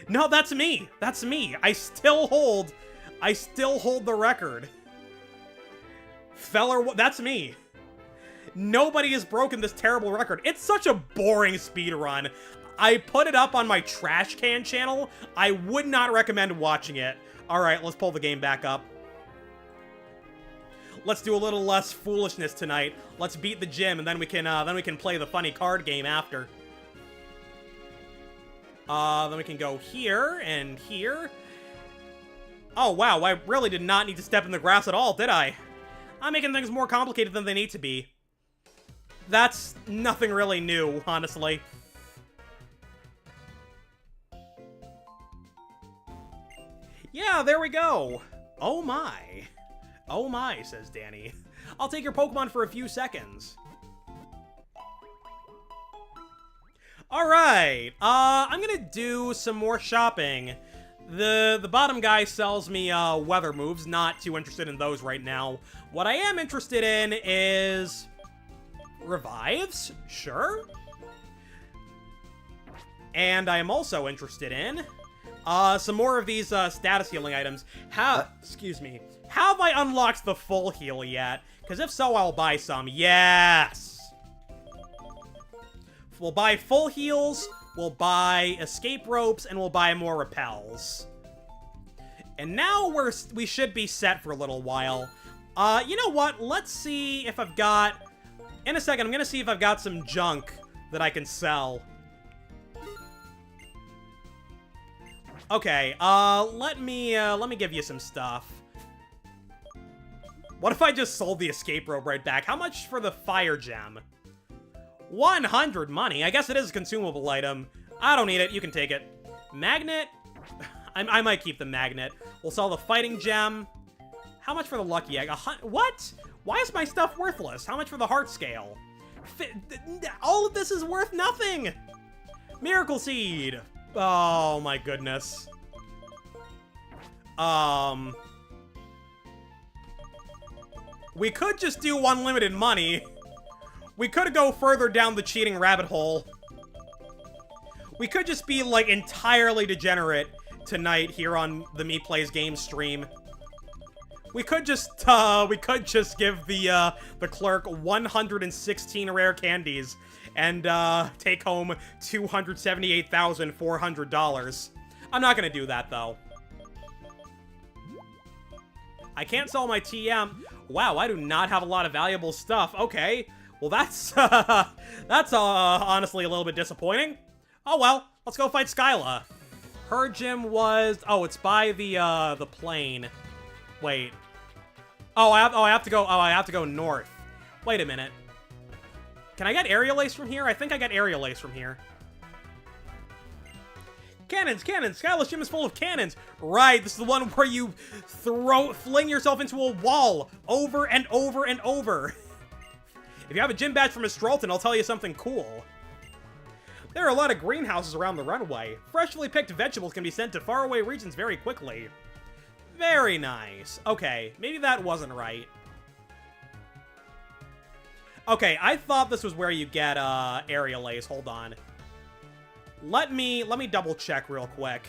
No, that's me. That's me. I still hold the record. Feller, that's me. Nobody has broken this terrible record. It's such a boring speedrun. I put it up on my trash can channel. I would not recommend watching it. All right, let's pull the game back up. Let's do a little less foolishness tonight. Let's beat the gym, and then we can play the funny card game after. Then we can go here and here. Oh wow, I really did not need to step in the grass at all, did I? I'm making things more complicated than they need to be. That's nothing really new, honestly. Yeah, there we go. Oh my. Oh my, says Danny. I'll take your Pokemon for a few seconds. Alright, I'm gonna do some more shopping. The bottom guy sells me weather moves, not too interested in those right now. What I am interested in is revives, sure. And I am also interested in some more of these status healing items. Excuse me. Have I unlocked the full heal yet? Because if so, I'll buy some. Yes! We'll buy full heals, we'll buy escape ropes, and we'll buy more repels. And now we should be set for a little while. You know what? Let's see if I've got... In a second, I'm gonna see if I've got some junk that I can sell. Okay, let me give you some stuff. What if I just sold the escape rope right back? How much for the fire gem? 100 money. I guess it is a consumable item. I don't need it. You can take it. Magnet? I might keep the magnet. We'll sell the fighting gem. How much for the lucky egg? What? Why is my stuff worthless? How much for the heart scale? All of this is worth nothing! Miracle seed! Oh my goodness. We could just do unlimited money. We could go further down the cheating rabbit hole. We could just be, like, entirely degenerate tonight here on the MEPlaysGames stream. We could just give the clerk 116 rare candies and, take home $278,400. I'm not gonna do that, though. I can't sell my TM. Wow, I do not have a lot of valuable stuff. Okay. Well, that's, honestly a little bit disappointing. Oh, well. Let's go fight Skyla. Her gym was... Oh, it's by the plane. Wait. Oh, I have to go north. Wait a minute. Can I get Aerial Ace from here? I think I got Aerial Ace from here. Cannons, cannons! Skyla's gym is full of cannons! Right, this is the one where you fling yourself into a wall over and over and over. If you have a gym badge from Mistralton, I'll tell you something cool. There are a lot of greenhouses around the runway. Freshly picked vegetables can be sent to faraway regions very quickly. Very nice. Okay, maybe that wasn't right. Okay, I thought this was where you get Aerial Ace. Hold on. Let me double check real quick,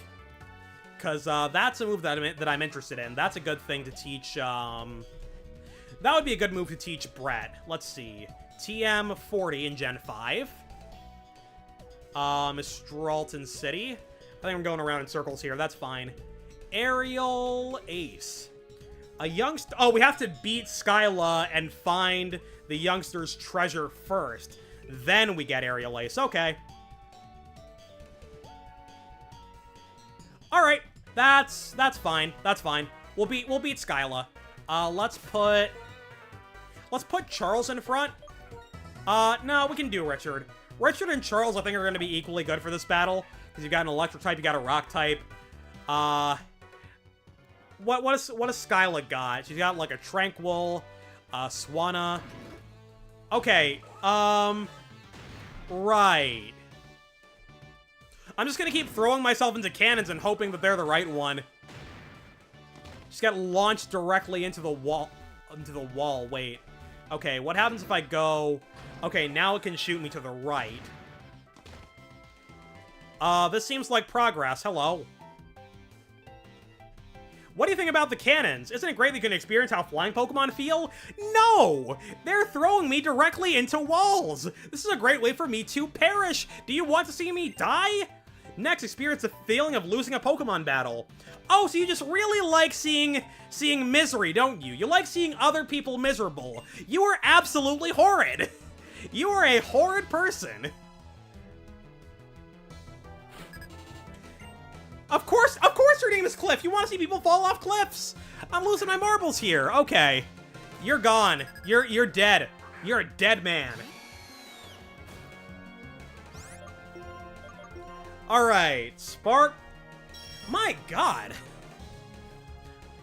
because that's a move that I'm interested in. That's a good thing to teach. That would be a good move to teach Brett. Let's see, TM 40 in Gen 5. Mistralton City. I think I'm going around in circles here. That's fine. Aerial Ace. A youngster. Oh, we have to beat Skyla and find the youngster's treasure first. Then we get Aerial Ace. Okay. All right, that's fine. That's fine. We'll beat Skyla. Let's put Charles in front. No, we can do Richard. Richard and Charles, I think, are going to be equally good for this battle because you've got an electric type, you got a rock type. What has Skyla got? She's got like a Tranquil, Swanna. Okay. Right. I'm just gonna keep throwing myself into cannons and hoping that they're the right one. Just got launched directly into the wall. Wait. Okay, what happens if I go... Okay, now it can shoot me to the right. This seems like progress. Hello. What do you think about the cannons? Isn't it great that you can experience how flying Pokemon feel? No! They're throwing me directly into walls! This is a great way for me to perish! Do you want to see me die? Next, experience the feeling of losing a Pokemon battle. Oh, so you just really like seeing misery, don't you? You like seeing other people miserable. You are absolutely horrid! You are a horrid person! Of course your name is Cliff! You want to see people fall off cliffs! I'm losing my marbles here. Okay. You're gone. You're dead. You're a dead man. Alright, Spark. My god.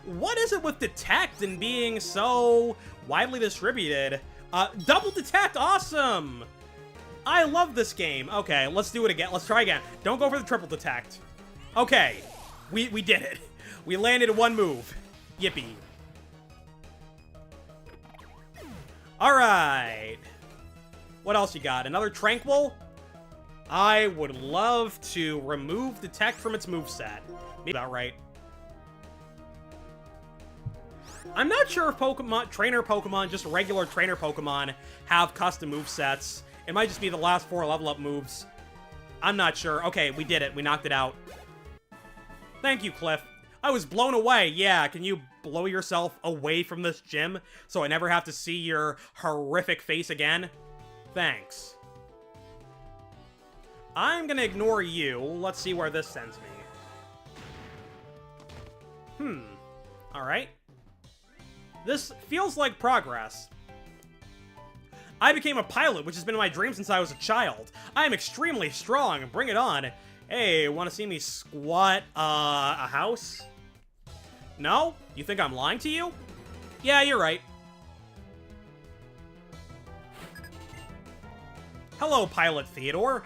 What is it with Detect and being so widely distributed? Double Detect, awesome! I love this game. Okay, let's do it again. Let's try again. Don't go for the triple Detect. Okay, we did it. We landed one move. Yippee. Alright. What else you got? Another Tranquil? I would love to remove Detect from its moveset. Maybe about right. I'm not sure if trainer Pokemon, just regular trainer Pokemon, have custom movesets. It might just be the last 4 level up moves. I'm not sure. Okay, we did it. We knocked it out. Thank you, Cliff. I was blown away. Yeah, can you blow yourself away from this gym so I never have to see your horrific face again? Thanks. I'm gonna ignore you. Let's see where this sends me. Alright. This feels like progress. I became a pilot, which has been my dream since I was a child. I am extremely strong. Bring it on. Hey, want to see me squat a house? No? You think I'm lying to you? Yeah, you're right. Hello, Pilot Theodore.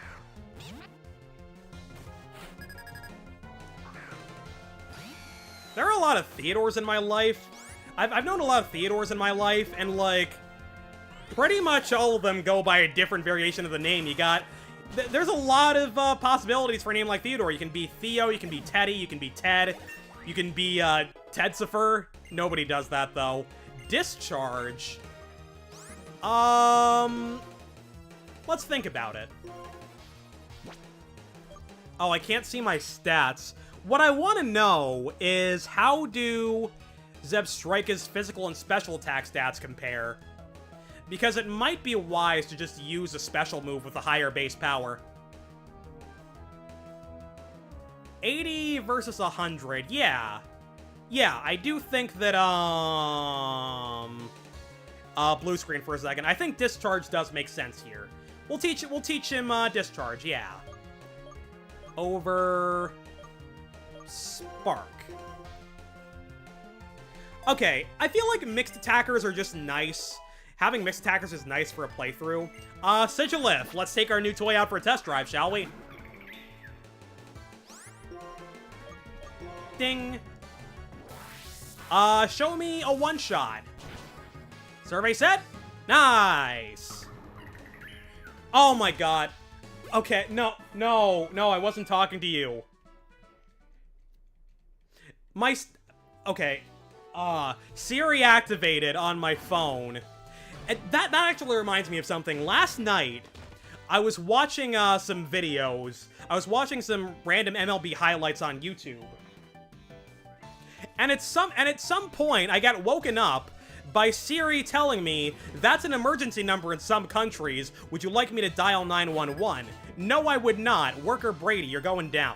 There are a lot of Theodores in my life. I've known a lot of Theodores in my life, and, like, pretty much all of them go by a different variation of the name. You got... There's a lot of possibilities for a name like Theodore. You can be Theo, you can be Teddy, you can be Ted, you can be Tedsifer. Nobody does that, though. Discharge. Let's think about it. Oh, I can't see my stats. What I want to know is how do Zebstrika's physical and special attack stats compare? Because it might be wise to just use a special move with a higher base power. 80 versus 100, yeah. Yeah, I do think that, blue screen for a second. I think Discharge does make sense here. We'll teach him, Discharge, yeah. Over... Spark. Okay, I feel like mixed attackers are just nice. Having mixed attackers is nice for a playthrough. Sigilith, let's take our new toy out for a test drive, shall we? Ding. Show me a one-shot. Survey set? Nice. Oh my god. Okay, no, I wasn't talking to you. Okay. Siri activated on my phone. And that actually reminds me of something. Last night, I was watching some videos. I was watching some random MLB highlights on YouTube. And at some point, I got woken up by Siri telling me, that's an emergency number in some countries. Would you like me to dial 911? No, I would not. Worker Brady, you're going down.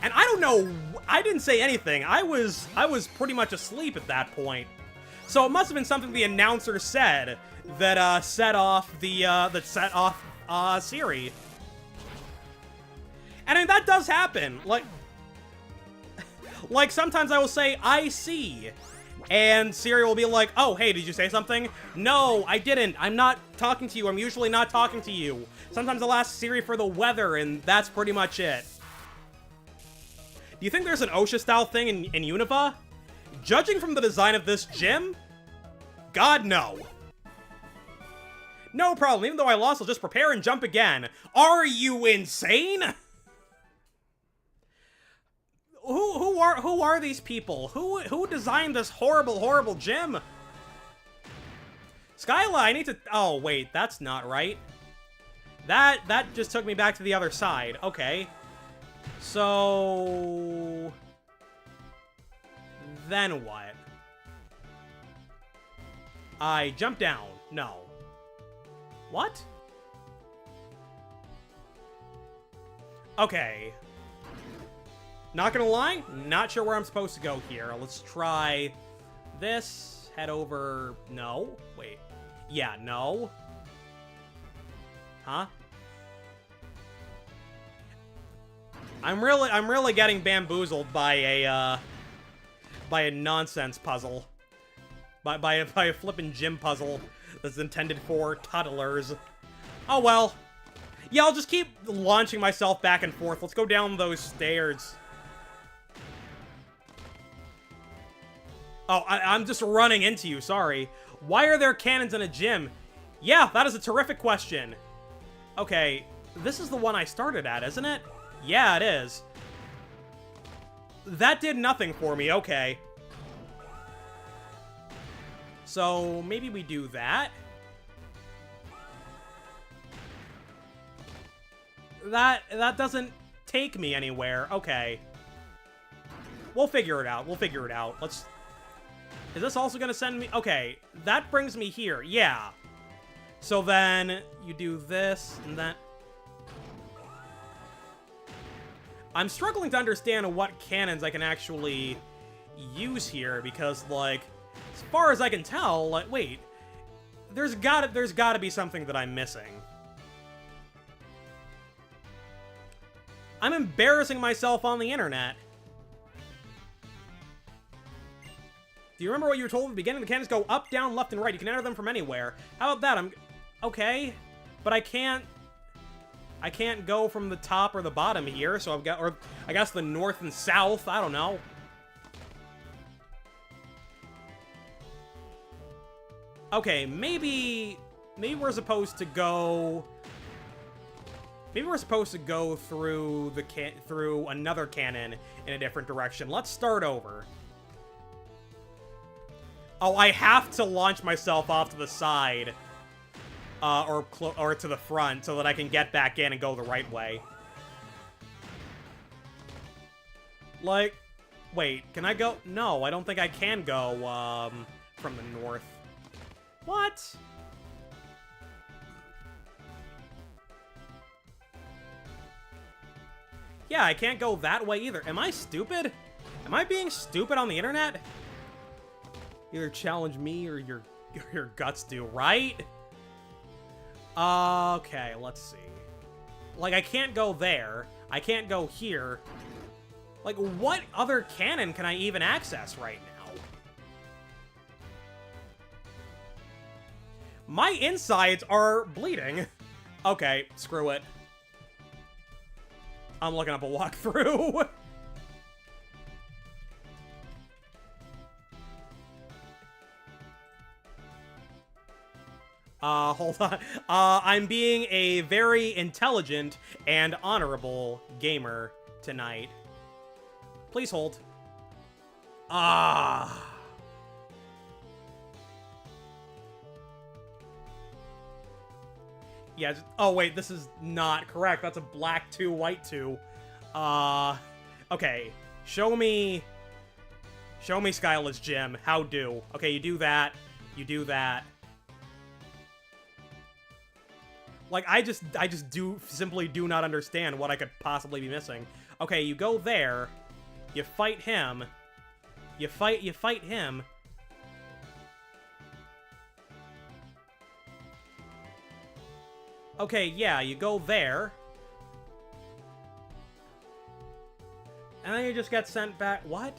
And I don't know, I didn't say anything. I was pretty much asleep at that point. So it must have been something the announcer said that set off Siri. And I mean, that does happen. Like sometimes I will say, I see. And Siri will be like, oh, hey, did you say something? No, I didn't. I'm not talking to you. I'm usually not talking to you. Sometimes I'll ask Siri for the weather, and that's pretty much it. Do you think there's an OSHA-style thing in Unova? Judging from the design of this gym? God, no. No problem. Even though I lost, I'll just prepare and jump again. Are you insane? Who are these people? Who designed this horrible gym? Skyla, I need to... Oh, wait, that's not right. That just took me back to the other side. Okay. So... Then what? I jump down. No. What? Okay. Not gonna lie, not sure where I'm supposed to go here. Let's try this. Head over... No. Wait. Yeah, no. Huh? I'm really getting bamboozled by a nonsense puzzle. By a flippin' gym puzzle that's intended for toddlers. Oh well. Yeah, I'll just keep launching myself back and forth. Let's go down those stairs. Oh, I'm just running into you, sorry. Why are there cannons in a gym? Yeah, that is a terrific question. Okay, this is the one I started at, isn't it? Yeah, it is. That did nothing for me, okay. So, maybe we do that. That doesn't take me anywhere. Okay. We'll figure it out. We'll figure it out. Let's... Is this also gonna send me... Okay, that brings me here. Yeah. So then you do this and that. I'm struggling to understand what cannons I can actually use here because, like, as far as I can tell, like, wait, there's gotta be something that I'm missing. I'm embarrassing myself on the internet. Do you remember what you were told at the beginning? The cannons go up, down, left, and right. You can enter them from anywhere. How about that? Okay, but I can't go from the top or the bottom here, so I've got, or I guess the north and south, I don't know. Okay, maybe we're supposed to go... Maybe we're supposed to go through through another cannon in a different direction. Let's start over. Oh, I have to launch myself off to the side. Or to the front so that I can get back in and go the right way. Like, wait, can I go? No, I don't think I can go, from the north. What? Yeah, I can't go that way either. Am I stupid? Am I being stupid on the internet? Either challenge me or your guts do, right? Okay, let's see. Like, I can't go there. I can't go here. Like, what other cannon can I even access right now? My insides are bleeding. Okay, screw it. I'm looking up a walkthrough. Hold on. I'm being a very intelligent and honorable gamer tonight. Please hold. Yeah, oh wait, this is not correct. That's a black 2, white 2. Okay. Show me Skyless Jim. How do? Okay, you do that. You do that. Like, I just simply do not understand what I could possibly be missing. Okay, you go there. You fight him. You fight him. Okay, yeah, you go there. And then you just get sent back. What?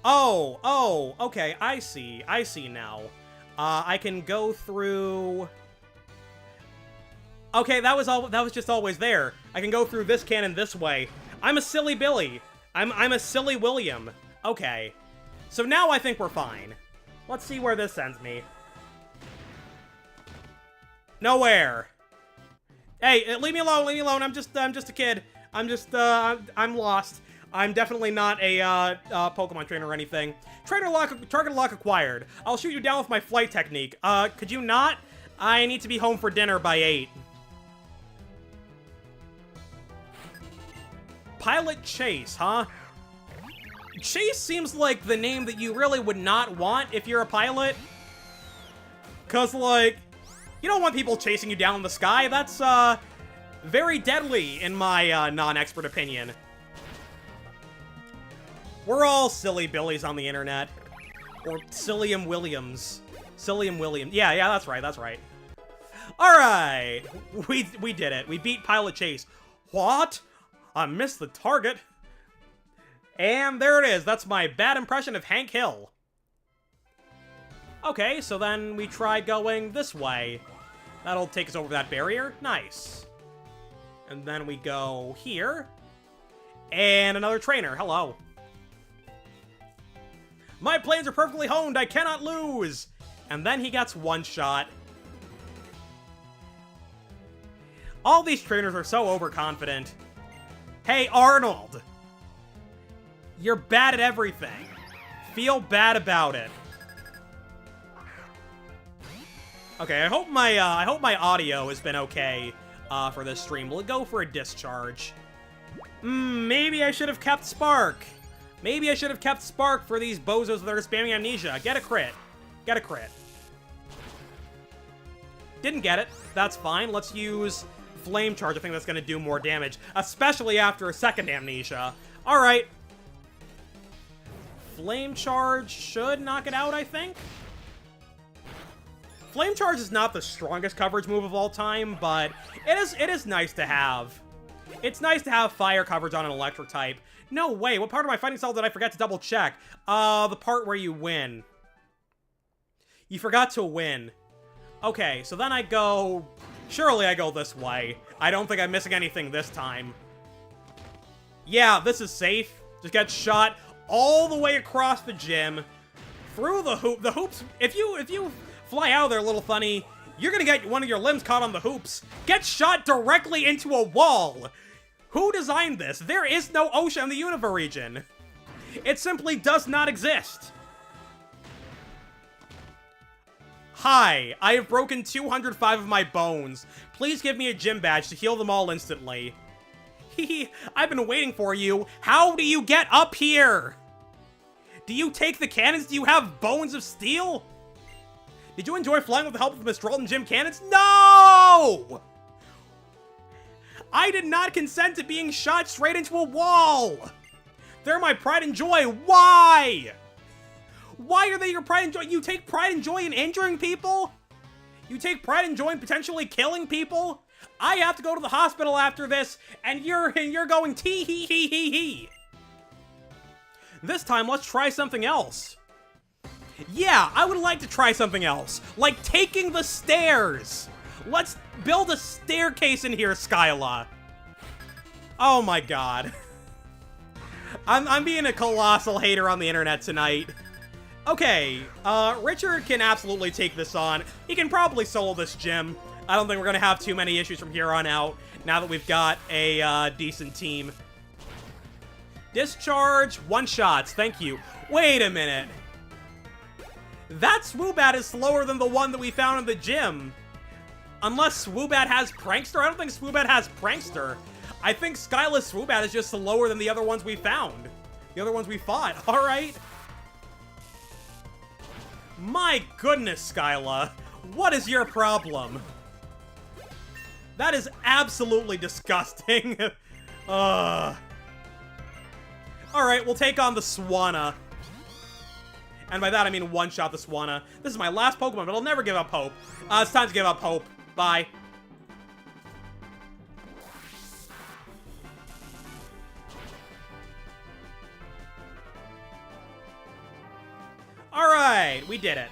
Oh, okay, I see now. I can go through... Okay, that was just always there. I can go through this cannon this way. I'm a silly Billy. I'm a silly William. Okay. So now I think we're fine. Let's see where this sends me. Nowhere. Hey, leave me alone, leave me alone. I'm just a kid. I'm lost. I'm definitely not a Pokemon trainer or anything. Target lock acquired. I'll shoot you down with my flight technique. Could you not? I need to be home for dinner by 8. Pilot Chase, huh? Chase seems like the name that you really would not want if you're a pilot. 'Cause, like, you don't want people chasing you down in the sky. That's, very deadly, in my, non-expert opinion. We're all silly Billies on the internet. Or Sillium Williams. Sillium Williams. Yeah, that's right, that's right. Alright! We did it. We beat Pilot Chase. What? I missed the target. And there it is. That's my bad impression of Hank Hill. Okay, so then we try going this way. That'll take us over that barrier. Nice. And then we go here. And another trainer. Hello. My planes are perfectly honed. I cannot lose. And then he gets one shot. All these trainers are so overconfident. Hey, Arnold. You're bad at everything. Feel bad about it. Okay, I hope my audio has been okay for this stream. We'll go for a discharge. Maybe I should have kept Spark. Maybe I should have kept Spark for these bozos that are spamming Amnesia. Get a crit. Get a crit. Didn't get it. That's fine. Let's use Flame Charge. I think that's going to do more damage, especially after a second Amnesia. All right. Flame Charge should knock it out, I think. Flame Charge is not the strongest coverage move of all time, but it is nice to have. It's nice to have fire coverage on an electric type. No way, what part of my fighting style did I forget to double check? The part where you win. You forgot to win. Okay, so then I go... Surely I go this way. I don't think I'm missing anything this time. Yeah, this is safe. Just get shot all the way across the gym. Through the hoop. The hoops, if you fly out of there, little funny, you're gonna get one of your limbs caught on the hoops. Get shot directly into a wall. Who designed this? There is no ocean in the Unova region. It simply does not exist. Hi, I have broken 205 of my bones. Please give me a gym badge to heal them all instantly. Hehe, I've been waiting for you. How do you get up here? Do you take the cannons? Do you have bones of steel? Did you enjoy flying with the help of the Mistral and Gym cannons? No! I did not consent to being shot straight into a wall. They're my pride and joy. Why? Why are they your pride and joy? You take pride and joy in injuring people? You take pride and joy in potentially killing people? I have to go to the hospital after this, and you're going tee-hee-hee-hee-hee. This time, let's try something else. Yeah, I would like to try something else. Like taking the stairs. Let's build a staircase in here, Skyla. Oh my god. I'm being a colossal hater on the internet tonight. Okay, Richard can absolutely take this on. He can probably solo this gym. I don't think we're gonna have too many issues from here on out, now that we've got a decent team. Discharge, one-shots, thank you. Wait a minute. That Swoobat is slower than the one that we found in the gym. Unless Swoobat has Prankster? I don't think Swoobat has Prankster. I think Skyla's Swoobat is just slower than the other ones we found. The other ones we fought. Alright. My goodness, Skyla. What is your problem? That is absolutely disgusting. Alright, we'll take on the Swanna. And by that, I mean one-shot the Swanna. This is my last Pokemon, but I'll never give up hope. It's time to give up hope. Bye. Alright, we did it.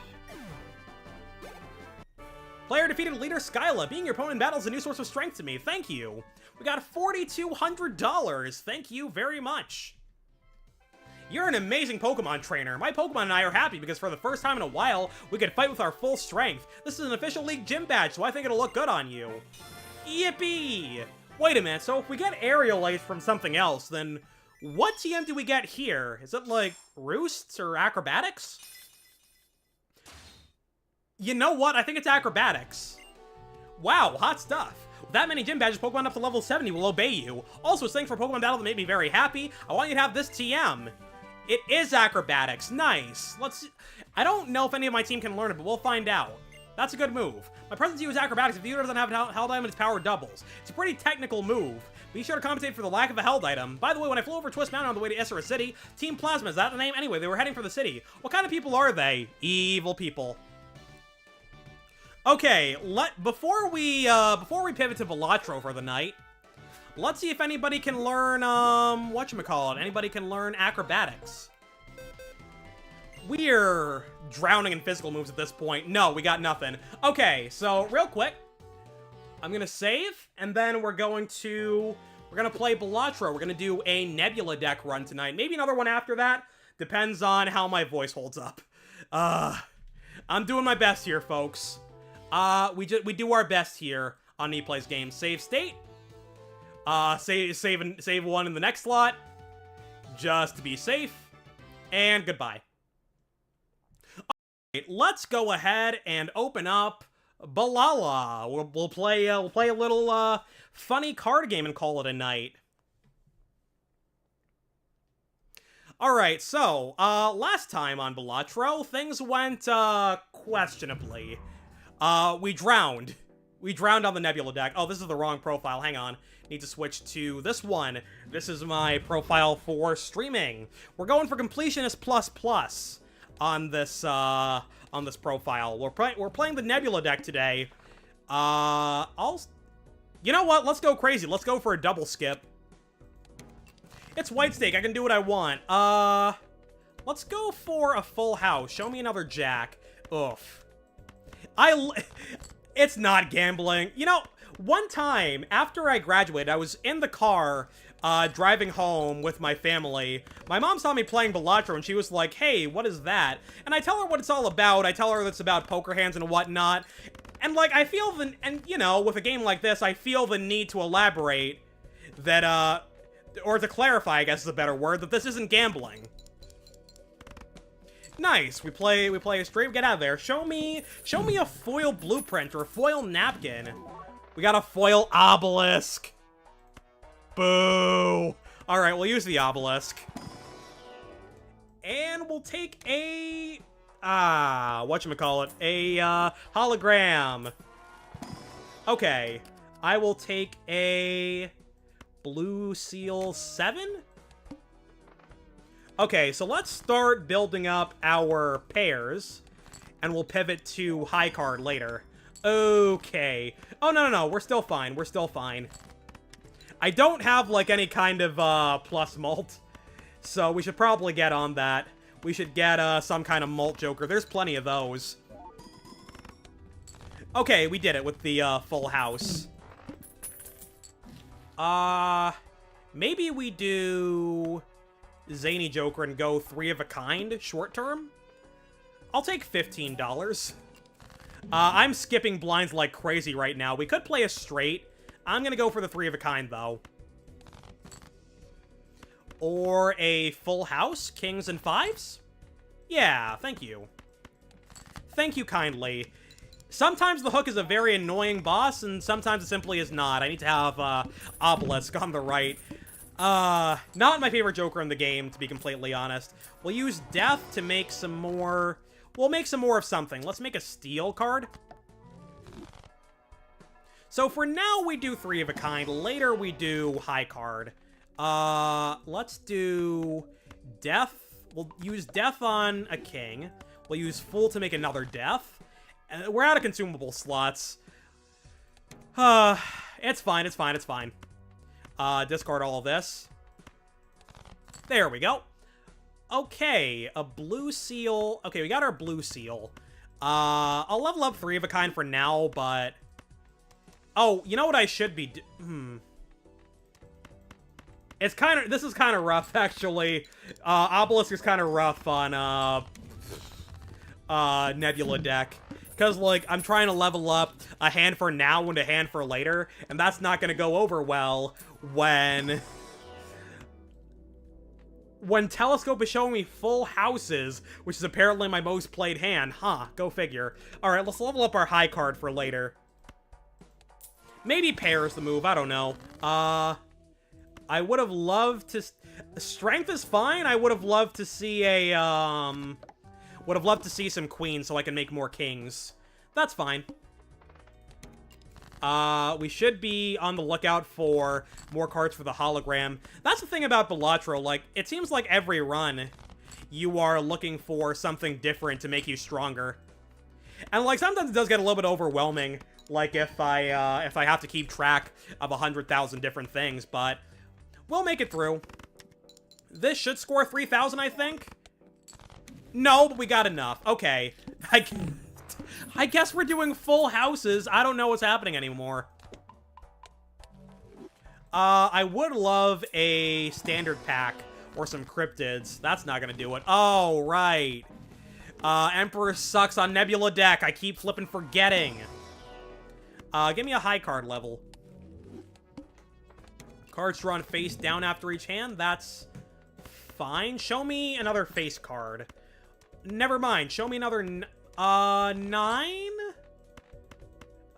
Player defeated leader Skyla. Being your opponent in battle is a new source of strength to me. Thank you. We got $4,200. Thank you very much. You're an amazing Pokemon trainer. My Pokemon and I are happy because for the first time in a while, we could fight with our full strength. This is an official league gym badge, so I think it'll look good on you. Yippee! Wait a minute, so if we get Aerial Ace from something else, then what TM do we get here? Is it like Roosts or Acrobatics? You know what? I think it's Acrobatics. Wow, hot stuff. With that many gym badges, Pokemon up to level 70 will obey you. Also, thanks for Pokemon Battle that made me very happy. I want you to have this TM. It is Acrobatics. Nice. Let's see. I don't know if any of my team can learn it, but we'll find out. That's a good move. My present to you is Acrobatics. If the user doesn't have Held Item, its power doubles. It's a pretty technical move. Be sure to compensate for the lack of a Held Item. By the way, when I flew over Twist Mountain on the way to Isra City, Team Plasma, is that the name? Anyway, they were heading for the city. What kind of people are they? Evil people. Okay, before we pivot to Balatro for the night, let's see if anybody can learn, whatchamacallit, anybody can learn Acrobatics. We're drowning in physical moves at this point. No, we got nothing. Okay, so real quick, I'm gonna save, and then we're gonna play Balatro. We're gonna do a Nebula deck run tonight. Maybe another one after that. Depends on how my voice holds up. I'm doing my best here, folks. We do our best here on MEPlaysGames. Save state. Save one in the next slot, just to be safe. And goodbye. Alright, let's go ahead and open up Balala. We'll play a little funny card game and call it a night. Alright, so, last time on Balatro, things went, questionably. We drowned. We drowned on the Nebula deck. Oh, this is the wrong profile. Hang on. Need to switch to this one. This is my profile for streaming. We're going for Completionist ++ on this profile. We're playing the Nebula deck today. You know what? Let's go crazy. Let's go for a double skip. It's white stake. I can do what I want. Let's go for a full house. Show me another jack. Oof. It's not gambling. You know, one time after I graduated, I was in the car driving home with my family. My mom saw me playing Balatro and she was like, hey, what is that? And I tell her what it's all about. I tell her it's about poker hands and whatnot. And like, I feel you know, with a game like this, I feel the need to elaborate that, or to clarify, I guess is a better word, that this isn't gambling. Nice. We play a stream. Get out of there. Show me a foil blueprint or a foil napkin. We got a foil obelisk. Boo. All right, we'll use the obelisk. And we'll take a whatchamacallit? A hologram. Okay. I will take a Blue Seal 7? Okay, so let's start building up our pairs, and we'll pivot to high card later. Okay. Oh, no, we're still fine. We're still fine. I don't have, like, any kind of, plus mult, so we should probably get on that. We should get, some kind of mult joker. There's plenty of those. Okay, we did it with the, full house. Maybe we do Zany Joker and go 3 of a kind short term? I'll take $15. I'm skipping blinds like crazy right now. We could play a straight. I'm gonna go for the 3 of a kind, though. Or a full house, kings and 5s? Yeah, thank you. Thank you kindly. Sometimes the hook is a very annoying boss, and sometimes it simply is not. I need to have, Obelisk on the right. Not my favorite Joker in the game, to be completely honest. We'll use Death to make some more... We'll make some more of something. Let's make a Steel card. So for now, we do 3 of a kind. Later, we do High card. Let's do Death. We'll use Death on a King. We'll use Full to make another Death. And we're out of consumable slots. It's fine, it's fine, it's fine. Discard all of this. There we go. Okay, a Blue Seal. Okay, we got our Blue Seal. I'll level up 3 of a kind for now, but... Oh, you know what I should be It's kind of... This is kind of rough, actually. Obelisk is kind of rough on, Nebula deck. Because, like, I'm trying to level up a hand for now and a hand for later, and that's not going to go over well when Telescope is showing me full houses, which is apparently my most played hand. Huh, go figure. Alright, let's level up our high card for later. Maybe pair is the move, I don't know. I would have loved to... Strength is fine, I would have loved to see a, would have loved to see some queens so I can make more kings. That's fine. We should be on the lookout for more cards for the hologram. That's the thing about Balatro, like, it seems like every run you are looking for something different to make you stronger. And, like, sometimes it does get a little bit overwhelming, like, if I have to keep track of 100,000 different things, but we'll make it through. This should score 3,000, I think. No, but we got enough. Okay. I guess we're doing full houses. I don't know what's happening anymore. I would love a standard pack or some cryptids. That's not gonna do it. Oh, right. Emperor sucks on Nebula deck. I keep flipping forgetting. Give me a high card level. Cards drawn face down after each hand. That's fine. Show me another face card. Never mind. Show me another 9?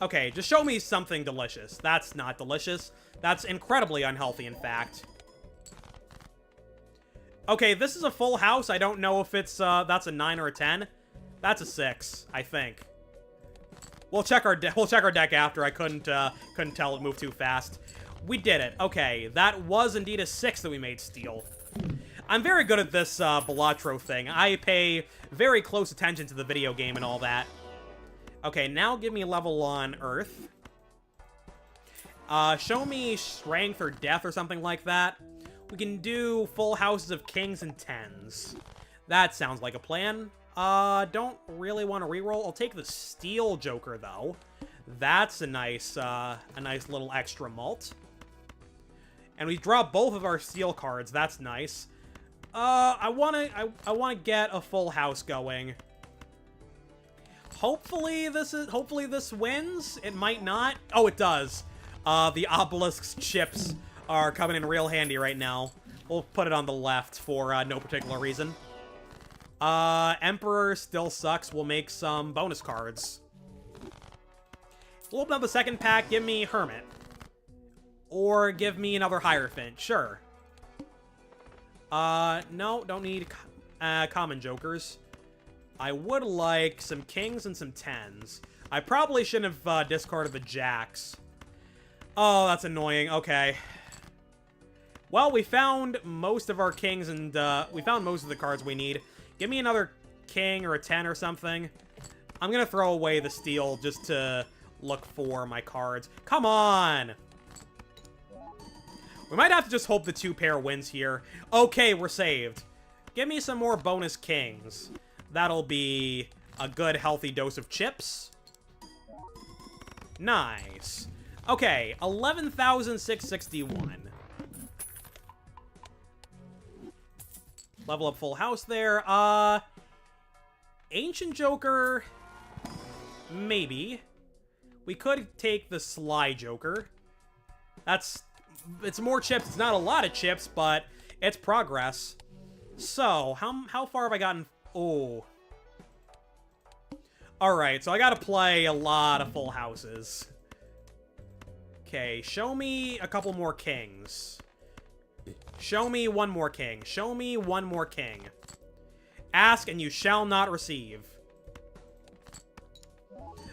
Okay, just show me something delicious. That's not delicious. That's incredibly unhealthy, in fact. Okay, this is a full house. I don't know if it's, that's a 9 or a 10. That's a 6, I think. We'll check our deck after. I couldn't tell. It moved too fast. We did it. Okay, that was indeed a 6 that we made steal. I'm very good at this Balatro thing. I pay very close attention to the video game and all that. Okay, now give me a level on Earth. Show me Strength or Death or something like that. We can do full houses of kings and 10s. That sounds like a plan. Don't really want to reroll. I'll take the Steel Joker, though. That's a nice little extra mult. And we draw both of our steel cards. That's nice. I wanna get a full house going. Hopefully this wins. It might not. Oh, it does. The obelisk's chips are coming in real handy right now. We'll put it on the left for no particular reason. Emperor still sucks. We'll make some bonus cards. We'll open up the second pack. Give me Hermit. Or give me another Hierophant. Sure. No, don't need common jokers. I would like some kings and some 10s. I probably shouldn't have discarded the jacks. Oh, that's annoying. Okay. Well, we found most of our kings and we found most of the cards we need. Give me another king or a 10 or something. I'm gonna throw away the steel just to look for my cards. Come on! We might have to just hope the 2-pair wins here. Okay, we're saved. Give me some more bonus kings. That'll be a good, healthy dose of chips. Nice. Okay, 11,661. Level up full house there. Ancient Joker. Maybe. We could take the Sly Joker. It's more chips. It's not a lot of chips, but it's progress. So, how far have I gotten? Oh. Alright, so I gotta play a lot of full houses. Okay, show me a couple more kings. Show me one more king. Show me one more king. Ask and you shall not receive.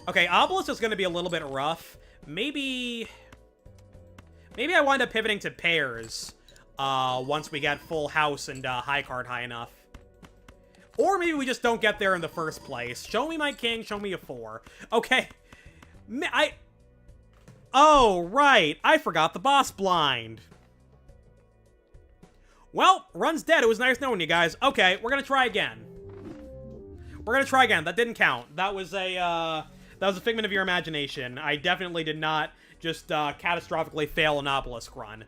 Okay, Obelisk is gonna be a little bit rough. Maybe I wind up pivoting to pairs once we get full house and high card high enough. Or maybe we just don't get there in the first place. Show me my king, show me a 4. Okay. Oh, right. I forgot the boss blind. Well, run's dead. It was nice knowing you guys. Okay, we're gonna try again. That didn't count. That was a figment of your imagination. I definitely did not just catastrophically fail an obelisk run.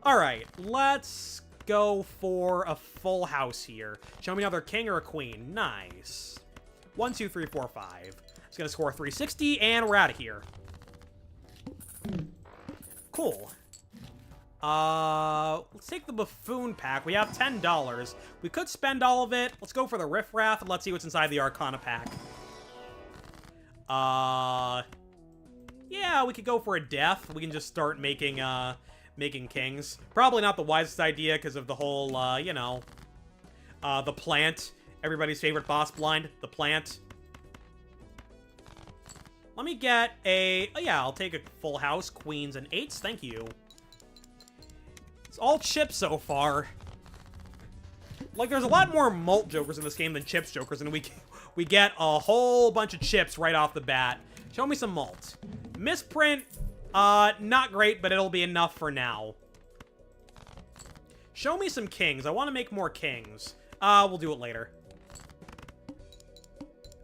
Alright, let's go for a full house here. Show me another king or a queen. Nice. 1, 2, 3, 4, 5. It's gonna score 360, and we're out of here. Cool. Let's take the Buffoon pack. We have $10. We could spend all of it. Let's go for the Riffraff, and let's see what's inside the Arcana pack. Yeah, we could go for a death. We can just start making kings. Probably not the wisest idea because of the whole, the plant. Everybody's favorite boss blind, the plant. Let me get a... Oh, yeah, I'll take a full house, queens and 8s. Thank you. It's all chips so far. Like, there's a lot more mult jokers in this game than chips jokers, and we get a whole bunch of chips right off the bat. Show me some mult. Misprint, not great, but it'll be enough for now. Show me some kings. I want to make more kings. We'll do it later.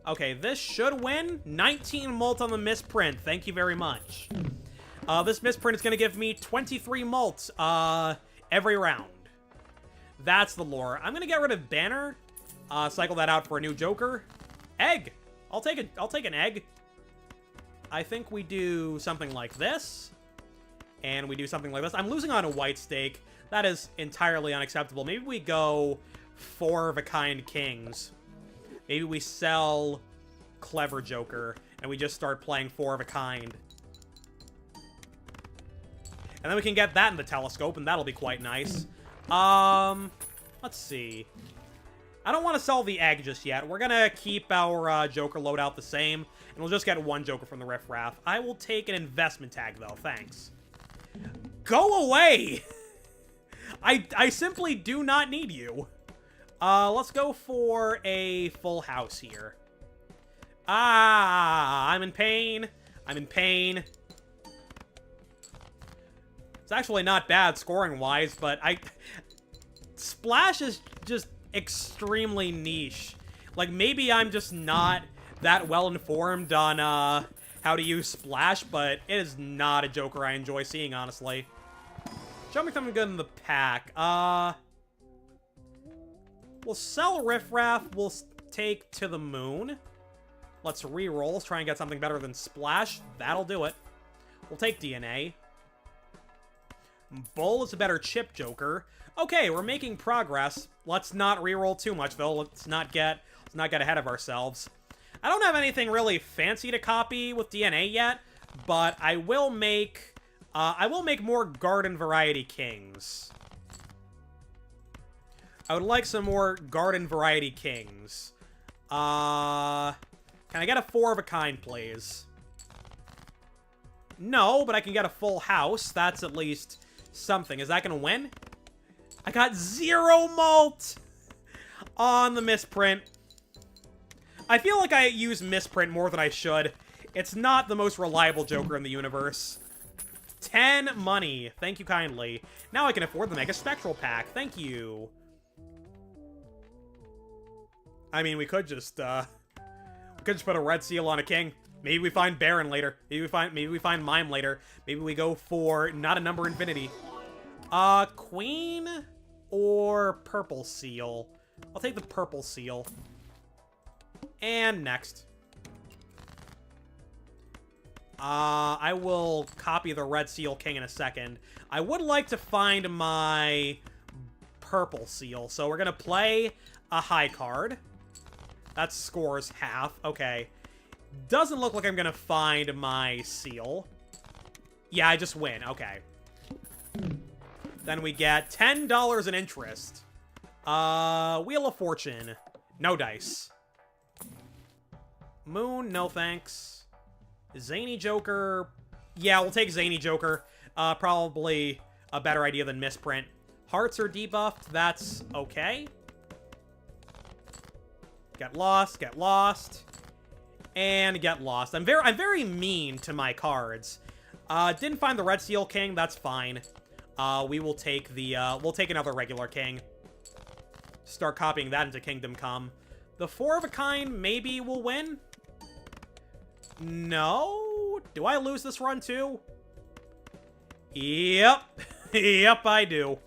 Okay, this should win. 19 mult on the misprint. Thank you very much. This misprint is going to give me 23 mult every round. That's the lore. I'm going to get rid of Banner. Cycle that out for a new Joker. Egg! I'll take an egg. I think we do something like this. And we do something like this. I'm losing on a white stake. That is entirely unacceptable. Maybe we go 4 of a kind kings. Maybe we sell Clever Joker. and we just start playing 4 of a kind. And then we can get that in the telescope, and that'll be quite nice. Let's see. I don't want to sell the egg just yet. We're gonna keep our Joker loadout the same, and we'll just get 1 Joker from the Riff Raff. I will take an investment tag, though. Thanks. Go away! I simply do not need you. Let's go for a full house here. I'm in pain. I'm in pain. It's actually not bad scoring-wise, but Splash is just extremely niche. Like, maybe I'm just not that well-informed on, how to use Splash, but it is not a Joker I enjoy seeing, honestly. Show me something good in the pack. We'll sell Riff Raff. We'll take To the Moon. Let's re-roll. Let's try and get something better than Splash. That'll do it. We'll take DNA. Bull is a better chip Joker. Okay, we're making progress. Let's not re-roll too much, though. Let's not get ahead of ourselves. I don't have anything really fancy to copy with DNA yet, but I will make more Garden Variety Kings. I would like some more Garden Variety Kings. Can I get a 4 of a kind, please? No, but I can get a full house. That's at least something. Is that gonna win? I got 0 malt on the misprint. I feel like I use misprint more than I should. It's not the most reliable Joker in the universe. 10 money. Thank you kindly. Now I can afford the Mega Spectral Pack. Thank you. I mean, we could just put a red seal on a king. Maybe we find Baron later. Maybe we find Mime later. Maybe we go for not a number infinity. Queen or purple seal? I'll take the purple seal. And next. I will copy the red seal king in a second. I would like to find my purple seal. So we're gonna play a high card. That scores half. Okay. Doesn't look like I'm gonna find my seal. Yeah, I just win. Okay. Then we get $10 in interest. Wheel of Fortune. No dice. Moon, no thanks. Zany Joker. Yeah, we'll take Zany Joker. Probably a better idea than Misprint. Hearts are debuffed. That's okay. Get lost, and get lost. I'm very mean to my cards. Didn't find the Red Seal King. That's fine. We will take we'll take another regular king. Start copying that into Kingdom Come. The 4 of a kind maybe will win. No? Do I lose this run too? Yep. Yep, I do.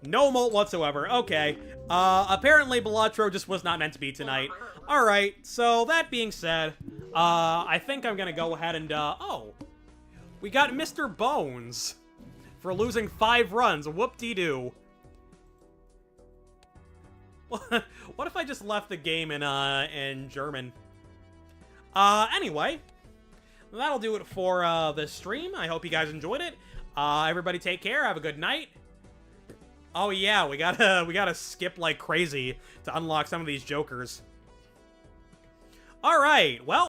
No molt whatsoever. Okay. Apparently Balatro just was not meant to be tonight. Alright, so that being said, I think I'm gonna go ahead and, oh. We got Mr. Bones for losing 5 runs. Whoop-de-doo. What if I just left the game in German? Anyway, that'll do it for this stream. I hope you guys enjoyed it. Everybody take care. Have a good night. Oh yeah, we gotta skip like crazy to unlock some of these Jokers. All right, well.